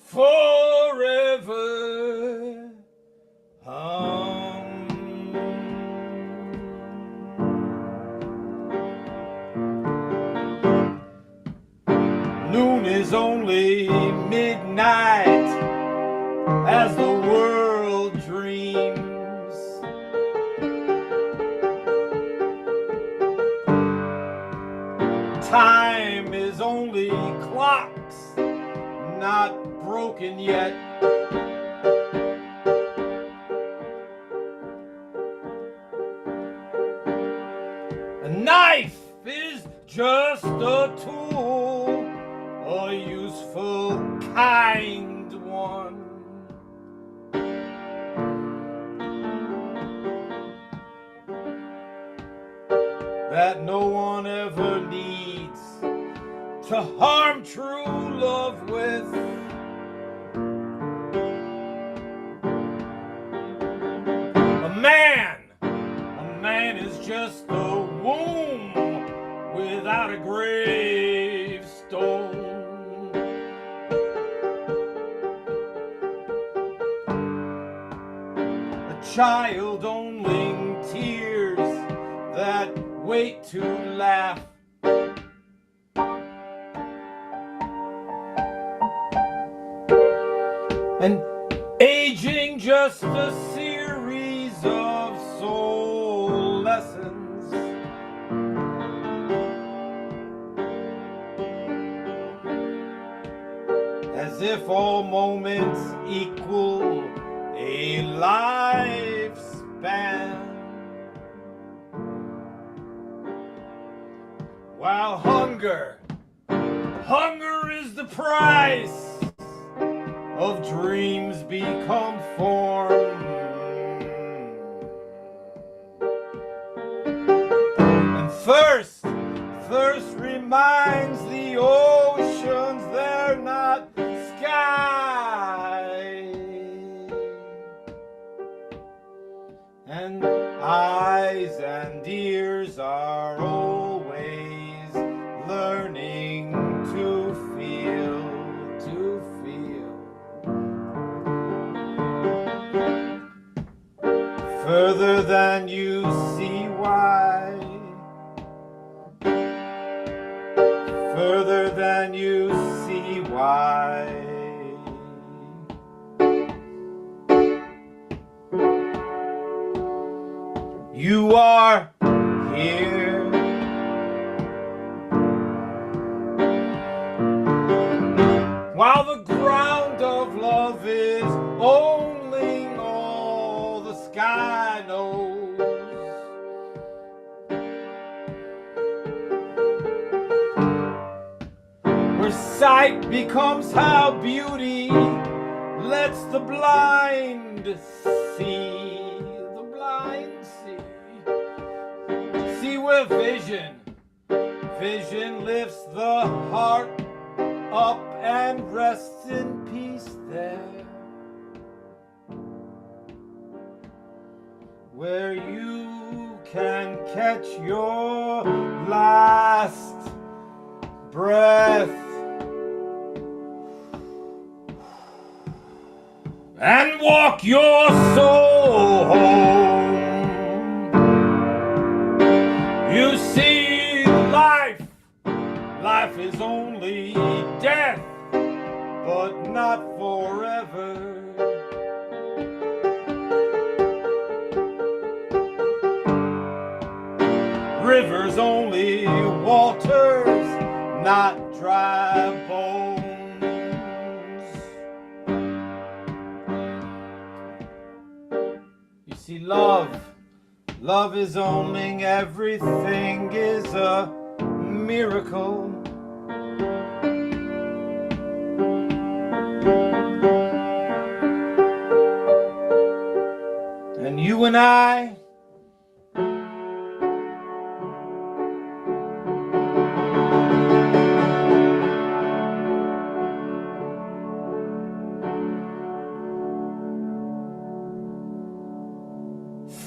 Forever hum. Noon is only midnight as the world dreams. Time is only clocks not broken yet. A knife is just a tool, a useful kind one. That no one ever needs to harm true love with. A man is just a womb without a gravestone. A child only tears that wait to laugh. And aging just a series of soul lessons. As if all moments equal a lifespan. While hunger is the price of dreams become form. And thirst reminds the oceans they're not sky. And eyes and ears are always learning to feel. Further than you see why. Further than you see why. You are here. While the ground of love is only all the sky knows. Where sight becomes how beauty lets the blind see, the blind see where vision lifts the heart up and rests in peace there, where you can catch your last breath and walk your soul home. You see, life is only death, but not forever. Rivers only waters, not dry bones. You see, love is owning everything is a miracle. And you and I,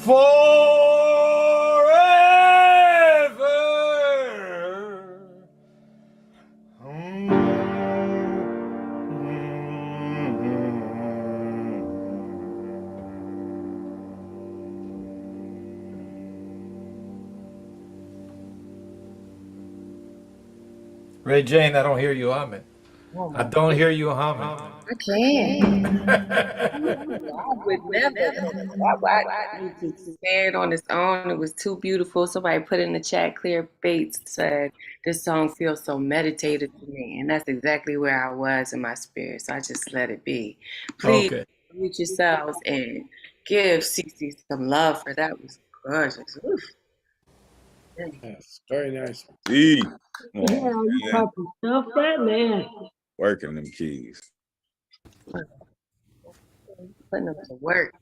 forever. Ray Jane, I don't hear you humming. I don't hear you humming. I can't. I would never. I need to stand on its own. It was too beautiful. Somebody put in the chat, Claire Bates said, this song feels so meditative to me. And that's exactly where I was in my spirit. So I just let it be. Please mute yourselves and give Cece some love for that. Was gorgeous. Oof. Yes, very nice. E. Yeah, you copy stuff that man. Working them keys. Putting them to work.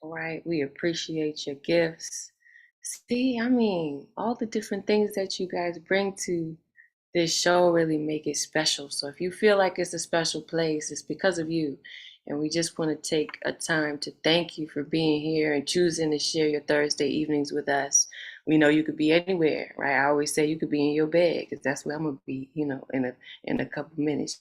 All right. We appreciate your gifts. See, I mean, all the different things that you guys bring to this show really make it special. So if you feel like it's a special place, it's because of you. And we just want to take a time to thank you for being here and choosing to share your Thursday evenings with us. We know you could be anywhere, right? I always say you could be in your bed because that's where I'm gonna be, in a couple minutes.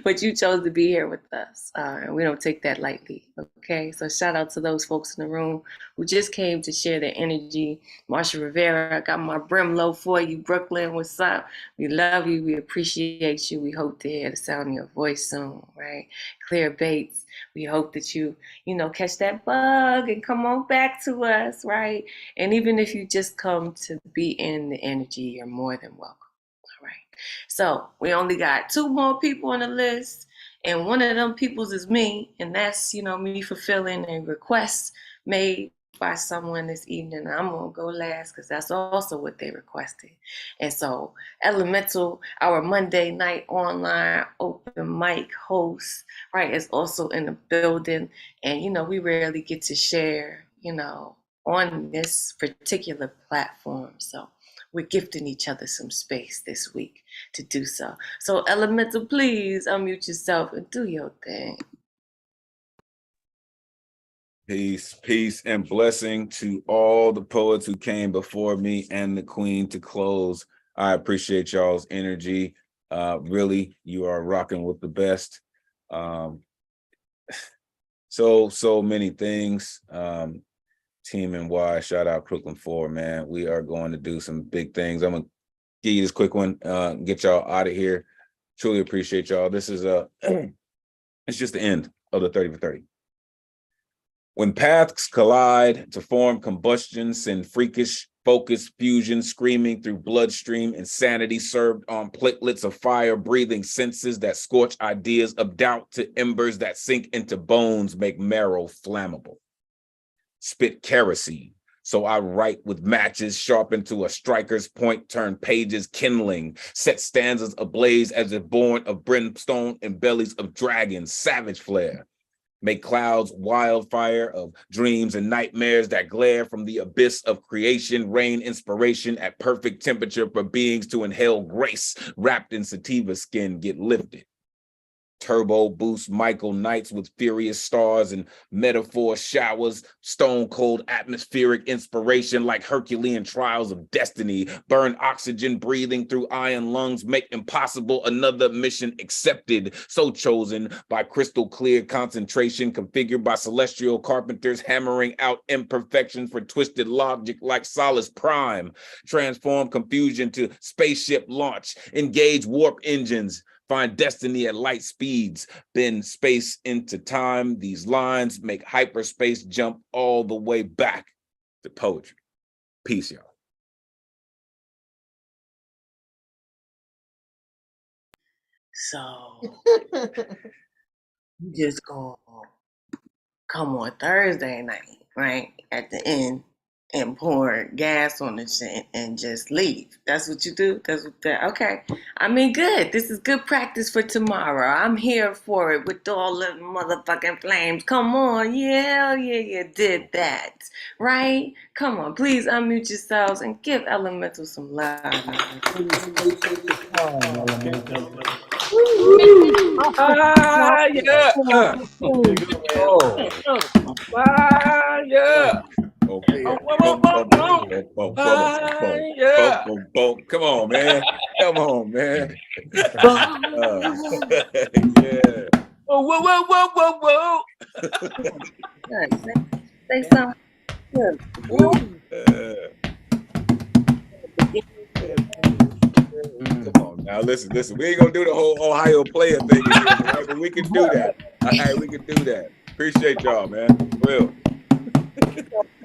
But you chose to be here with us, and we don't take that lightly. Okay, so shout out to those folks in the room who just came to share their energy. Marsha Rivera, I got my brim low for you. Brooklyn, what's up? We love you. We appreciate you. We hope to hear the sound of your voice soon, right? Claire Bates, we hope that you catch that bug and come on back to us, right? And even if you just come to be in the energy, you're more than welcome. All right. So we only got 2 more people on the list. And one of them peoples is me. And that's, me fulfilling a request made by someone this evening. I'm going to go last because that's also what they requested. And so Elemental, our Monday night online open mic host, right, is also in the building. And, we rarely get to share, on this particular platform. So we're gifting each other some space this week to do so. So Elemental, please unmute yourself and do your thing. Peace, and blessing to all the poets who came before me and the queen to close. I appreciate y'all's energy. Really, you are rocking with the best. So many things. Team NY, shout out Brooklyn 4, man. We are going to do some big things. I'm gonna give you this quick one, get y'all out of here. Truly appreciate y'all. This is it's just the end of the 30 for 30. When paths collide to form combustion, send freakish focus fusion screaming through bloodstream, insanity served on platelets of fire-breathing senses that scorch ideas of doubt to embers that sink into bones, make marrow flammable. Spit kerosene, So I write with matches sharpened to a striker's point, turn pages kindling, set stanzas ablaze as if born of brimstone and bellies of dragons, savage flare. Make clouds wildfire of dreams and nightmares that glare from the abyss of creation, rain inspiration at perfect temperature for beings to inhale grace, wrapped in sativa skin, get lifted. Turbo boost Michael nights with furious stars and metaphor showers, stone cold atmospheric inspiration like Herculean trials of destiny, burn oxygen breathing through iron lungs, make impossible another mission accepted, so chosen by crystal clear concentration, configured by celestial carpenters, hammering out imperfections for twisted logic like Solace Prime, transform confusion to spaceship launch, engage warp engines, find destiny at light speeds, bend space into time. These lines make hyperspace jump all the way back to poetry. Peace, y'all. So you just go come on Thursday night, right? At the end and pour gas on the shit and just leave. That's what you do? Okay. I mean, good. This is good practice for tomorrow. I'm here for it with all the motherfucking flames. Come on. Yeah, you did that. Right? Come on. Please unmute yourselves and give Elemental some love. Fire! Fire! Come on, man. Come on, man. Yeah. Whoa. Say something good. Come on now, listen. We ain't gonna do the whole Ohio player thing again, right? But we can do that. All right, we can do that. Appreciate y'all, man. Will.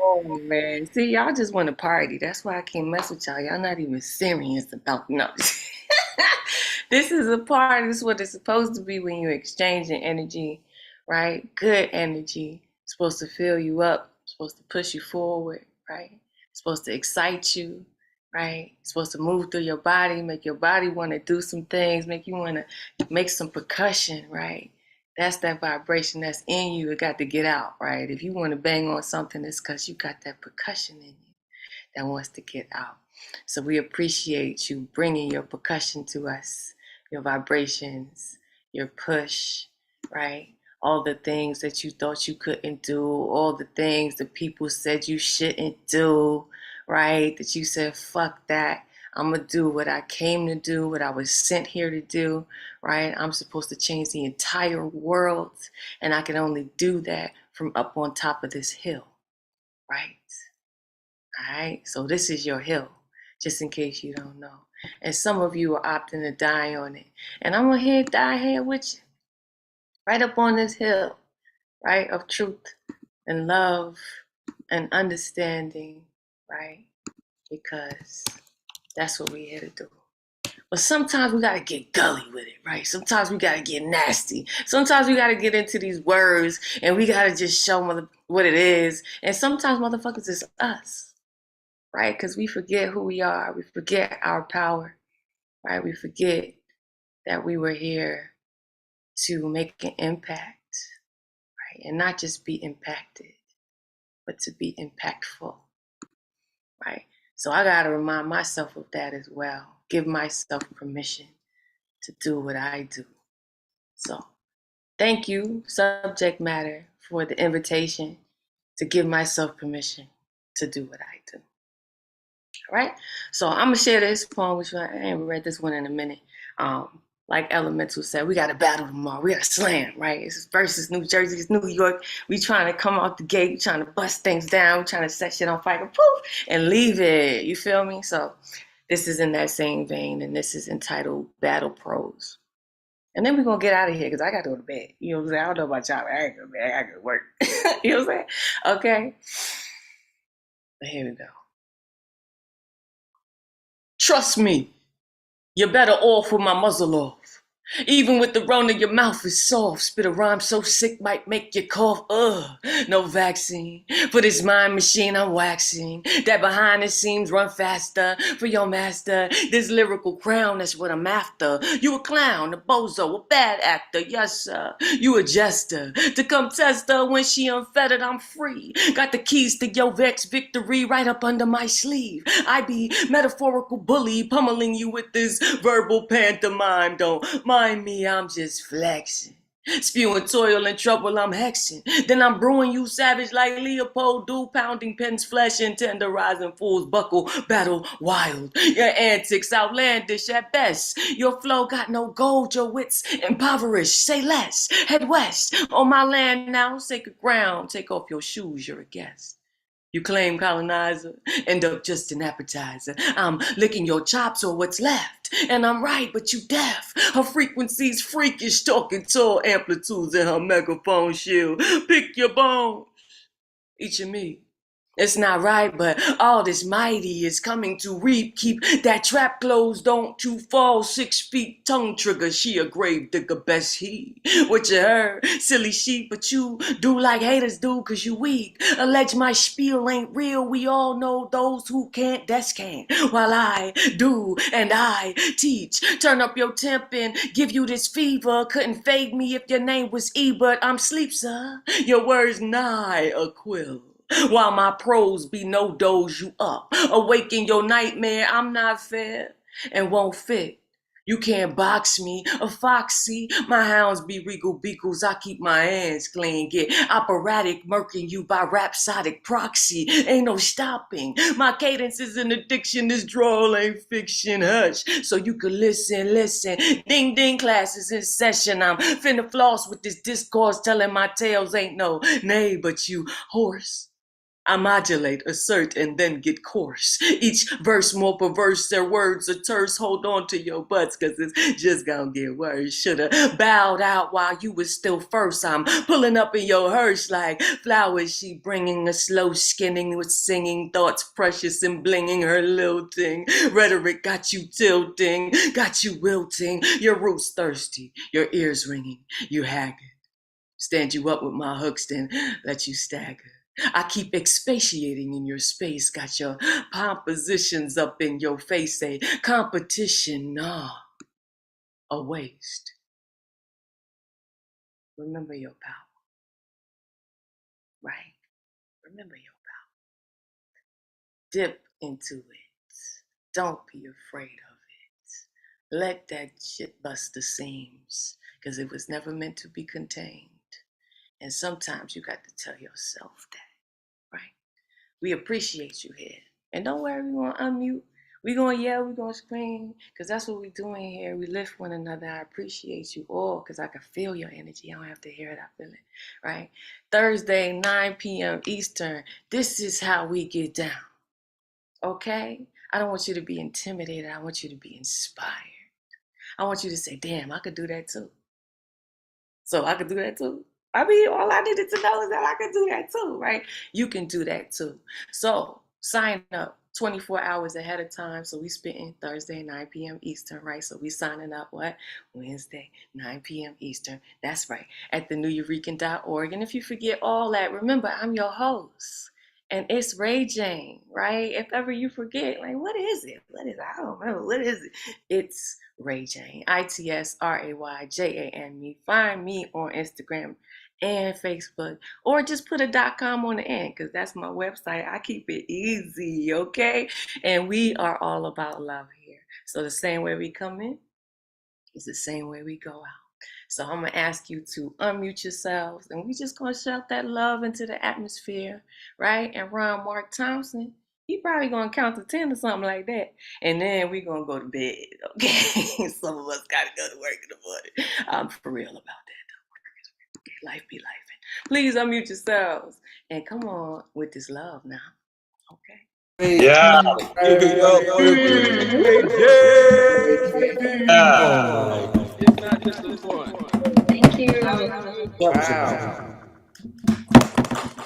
Oh man, see, y'all just want to party. That's why I can't mess with y'all. Y'all not even serious about This is a party. This is what it's supposed to be when you're exchanging energy, right? Good energy. It's supposed to fill you up. It's supposed to push you forward, right? It's supposed to excite you, right? It's supposed to move through your body, make your body want to do some things, make you want to make some percussion, right? That's that vibration that's in you. It got to get out, right? If you want to bang on something, it's because you got that percussion in you that wants to get out. So we appreciate you bringing your percussion to us, your vibrations, your push, right? All the things that you thought you couldn't do, all the things that people said you shouldn't do, right? That you said, fuck that. I'm going to do what I came to do, what I was sent here to do, right? I'm supposed to change the entire world, and I can only do that from up on top of this hill, right? All right, so this is your hill, just in case you don't know. And some of you are opting to die on it. And I'm going to die here with you, right up on this hill, right, of truth and love and understanding, right? Because that's what we're here to do. But sometimes we got to get gully with it, right? Sometimes we got to get nasty. Sometimes we got to get into these words and we got to just show what it is. And sometimes motherfuckers is us, right? Because we forget who we are. We forget our power, right? We forget that we were here to make an impact, right? And not just be impacted, but to be impactful, right? So I got to remind myself of that as well. Give myself permission to do what I do. So thank you, subject matter, for the invitation to give myself permission to do what I do. All right. So I'm gonna share this poem, which I ain't read this one in a minute. Like Elemental said, we got to battle tomorrow. We got to slam, right? It's versus New Jersey, it's New York. We trying to come off the gate. We trying to bust things down. We trying to set shit on fire, poof, and leave it. You feel me? So this is in that same vein, and this is entitled Battle Prose. And then we're going to get out of here because I got to go to bed. You know what I'm saying? I don't know about y'all, but I ain't going to bed. I got to work. You know what I'm saying? Okay. But here we go. Trust me, you're better off with my muzzle off. Even with the run of your mouth is soft. Spit a rhyme so sick might make you cough. No vaccine for this mind machine I'm waxing. That behind the scenes run faster for your master. This lyrical crown, that's what I'm after. You a clown, a bozo, a bad actor. Yes, sir. You a jester. To come test her when she unfettered, I'm free. Got the keys to your vex victory right up under my sleeve. I be metaphorical bully, pummeling you with this verbal pantomime. Don't mind me, I'm just flexing. Spewing toil and trouble, I'm hexing. Then I'm brewing you savage like Leopold do, pounding pens, flesh and tenderizing fools buckle, battle wild. Your antics outlandish at best. Your flow got no gold, your wits impoverished. Say less, head west. On my land now, sacred ground. Take off your shoes, you're a guest. You claim colonizer, end up just an appetizer. I'm licking your chops or what's left. And I'm right, but you deaf. Her frequency's freakish, talking tall amplitudes in her megaphone shield. Pick your bones, each of me. It's not right, but all this mighty is coming to reap. Keep that trap closed, don't you fall 6 feet. Tongue trigger, she a grave digger, best he. What you heard, silly sheep, but you do like haters do, cause you weak. Allege my spiel ain't real, we all know those who can't, that's can't. While I do, and I teach. Turn up your temp and give you this fever. Couldn't fade me if your name was E, but I'm sleep, sir. Your words nigh a quill. While my prose be no doze you up. Awaken your nightmare, I'm not fair and won't fit. You can't box me, a foxy. My hounds be regal beagles, I keep my hands clean. Get operatic, murking you by rhapsodic proxy. Ain't no stopping. My cadence is an addiction, this drawl ain't fiction, hush. So you can listen. Ding ding, classes in session. I'm finna floss with this discourse, telling my tales ain't no nay, but you horse. I modulate, assert, and then get coarse. Each verse more perverse, their words are terse. Hold on to your butts, cause it's just gonna get worse. Shoulda bowed out while you was still first. I'm pulling up in your hearse like flowers. She bringing a slow skinning with singing thoughts precious and blinging her lilting. Rhetoric got you tilting, got you wilting. Your roots thirsty, your ears ringing, you haggard. Stand you up with my hooks, then let you stagger. I keep expatiating in your space, got your compositions up in your face, say competition, nah, a waste. Remember your power, right? Remember your power. Dip into it. Don't be afraid of it. Let that shit bust the seams, because it was never meant to be contained. And sometimes you got to tell yourself that, right? We appreciate you here. And don't worry, we're going to unmute. We're going to yell, we're going to scream, because that's what we're doing here. We lift one another. I appreciate you all, because I can feel your energy. I don't have to hear it, I feel it, right? Thursday, 9 p.m. Eastern. This is how we get down, okay? I don't want you to be intimidated. I want you to be inspired. I want you to say, damn, I could do that too. So I could do that too. I mean, all I needed to know is that I could do that too, right? You can do that too. So sign up 24 hours ahead of time. So we spitting Thursday, 9 p.m. Eastern, right? So we signing up what? Wednesday, 9 p.m. Eastern. That's right. At theneweurekan.org. And if you forget all that, remember, I'm your host. And it's Ray Jane, right? If ever you forget, like, what is it? What is it? I don't remember. What is it? It's Ray Jane, ITSRAYJAN. Find me on Instagram and Facebook, or just put a .com on the end, because that's my website. I keep it easy, okay? And we are all about love here. So the same way we come in is the same way we go out. So I'm gonna ask you to unmute yourselves, and we just gonna shout that love into the atmosphere, right? And Ron Mark Thompson, he probably gonna count to 10 or something like that. And then we gonna go to bed, okay? Some of us gotta go to work in the morning. I'm for real about that though. Okay, life be life. Please unmute yourselves and come on with this love now, okay? Yeah. It's not just the one. Thank you. Wow.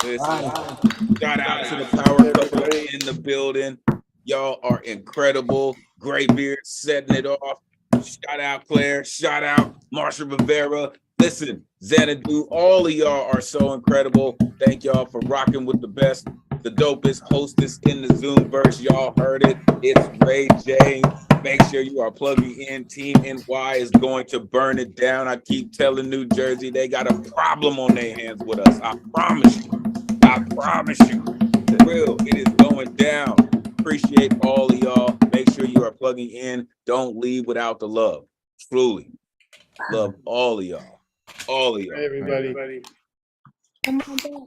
Listen, shout out to the power couple in the building. Y'all are incredible. Graybeard setting it off. Shout out Claire. Shout out Marsha Rivera. Listen, Xanadu, all of y'all are so incredible. Thank y'all for rocking with the best, the dopest hostess in the Zoom verse. Y'all heard it. It's Ray J. Make sure you are plugging in. Team NY is going to burn it down. I keep telling New Jersey they got a problem on their hands with us. I promise you. I promise you. For real, it is going down. Appreciate all of y'all. Make sure you are plugging in. Don't leave without the love. Truly. Love all of y'all. All of y'all. Hey, everybody.